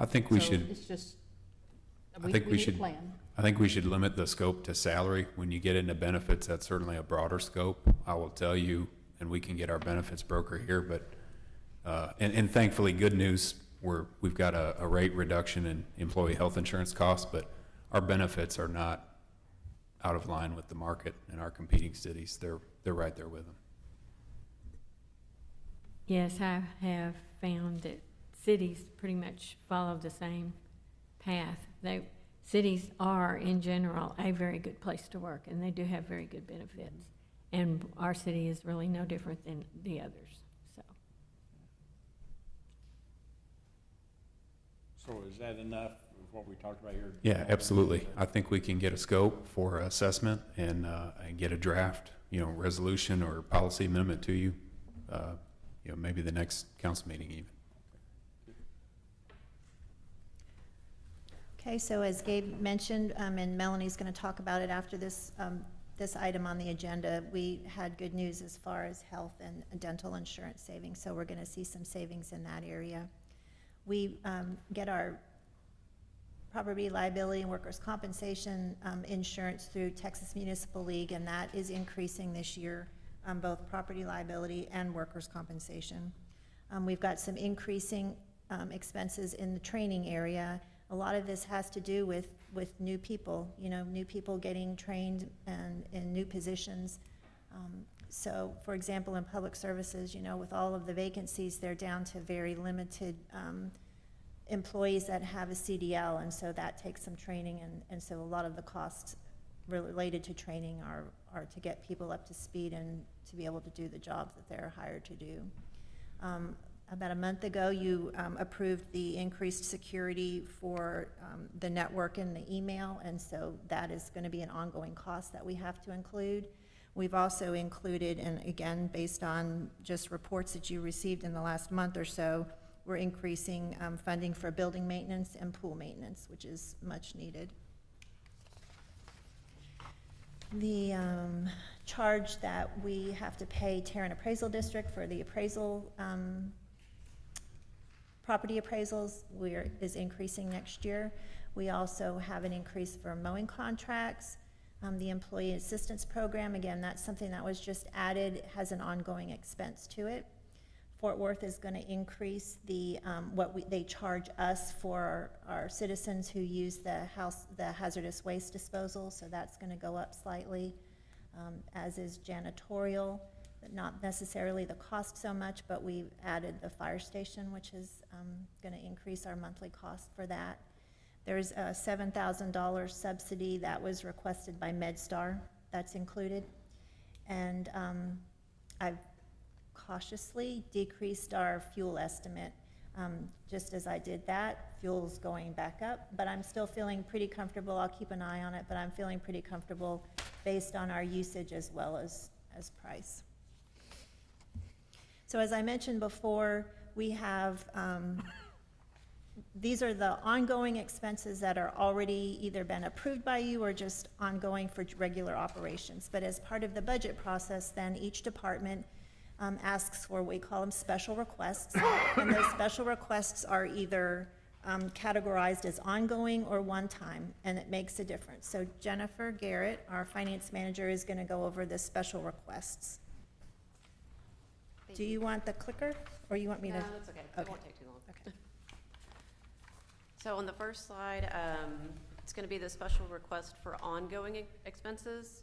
think we So should, it's just, I think we need a should, plan. I think we should limit the scope to salary. When you get into benefits, that's certainly a broader scope. I will tell you, and we can get our benefits broker here, but, and thankfully, good news, we've got a rate reduction in employee health insurance costs, but our benefits are not out of line with the market in our competing cities. They're right there with them. Yes, I have found that cities pretty much follow the same path. Cities are, in general, a very good place to work, and they do have very good benefits. And our city is really no different than the others, so. So is that enough of what we talked about here? Yeah, absolutely. I think we can get a scope for assessment and get a draft, resolution or policy amendment to you, maybe the next council meeting even. Okay, so as Gabe mentioned, and Melanie's going to talk about it after this, this item on the agenda, we had good news as far as health and dental insurance savings, so we're going to see some savings in that area. We get our property liability and workers' compensation insurance through Texas Municipal League, and that is increasing this year, both property liability and workers' compensation. We've got some increasing expenses in the training area. A lot of this has to do with new people, new people getting trained and in new positions. So, for example, in public services, with all of the vacancies, they're down to very limited employees that have a CDL, and so that takes some training, and so a lot of the costs related to training are to get people up to speed and to be able to do the jobs that they're hired to do. About a month ago, you approved the increased security for the network and the email, and so that is going to be an ongoing cost that we have to include. We've also included, and again, based on just reports that you received in the last month or so, we're increasing funding for building maintenance and pool maintenance, which is much needed. The charge that we have to pay Tarrant Appraisal District for the appraisal, property appraisals is increasing next year. We also have an increase for mowing contracts. The Employee Assistance Program, again, that's something that was just added, it has an ongoing expense to it. Fort Worth is going to increase the they charge us for our citizens who use the hazardous waste disposal, so that's going to go up slightly, as is janitorial, but not necessarily the cost so much, but we've added the fire station, which is going to increase our monthly cost for that. There's a $7,000 subsidy that was requested by MedStar, that's included, and I've cautiously decreased our fuel estimate. Just as I did that, fuel's going back up, but I'm still feeling pretty comfortable. I'll keep an eye on it, but I'm feeling pretty comfortable based on our usage as well as price. So as I mentioned before, we have, these are the ongoing expenses that are already either been approved by you or just ongoing for regular operations. But as part of the budget process, then each department asks for, we call them special requests, and those special requests are either categorized as ongoing or one-time, and it makes a difference. So Jennifer Garrett, our finance manager, is going to go over the special requests. Do you want the clicker, or you want me to? No, that's okay. It won't take too long. Okay. So on the first slide, it's going to be the special request for ongoing expenses.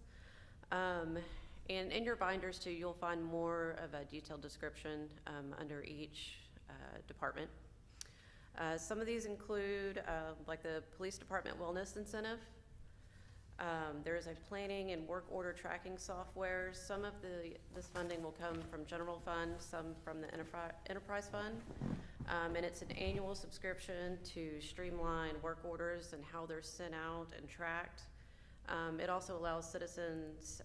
And in your binders too, you'll find more of a detailed description under each department. Some of these include like the police department wellness incentive. There is a planning and work order tracking software. Some of this funding will come from general fund, some from the enterprise fund. And it's an annual subscription to streamline work orders and how they're sent out and tracked. It also allows citizens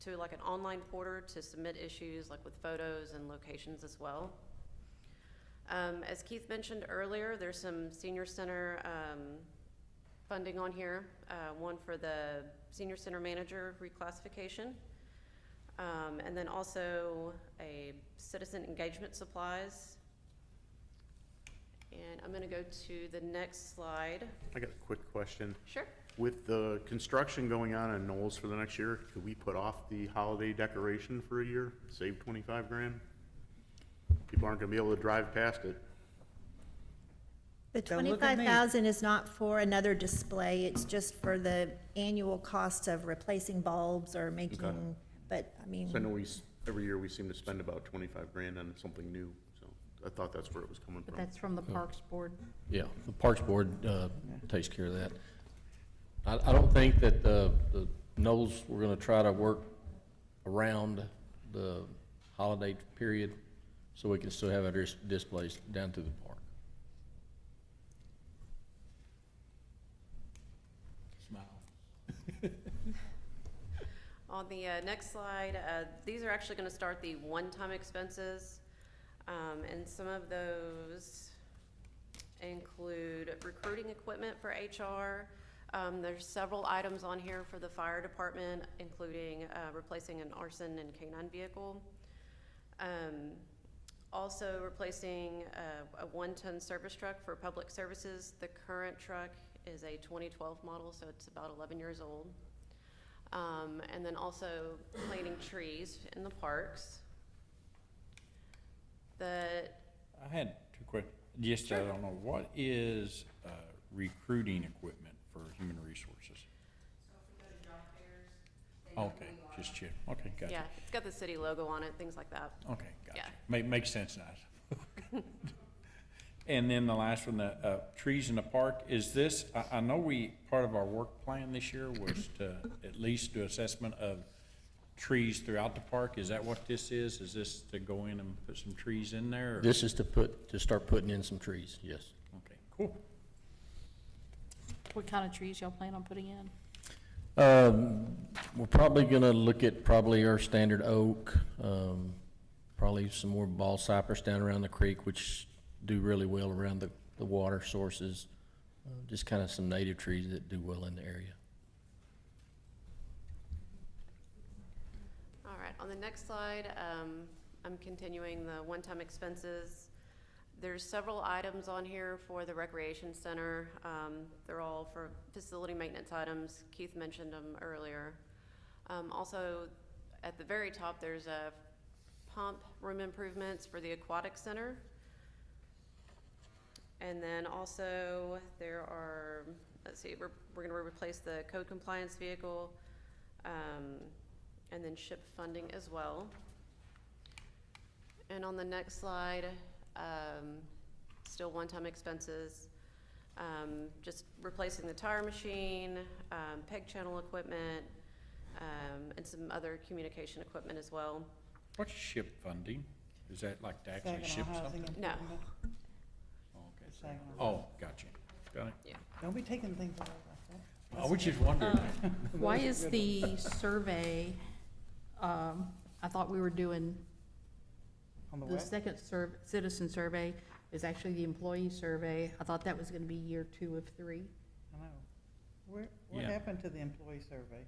to like an online portal to submit issues like with photos and locations as well. As Keith mentioned earlier, there's some senior center funding on here, one for the senior center manager reclassification, and then also a citizen engagement supplies. And I'm gonna go to the next slide. I got a quick question. Sure. With the construction going on in Knowles for the next year, could we put off the holiday decoration for a year, save 25 grand? People aren't gonna be able to drive past it. Don't The look at me. 25,000 is not for another display, it's just for the annual cost of replacing bulbs or making, but, I mean. So I know every year we seem to spend about 25 grand on something new, so I thought that's where it was coming But from. that's from the Parks Board. Yeah, the Parks Board takes care of that. I don't think that the Knowles, we're gonna try to work around the holiday period so we can still have our displays down to the park. On the next slide, these are actually going to start the one-time expenses, and some of those include recruiting equipment for HR. There's several items on here for the fire department, including replacing an arson and K-9 vehicle. Also replacing a 1-ton service truck for public services. The current truck is a 2012 model, so it's about 11 years old. And then also planting trees in the parks. I had two questions. Just, I don't know, what is recruiting equipment for human resources? Okay, just check. Okay, gotcha. Yeah, it's got the city logo on it, things like that. Okay, gotcha. Yeah. Makes sense now. And then the last one, the trees in the park, is this, I know part of our work plan this year was to at least do assessment of trees throughout the park. Is that what this is? Is this to go in and put some trees in there? Or? This is to start putting in some trees, yes. Okay, cool. What kind of trees y'all plan on putting in? We're probably gonna look at our standard oak, probably some more ball cypress down around the creek, which do really well around the water sources. Just kind of some native trees that do well in the area. All right, on the next slide, I'm continuing the one-time expenses. There's several items on here for the recreation center. They're all for facility maintenance items. Keith mentioned them earlier. Also, at the very top, there's a pump room improvements for the aquatic center. And then also there are, let's see, we're gonna replace the code compliance vehicle, and then SHIP funding as well. And on the next slide, still one-time expenses, just replacing the tire machine, peg channel equipment, and some other communication equipment as well. What's SHIP funding? Is that like to actually Saginaw ship Housing something? No. Okay. Saginaw. Oh, gotcha. Got it. Yeah. Don't be taking things away like that. I was just wondering. Why is the survey, I thought we were doing, On the the what? second citizen survey is actually the employee survey. I thought that was gonna be year 2 of 3. I know. What Yeah. happened to the employee survey?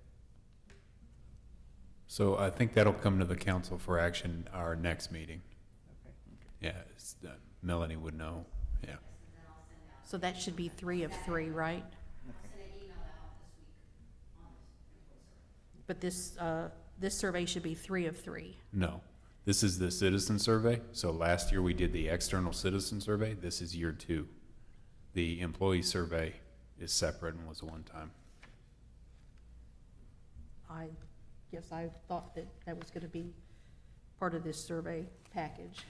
So I think that'll come to the council for action our next meeting. Okay. Yeah, Melanie would know, yeah. So that should be 3 of 3, right? But this survey should be 3 of 3. No, this is the citizen survey. So last year we did the external citizen survey. This is year 2. The employee survey is separate and was one time. I guess I thought that was gonna be part of this survey package.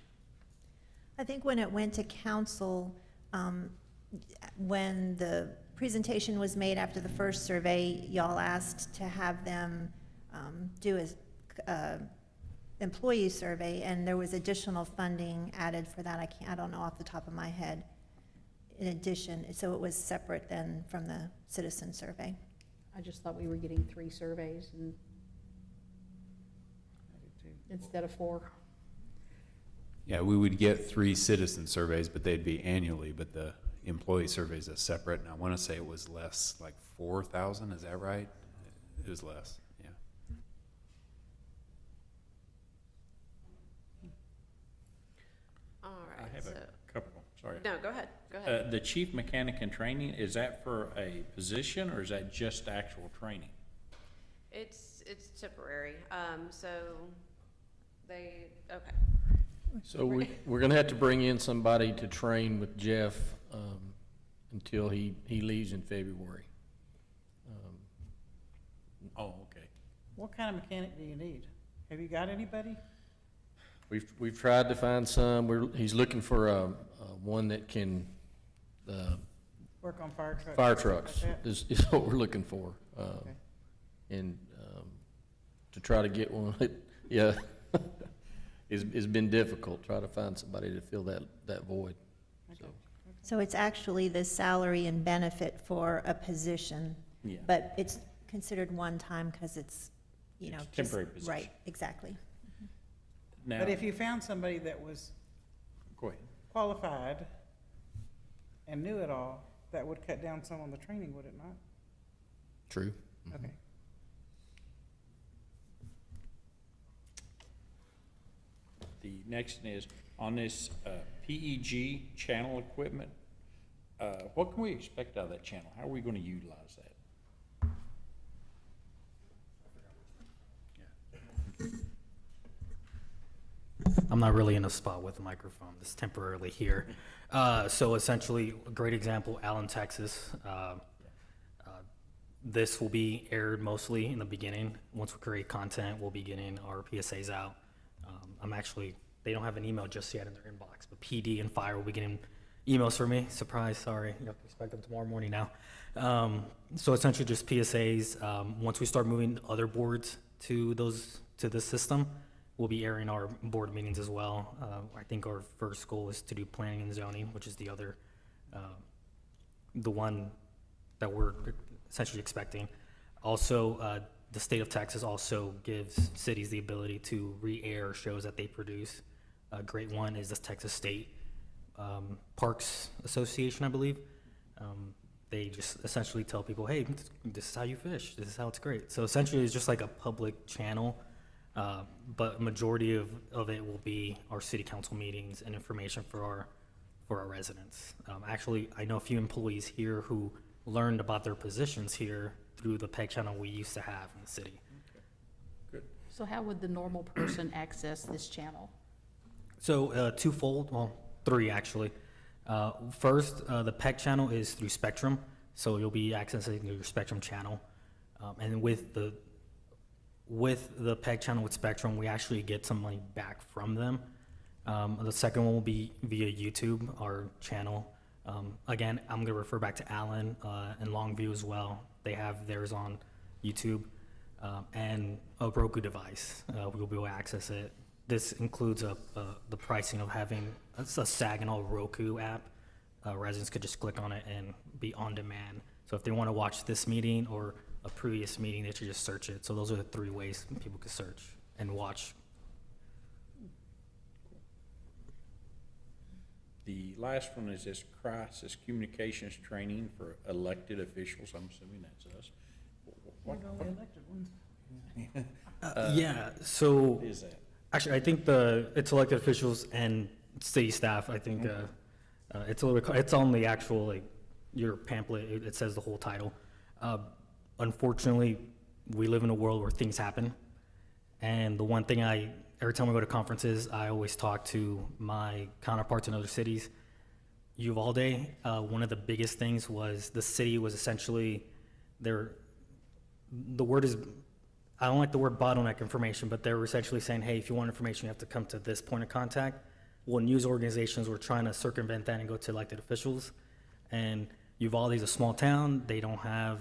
I think when it went to council, when the presentation was made after the first survey, y'all asked to have them do a employee survey, and there was additional funding added for that. I don't know off the top of my head. In addition, so it was separate then from the citizen survey. I just thought we were getting 3 surveys and instead of 4. Yeah, we would get 3 citizen surveys, but they'd be annually, but the employee surveys are separate, and I want to say it was less, like 4,000, is that right? It was less, yeah. All I right, have so, a couple, sorry. no, go ahead, go ahead. The chief mechanic in training, is that for a position or is that just actual training? It's temporary, so okay. So we're gonna have to bring in somebody to train with Jeff, until he leaves in February. Oh, okay. What kind of mechanic do you need? Have you got anybody? We've tried to find some. He's looking for one that can Work on fire trucks? fire stuff trucks like that? is what we're looking for. Okay. And to try to get one, yeah, it's been difficult, try to find somebody to fill that void. So, So it's actually the salary and benefit for a position, Yeah. but it's considered one-time because it's, you know, It's a just- temporary position. Right, exactly. Now, But if you found somebody that was go ahead. qualified and knew it all, that would cut down some on the training, would it not? true. Okay. The next one is, on this PEG channel equipment, what can we expect out of that channel? How are we gonna utilize that? I'm not really in a spot with a microphone. This is temporarily here. So essentially, a great example, Allen, Texas. This will be aired mostly in the beginning. Once we create content, we'll be getting our PSAs out. They don't have an email just yet in their inbox, but PD and Fire will be getting emails for me. Surprise, sorry. You have to expect them tomorrow morning now. So essentially just PSAs. Once we start moving other boards to this system, we'll be airing our board meetings as well. I think our first goal is to do planning and zoning, which is the other, the one that we're essentially expecting. Also, the state of Texas also gives cities the ability to re-air shows that they produce. A great one is the Texas State Parks Association, I believe. They just essentially tell people, hey, this is how you fish. This is how it's great. So essentially, it's just like a public channel, but majority of it will be our city council meetings and information for our residents. Actually, I know a few employees here who learned about their positions here through the PEG channel we used to have in the city. So how would the normal person access this channel? So twofold, well, 3 actually. First, the PEG channel is through Spectrum, so you'll be accessing your Spectrum channel. And with the PEG channel with Spectrum, we actually get some money back from them. The second one will be via YouTube, our channel. Again, I'm gonna refer back to Allen and Longview as well. They have theirs on YouTube, and a Roku device. We'll be able to access it. This includes the pricing of having a Saginaw Roku app. Residents could just click on it and be on demand. So if they want to watch this meeting or a previous meeting, they should just search it. So those are the 3 ways people could search and watch. The last one is this crisis communications training for elected officials. I'm assuming that's us. What elected ones. Yeah, so What is that? actually, I think it's elected officials and city staff. I think it's a little, it's on the actual, like, your pamphlet. It says the whole title. Unfortunately, we live in a world where things happen. And the one thing every time we go to conferences, I always talk to my counterparts in other cities. Uvalde, one of the biggest things was the city was essentially the word is, I don't like the word bottleneck information, but they were essentially saying, hey, if you want information, you have to come to this point of contact. Well, news organizations were trying to circumvent that and go to elected officials. And Uvalde is a small town. They don't have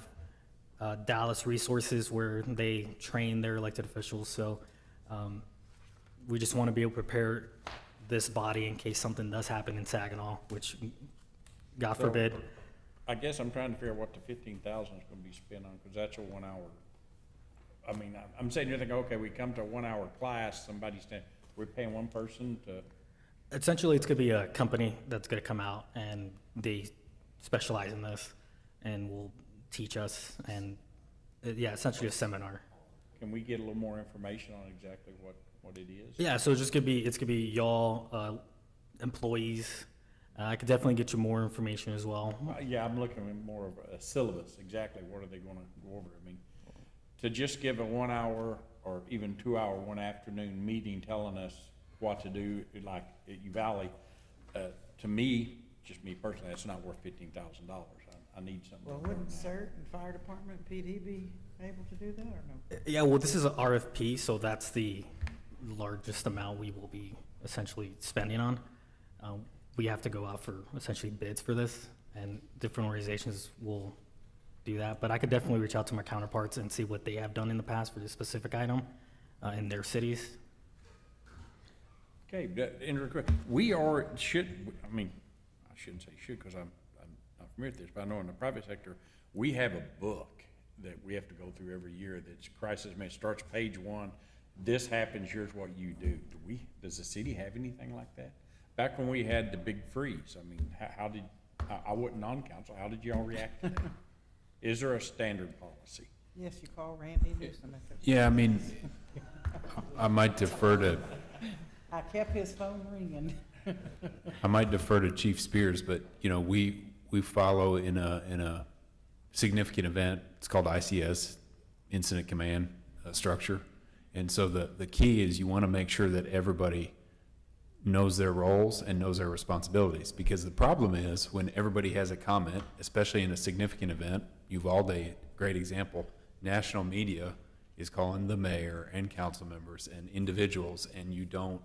Dallas resources where they train their elected officials. So we just want to be able to prepare this body in case something does happen in Saginaw, which, God forbid. I guess I'm trying to figure out what the 15,000 is gonna be spent on, because that's a 1 hour. I mean, I'm sitting here thinking, okay, we come to a 1 hour class, we're paying one person to, Essentially, it's gonna be a company that's gonna come out and they specialize in this and will teach us and, yeah, essentially a seminar. can we get a little more information on exactly what it is? Yeah, so it's gonna be y'all, employees. I could definitely get you more information as well. Yeah, I'm looking at more of a syllabus, exactly what are they gonna go over? I mean, to just give a 1 hour or even 2 hour, one afternoon meeting telling us what to do, like at U Valley, to me, just me personally, that's not worth $15,000. I need something. Well, wouldn't CERT and Fire Department, PD be able to do that or no? Yeah, well, this is an RFP, so that's the largest amount we will be essentially spending on. We have to go out for essentially bids for this, and different organizations will do that. But I could definitely reach out to my counterparts and see what they have done in the past for this specific item in their cities. Okay, we are, I shouldn't say should, because I'm not familiar with this, but I know in the private sector, we have a book that we have to go through every year that's crisis management. Starts page 1, this happens, here's what you do. Does the city have anything like that? Back when we had the big freeze, I mean, I wasn't on council, how did y'all react to that? Is there a standard policy? Yes, you call Randy Newsom. Yeah, I mean, I might defer to, I kept his phone ringing. I might defer to Chief Spears, but, you know, we follow in a significant event, it's called ICS, Incident Command Structure. And so the key is you want to make sure that everybody knows their roles and knows their responsibilities, because the problem is when everybody has a comment, especially in a significant event, Uvalde, great example, national media is calling the mayor and council members and individuals, and you don't,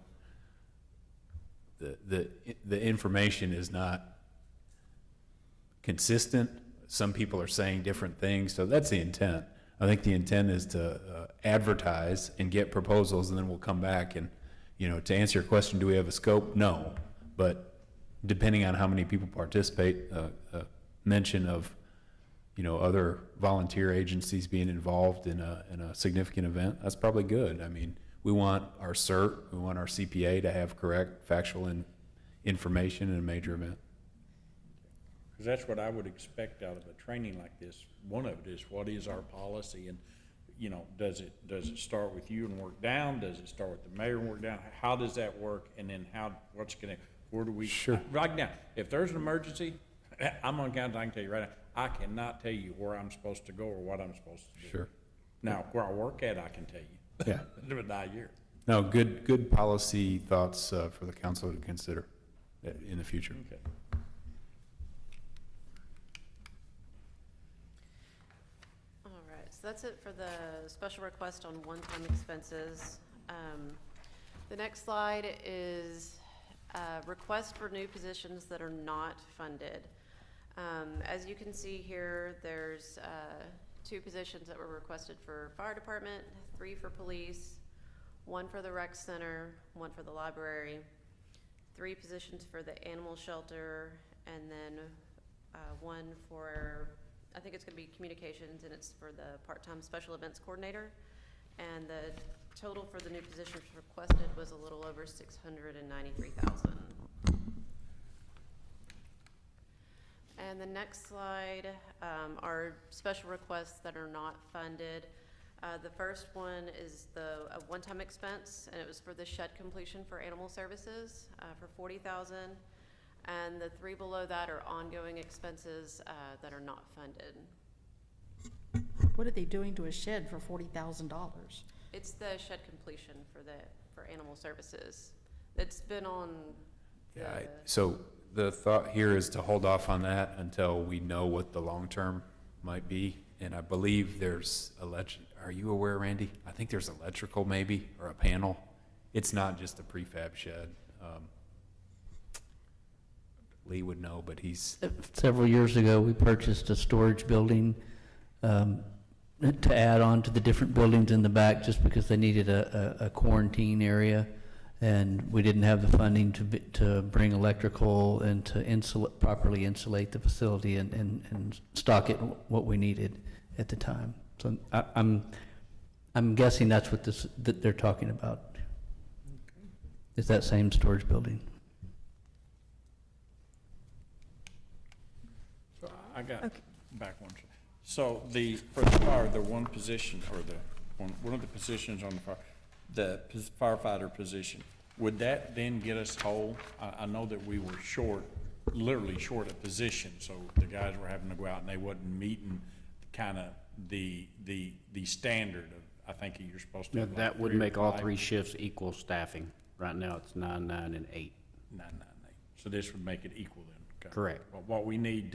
the information is not consistent. Some people are saying different things, so that's the intent. I think the intent is to advertise and get proposals, and then we'll come back and, you know, to answer your question, do we have a scope? No, but depending on how many people participate, mention of, you know, other volunteer agencies being involved in a significant event, that's probably good. I mean, we want our CERT, we want our CPA to have correct factual information in a major event. Because that's what I would expect out of a training like this. One of it is, what is our policy, and, you know, does it start with you and work down? Does it start with the mayor and work down? How does that work? And then where do we? Sure. Right now, if there's an emergency, I'm on council, I can tell you right now, I cannot tell you where I'm supposed to go or what I'm supposed to do. Sure. Now, where I work at, I can tell you. Yeah. But not here. No, good policy thoughts for the council to consider in the future. Okay. All right, so that's it for the special request on one-time expenses. The next slide is request for new positions that are not funded. As you can see here, there's 2 positions that were requested for fire department, 3 for police, 1 for the rec center, 1 for the library, 3 positions for the animal shelter, and then 1 for, I think it's gonna be communications, and it's for the part-time special events coordinator. And the total for the new positions requested was a little over $693,000. And the next slide are special requests that are not funded. The first one is a one-time expense, and it was for the shed completion for animal services for $40,000. And the 3 below that are ongoing expenses that are not funded. What are they doing to a shed for $40,000? It's the shed completion for animal services. It's been on. So the thought here is to hold off on that until we know what the long-term might be. And I believe there's are you aware, Randy? I think there's electrical maybe, or a panel. It's not just a prefab shed. Lee would know, but he's... Several years ago, we purchased a storage building to add on to the different buildings in the back, just because they needed a quarantine area. and we didn't have the funding to bring electrical and to properly insulate the facility and stock it what we needed at the time. So I'm guessing that's what that they're talking about. Is that same storage building? So I got Okay. back one. So for the fire, the one position, or one of the positions on the fire, the firefighter position, would that then get us whole? I know that we were literally short a position, so the guys were having to go out and they wasn't meeting kind of the standard of, I think you're supposed to. No, have that like would 3 or make all 5. 3 shifts equal staffing. Right now, it's 9, 9, and 8. 9, 9, 8. So this would make it equal then? Okay. Correct. Well, what we need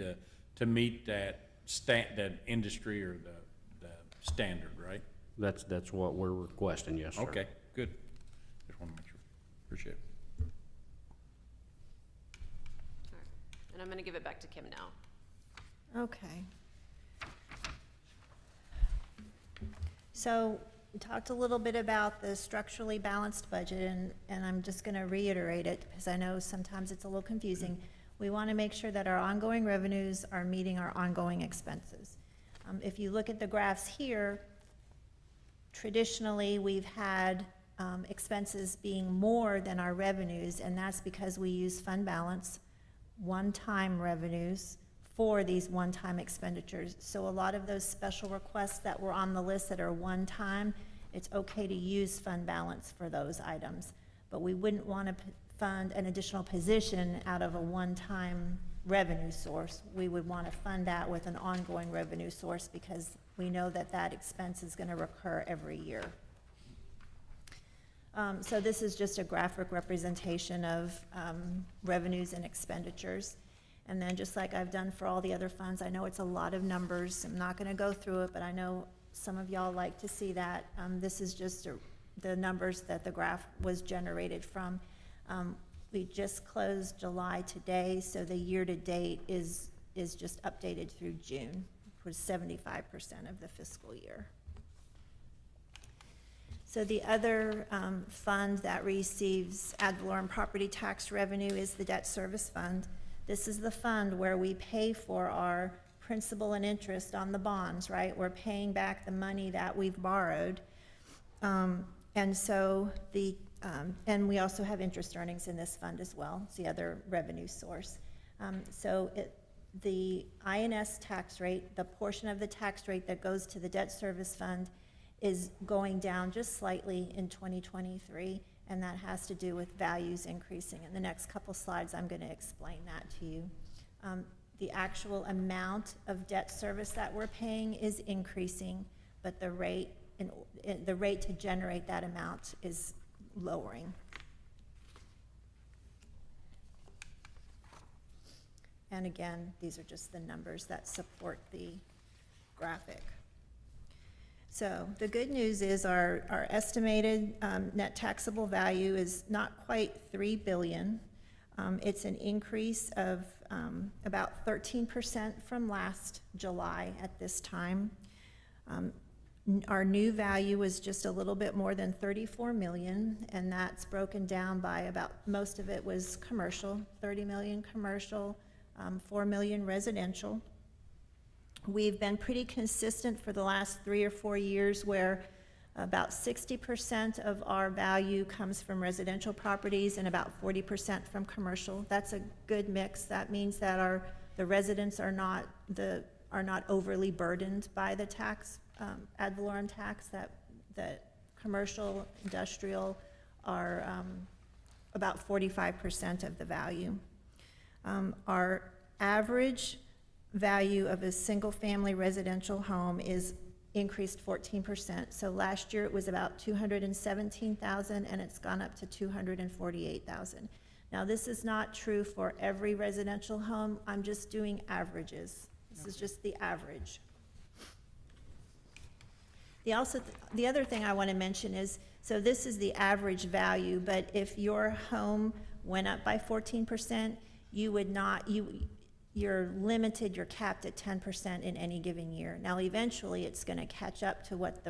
to meet that that industry or the standard, right? That's what we're requesting, yes, sir. Okay, good. Just want to make sure. Appreciate it. All right. And I'm going to give it back to Kim now. Okay. So we talked a little bit about the structurally balanced budget, and I'm just going to reiterate it because I know sometimes it's a little confusing. We want to make sure that our ongoing revenues are meeting our ongoing expenses. If you look at the graphs here, traditionally we've had expenses being more than our revenues, and that's because we use fund balance, one-time revenues, for these one-time expenditures. So a lot of those special requests that were on the list that are one-time, it's okay to use fund balance for those items. But we wouldn't want to fund an additional position out of a one-time revenue source. We would want to fund that with an ongoing revenue source because we know that that expense is going to recur every year. So this is just a graphic representation of revenues and expenditures. And then just like I've done for all the other funds, I know it's a lot of numbers. I'm not going to go through it, but I know some of y'all like to see that. This is just the numbers that the graph was generated from. We just closed July today, so the year-to-date is just updated through June, which was 75% of the fiscal year. So the other fund that receives ad valorem property tax revenue is the debt service fund. This is the fund where we pay for our principal and interest on the bonds, right? We're paying back the money that we've borrowed. And so and we also have interest earnings in this fund as well. It's the other revenue source. The INS tax rate, the portion of the tax rate that goes to the debt service fund, is going down just slightly in 2023. And that has to do with values increasing. In the next couple slides, I'm going to explain that to you. The actual amount of debt service that we're paying is increasing, but the rate to generate that amount is lowering. And again, these are just the numbers that support the graphic. So the good news is our estimated net taxable value is not quite $3 billion. It's an increase of about 13% from last July at this time. Our new value is just a little bit more than 34 million, and that's broken down by about, most of it was commercial, 30 million commercial, 4 million residential. We've been pretty consistent for the last 3 or 4 years where about 60% of our value comes from residential properties and about 40% from commercial. That's a good mix. That means that the residents are not overly burdened by the tax, ad valorem tax. That commercial, industrial are about 45% of the value. Our average value of a single-family residential home is increased 14%. So last year it was about $217,000, and it's gone up to $248,000. Now this is not true for every residential home. I'm just doing averages. This is just the average. The other thing I want to mention is, so this is the average value, but if your home went up by 14%, you would not, you're limited, you're capped at 10% in any given year. Now, eventually, it's going to catch up to what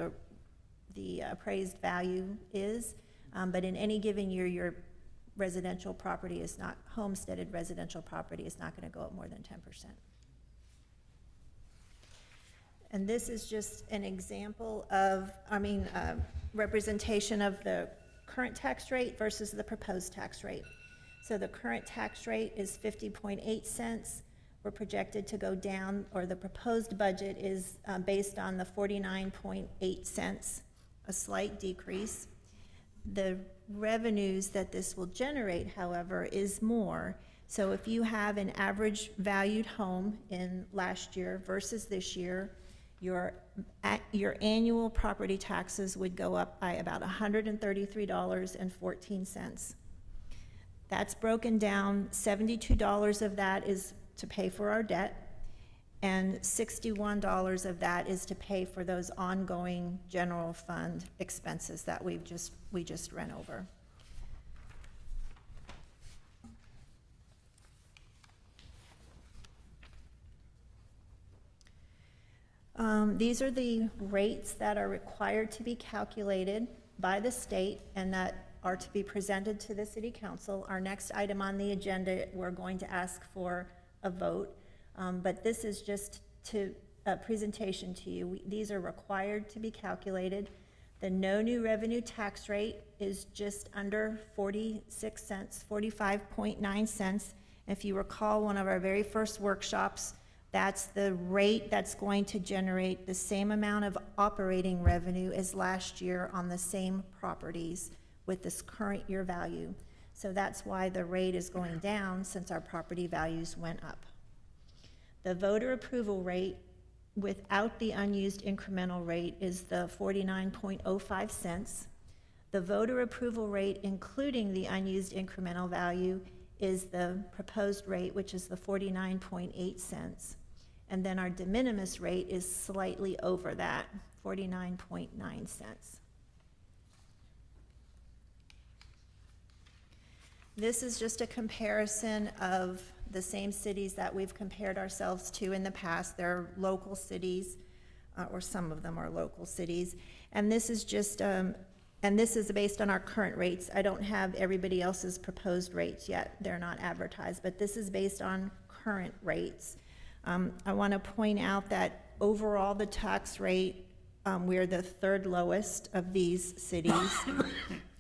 the appraised value is, But in any given year, your residential property is not, homesteaded residential property is not gonna go up more than 10%. And this is just an example of, representation of the current tax rate versus the proposed tax rate. So the current tax rate is 50.8 cents. We're projected to go down, or the proposed budget is based on the 49.8 cents, a slight decrease. The revenues that this will generate, however, is more. So if you have an average valued home in last year versus this year, your annual property taxes would go up by about $133.14. That's broken down, $72 of that is to pay for our debt, and $61 of that is to pay for those ongoing general fund expenses that we just ran over. These are the rates that are required to be calculated by the state and that are to be presented to the city council. Our next item on the agenda, we're going to ask for a vote, but this is just a presentation to you. These are required to be calculated. The no new revenue tax rate is just under 46 cents, 45.9 cents. If you recall one of our very first workshops, that's the rate that's going to generate the same amount of operating revenue as last year on the same properties with this current year value. So that's why the rate is going down, since our property values went up. The voter approval rate without the unused incremental rate is the 49.05 cents. The voter approval rate including the unused incremental value is the proposed rate, which is the 49.8 cents. And then our de minimis rate is slightly over that, 49.9 cents. This is just a comparison of the same cities that we've compared ourselves to in the past. They're local cities, or some of them are local cities. And this is just, and this is based on our current rates. I don't have everybody else's proposed rates yet. They're not advertised, but this is based on current rates. I want to point out that overall the tax rate, we're the third lowest of these cities.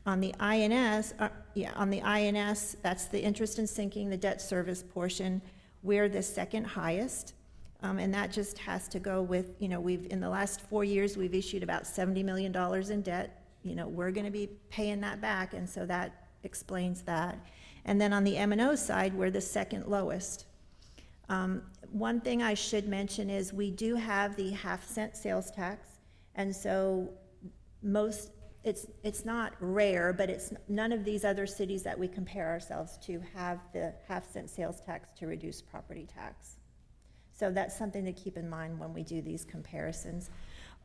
On the INS, that's the interest in sinking, the debt service portion, we're the second highest. And that just has to go with, in the last 4 years, we've issued about $70 million in debt. We're going to be paying that back, and so that explains that. And then on the M&O side, we're the second lowest. One thing I should mention is we do have the half-cent sales tax, and so it's not rare, but it's none of these other cities that we compare ourselves to have the half-cent sales tax to reduce property tax. So that's something to keep in mind when we do these comparisons.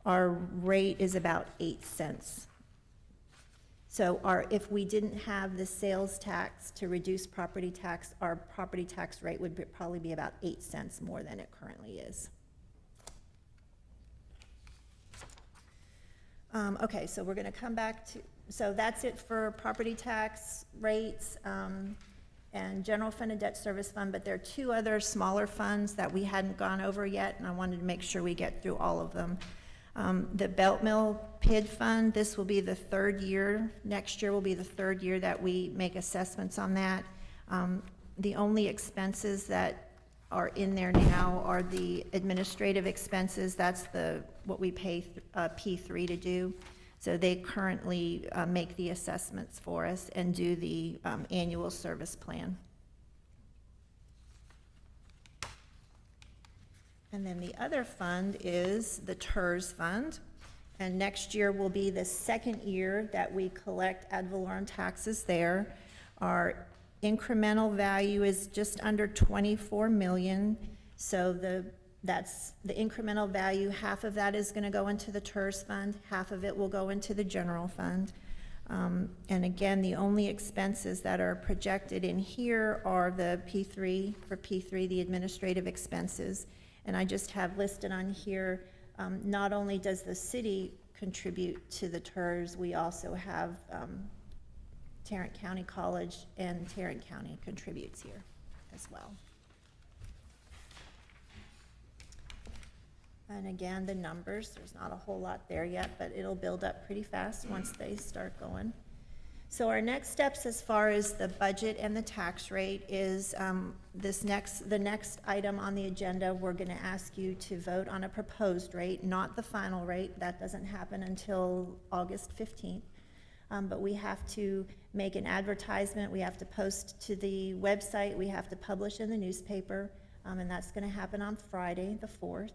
Our rate is about 8 cents. So if we didn't have the sales tax to reduce property tax, our property tax rate would probably be about 8 cents more than it currently is. Okay, so we're going to come back to, so that's it for property tax rates and general fund and debt service fund, but there are two other smaller funds that we hadn't gone over yet, and I wanted to make sure we get through all of them. The Belt Mill PID fund, this will be the third year. Next year will be the third year that we make assessments on that. The only expenses that are in there now are the administrative expenses. That's what we pay P3 to do. So they currently make the assessments for us and do the annual service plan. And then the other fund is the TERS fund. And next year will be the second year that we collect ad valorem taxes there. Our incremental value is just under 24 million. So that's the incremental value. Half of that is going to go into the TERS fund. Half of it will go into the general fund. And again, the only expenses that are projected in here are the P3, for P3, the administrative expenses. And I just have listed on here, not only does the city contribute to the TERS, we also have Tarrant County College and Tarrant County contributes here as well. And again, the numbers, there's not a whole lot there yet, but it'll build up pretty fast once they start going. So our next steps as far as the budget and the tax rate is the next item on the agenda, we're gonna ask you to vote on a proposed rate, not the final rate. That doesn't happen until August 15th. But we have to make an advertisement, we have to post to the website, we have to publish in the newspaper, and that's gonna happen on Friday, the 4th.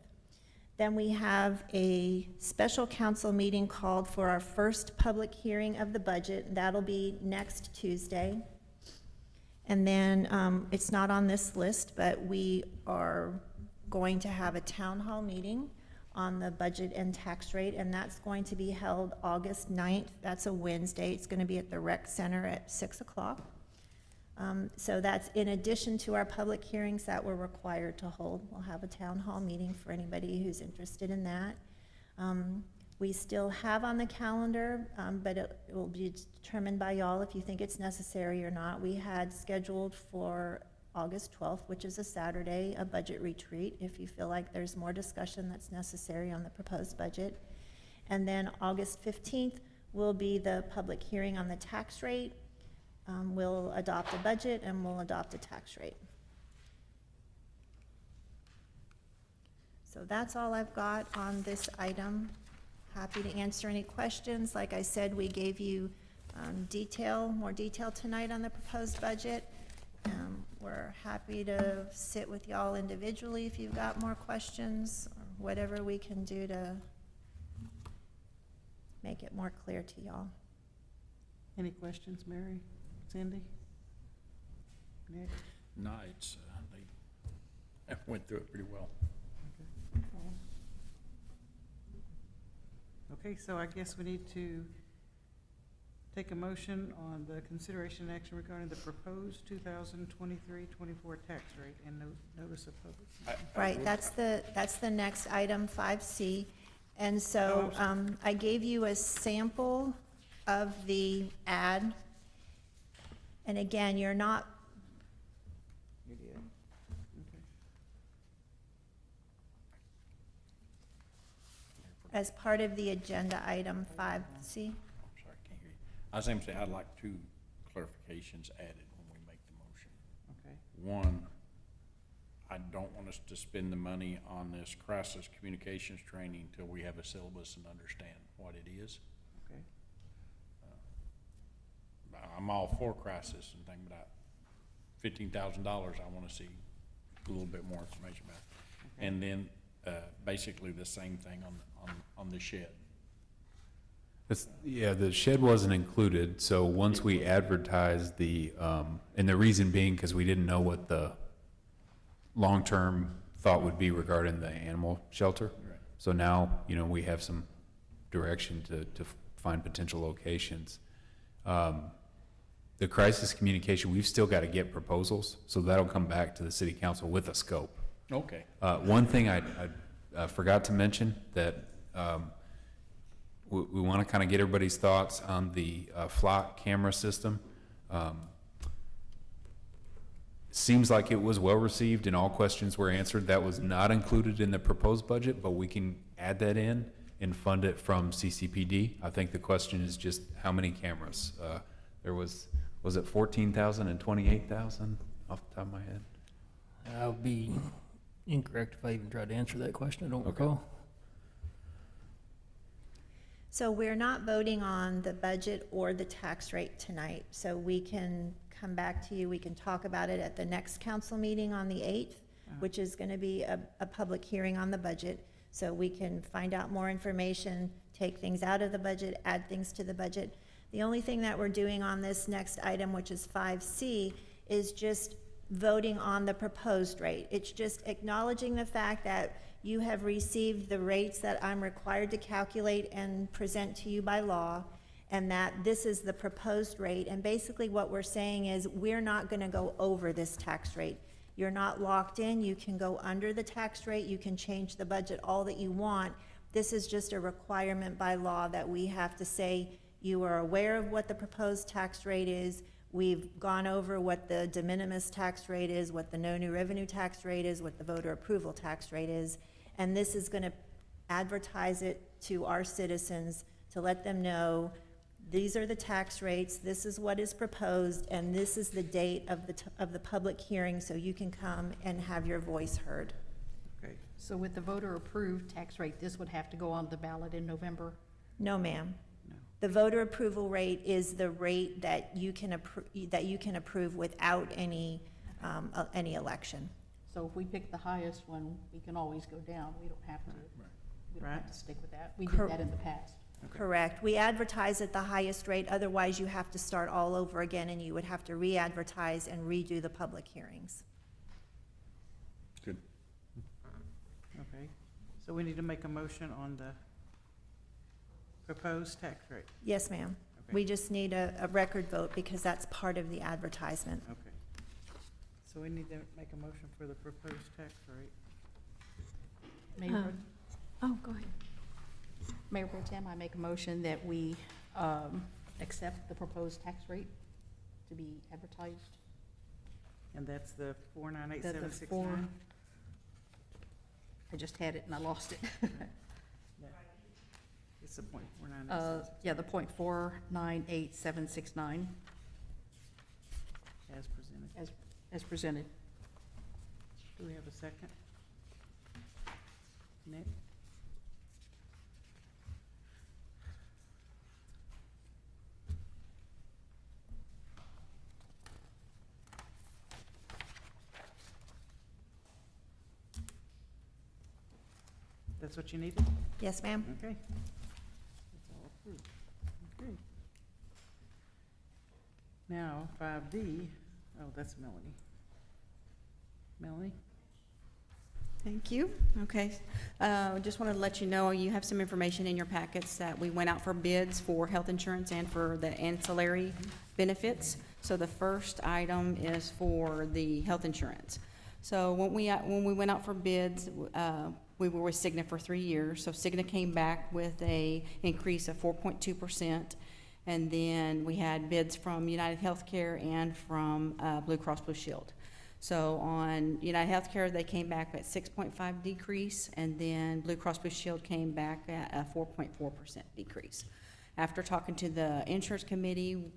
Then we have a special council meeting called for our first public hearing of the budget. That'll be next Tuesday. And then, it's not on this list, but we are going to have a town hall meeting on the budget and tax rate, and that's going to be held August 9th. That's a Wednesday. It's gonna be at the rec center at 6 o'clock. So that's in addition to our public hearings that we're required to hold. We'll have a town hall meeting for anybody who's interested in that. We still have on the calendar, but it will be determined by y'all if you think it's necessary or not. We had scheduled for August 12th, which is a Saturday, a budget retreat, if you feel like there's more discussion that's necessary on the proposed budget. And then August 15th will be the public hearing on the tax rate. We'll adopt a budget and we'll adopt a tax rate. So that's all I've got on this item. Happy to answer any questions. Like I said, we gave you more detail tonight on the proposed budget. We're happy to sit with y'all individually if you've got more questions, or whatever we can do to make it more clear to y'all. Any questions, Mary, Cindy? Nick? No, it's, they went through it pretty well. Okay, so I guess we need to take a motion on the consideration and action regarding the proposed 2023-24 tax rate and notice of public. Right, that's the next item, 5C. And so I gave you a sample of the ad. And again, you're not. You did? Okay. As part of the agenda item 5C. I'm sorry, can't hear you. I was going to say, I'd like 2 clarifications added when we make the motion. Okay. One, I don't want us to spend the money on this crisis communications training until we have a syllabus and understand what it is. Okay. I'm all for crisis and things, but $15,000, I want to see a little bit more information about it. Okay. And then basically the same thing on the shed. Yeah, the shed wasn't included, so once we advertised the, and the reason being because we didn't know what the long-term thought would be regarding the animal shelter. Right. So now, we have some direction to find potential locations. The crisis communication, we've still got to get proposals, so that'll come back to the city council with a scope. Okay. One thing I forgot to mention that we want to kind of get everybody's thoughts on the flock camera system. Seems like it was well received and all questions were answered. That was not included in the proposed budget, but we can add that in and fund it from CCPD. I think the question is just how many cameras? There was it 14,000 and 28,000 off the top of my head? I'll be incorrect if I even tried to answer that question. I don't recall. So we're not voting on the budget or the tax rate tonight. So we can come back to you. We can talk about it at the next council meeting on the 8th, which is going to be a public hearing on the budget. So we can find out more information, take things out of the budget, add things to the budget. The only thing that we're doing on this next item, which is 5C, is just voting on the proposed rate. It's just acknowledging the fact that you have received the rates that I'm required to calculate and present to you by law, and that this is the proposed rate. And basically what we're saying is we're not going to go over this tax rate. You're not locked in. You can go under the tax rate. You can change the budget all that you want. This is just a requirement by law that we have to say You are aware of what the proposed tax rate is. We've gone over what the de minimis tax rate is, what the no new revenue tax rate is, what the voter approval tax rate is. And this is going to advertise it to our citizens to let them know these are the tax rates, this is what is proposed, and this is the date of the public hearing, so you can come and have your voice heard. Okay. So with the voter-approved tax rate, this would have to go on the ballot in November? No, ma'am. No. The voter approval rate is the rate that you can approve without any election. So if we pick the highest one, we can always go down. We don't have to, we don't have to stick with that. We did that in the past. Correct. We advertise at the highest rate, otherwise you have to start all over again, and you would have to re-advertise and redo the public hearings. Good. Okay, so we need to make a motion on the proposed tax rate. Yes, ma'am. Okay. We just need a record vote because that's part of the advertisement. Okay. So we need to make a motion for the proposed tax rate. Mayor, Oh, go ahead. Mayor Pro Tem, I make a motion that we accept the proposed tax rate to be advertised. And that's the That the 498769? I just had it and I lost it. It's the .498. Yeah, the .498769 As presented. as presented. Do we have a second? Nick? That's what you needed? Yes, ma'am. Okay. That's all approved. Okay. Now, 5D, oh, that's Melanie. Melanie? Thank you. Okay. Just wanted to let you know, you have some information in your packets that we went out for bids for health insurance and for the ancillary benefits. So the first item is for the health insurance. So when we went out for bids, we were with Cigna for 3 years. So Cigna came back with a increase of 4.2%. And then we had bids from United Healthcare and from Blue Cross Blue Shield. So on United Healthcare, they came back at 6.5 decrease, and then Blue Cross Blue Shield came back at a 4.4% decrease. After talking to the insurance committee,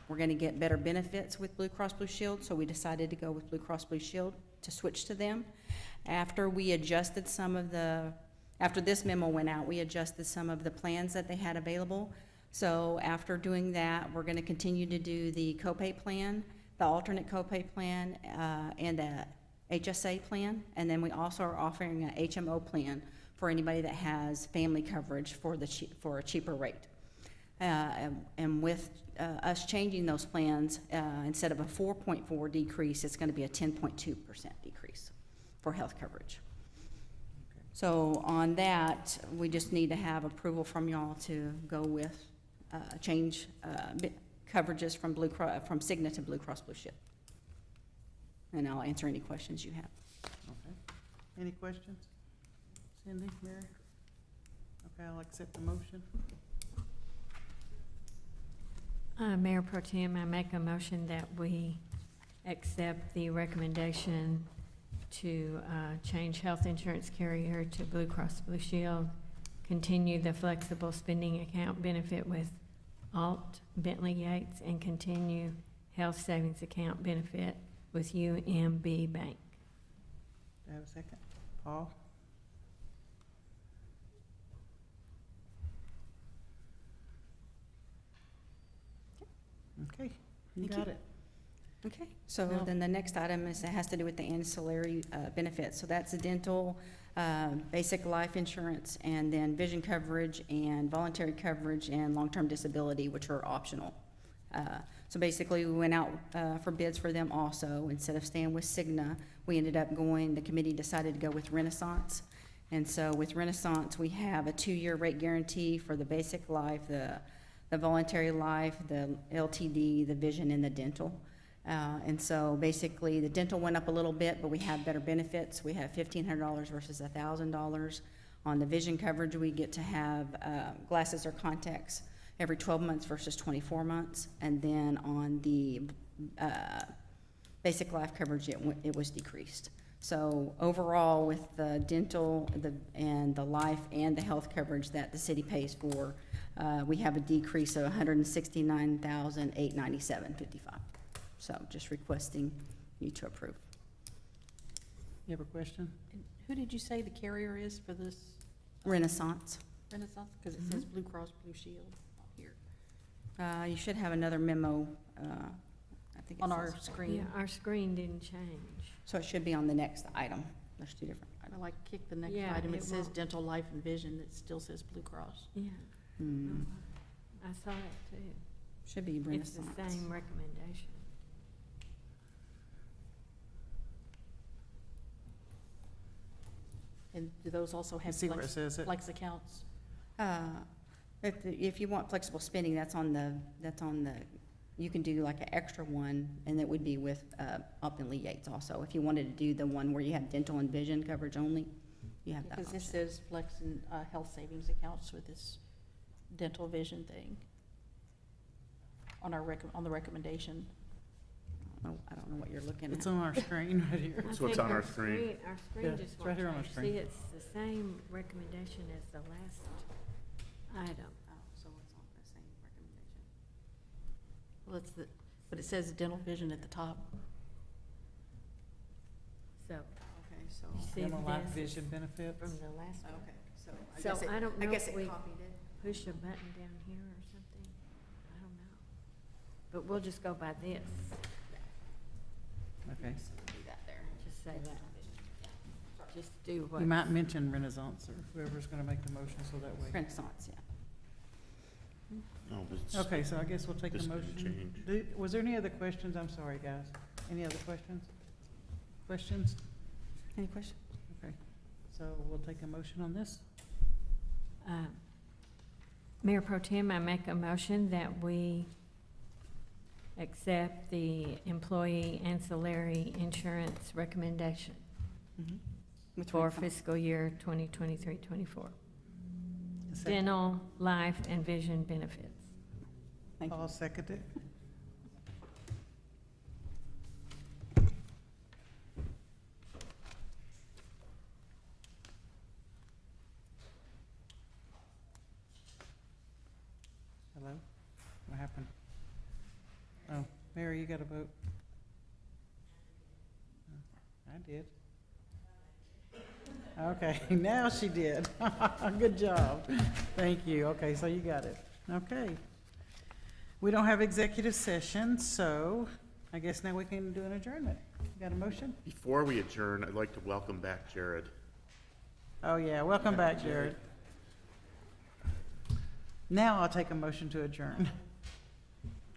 we're going to get better benefits with Blue Cross Blue Shield, so we decided to go with Blue Cross Blue Shield to switch to them. After we adjusted after this memo went out, we adjusted some of the plans that they had available. So after doing that, we're going to continue to do the copay plan, the alternate copay plan, and the HSA plan, and then we also are offering an HMO plan for anybody that has family coverage for a cheaper rate. And with us changing those plans, instead of a 4.4 decrease, it's going to be a 10.2% decrease for health coverage. So on that, we just need to have approval from y'all to go with change coverages from Cigna to Blue Cross Blue Shield. And I'll answer any questions you have. Okay. Any questions? Cindy, Mary? Okay, I'll accept the motion. Mayor Pro Tem, I make a motion that we accept the recommendation to change health insurance carrier to Blue Cross Blue Shield, continue the flexible spending account benefit with Alt Bentley Yates, and continue health savings account benefit with UMB Bank. Do I have a second? Paul? Okay, you Thank got you. it. Okay, so Now- then the next item has to do with the ancillary benefits. So that's the dental, basic life insurance, and then vision coverage and voluntary coverage and long-term disability, which are optional. So basically, we went out for bids for them also. Instead of staying with Cigna, we ended up the committee decided to go with Renaissance. And so with Renaissance, we have a 2-year rate guarantee for the basic life, the voluntary life, the LTD, the vision, and the dental. And so basically, the dental went up a little bit, but we have better benefits. We have $1,500 versus $1,000. On the vision coverage, we get to have glasses or contacts every 12 months versus 24 months. And then on the basic life coverage, it was decreased. So overall, with the dental and the life and the health coverage that the city pays for, we have a decrease of $169,897.55. So just requesting you to approve. You have a question? And who did you say the carrier is for this Renaissance. Renaissance? Because it says Blue Cross Blue Shield here. You should have another memo, I think it On our says- screen. Yeah, our screen didn't change. So it should be on the next item. There's two different I like kick the next Yeah, item. It it says won't. dental, life, and vision. It still says Blue Cross. Yeah, items. I saw it too. Should be It's Renaissance. the same recommendation. And do those also have see where it says it? flex accounts? If you want flexible spending, that's on the, you can do like an extra one, and that would be with Upton Lee Yates also. If you wanted to do the one where you have dental and vision coverage only, you have that Because this option. says flex and health savings accounts with this dental vision thing on our on the recommendation. I don't know what you're looking It's at. on our screen right here. That's what's on our screen. Our Yeah, screen just it's right here on our won't change. screen. See, it's the same recommendation as the last item. Oh, so it's on the same recommendation. Well, but it says dental vision at the top. So, Okay, so. you see Dental life this vision benefits. from the last one? Okay, so So I don't I know guess if it we copied it. push a button down here or something. I don't know. But we'll just go by this. Okay. So do that there. Just say that. Just do what. You might mention Renaissance or whoever's gonna make the motion, so that way. Renaissance, yeah. No, but it's- Okay, so I guess we'll take the This didn't motion. change. Was there any other questions? I'm sorry, guys. Any other questions? Questions? Any questions? Okay, so we'll take a motion on this. Mayor Pro Tem, I make a motion that we accept the employee ancillary insurance recommendation Which for one? fiscal year 2023-24. A second. Dental, life, and vision benefits. Thank you. I'll second it. Hello? What happened? Oh, Mary, you got to vote. I did. Okay, now she did. Good job. Thank you. Okay, so you got it. Okay. We don't have executive session, so I guess now we can do an adjournment. Got a motion? Before we adjourn, I'd like to welcome back Jared. Oh, yeah, welcome back, Jared. Now I'll take a motion to adjourn.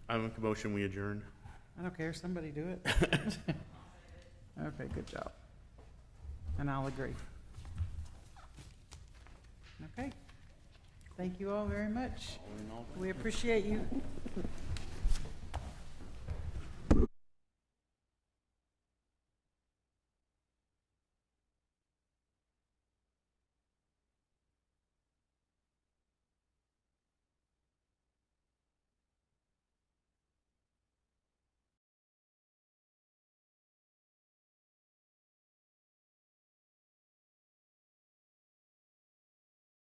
I make a motion, we adjourn. I don't care, somebody do it. Okay, good job. And I'll agree. Okay. Thank you all very much. We appreciate you.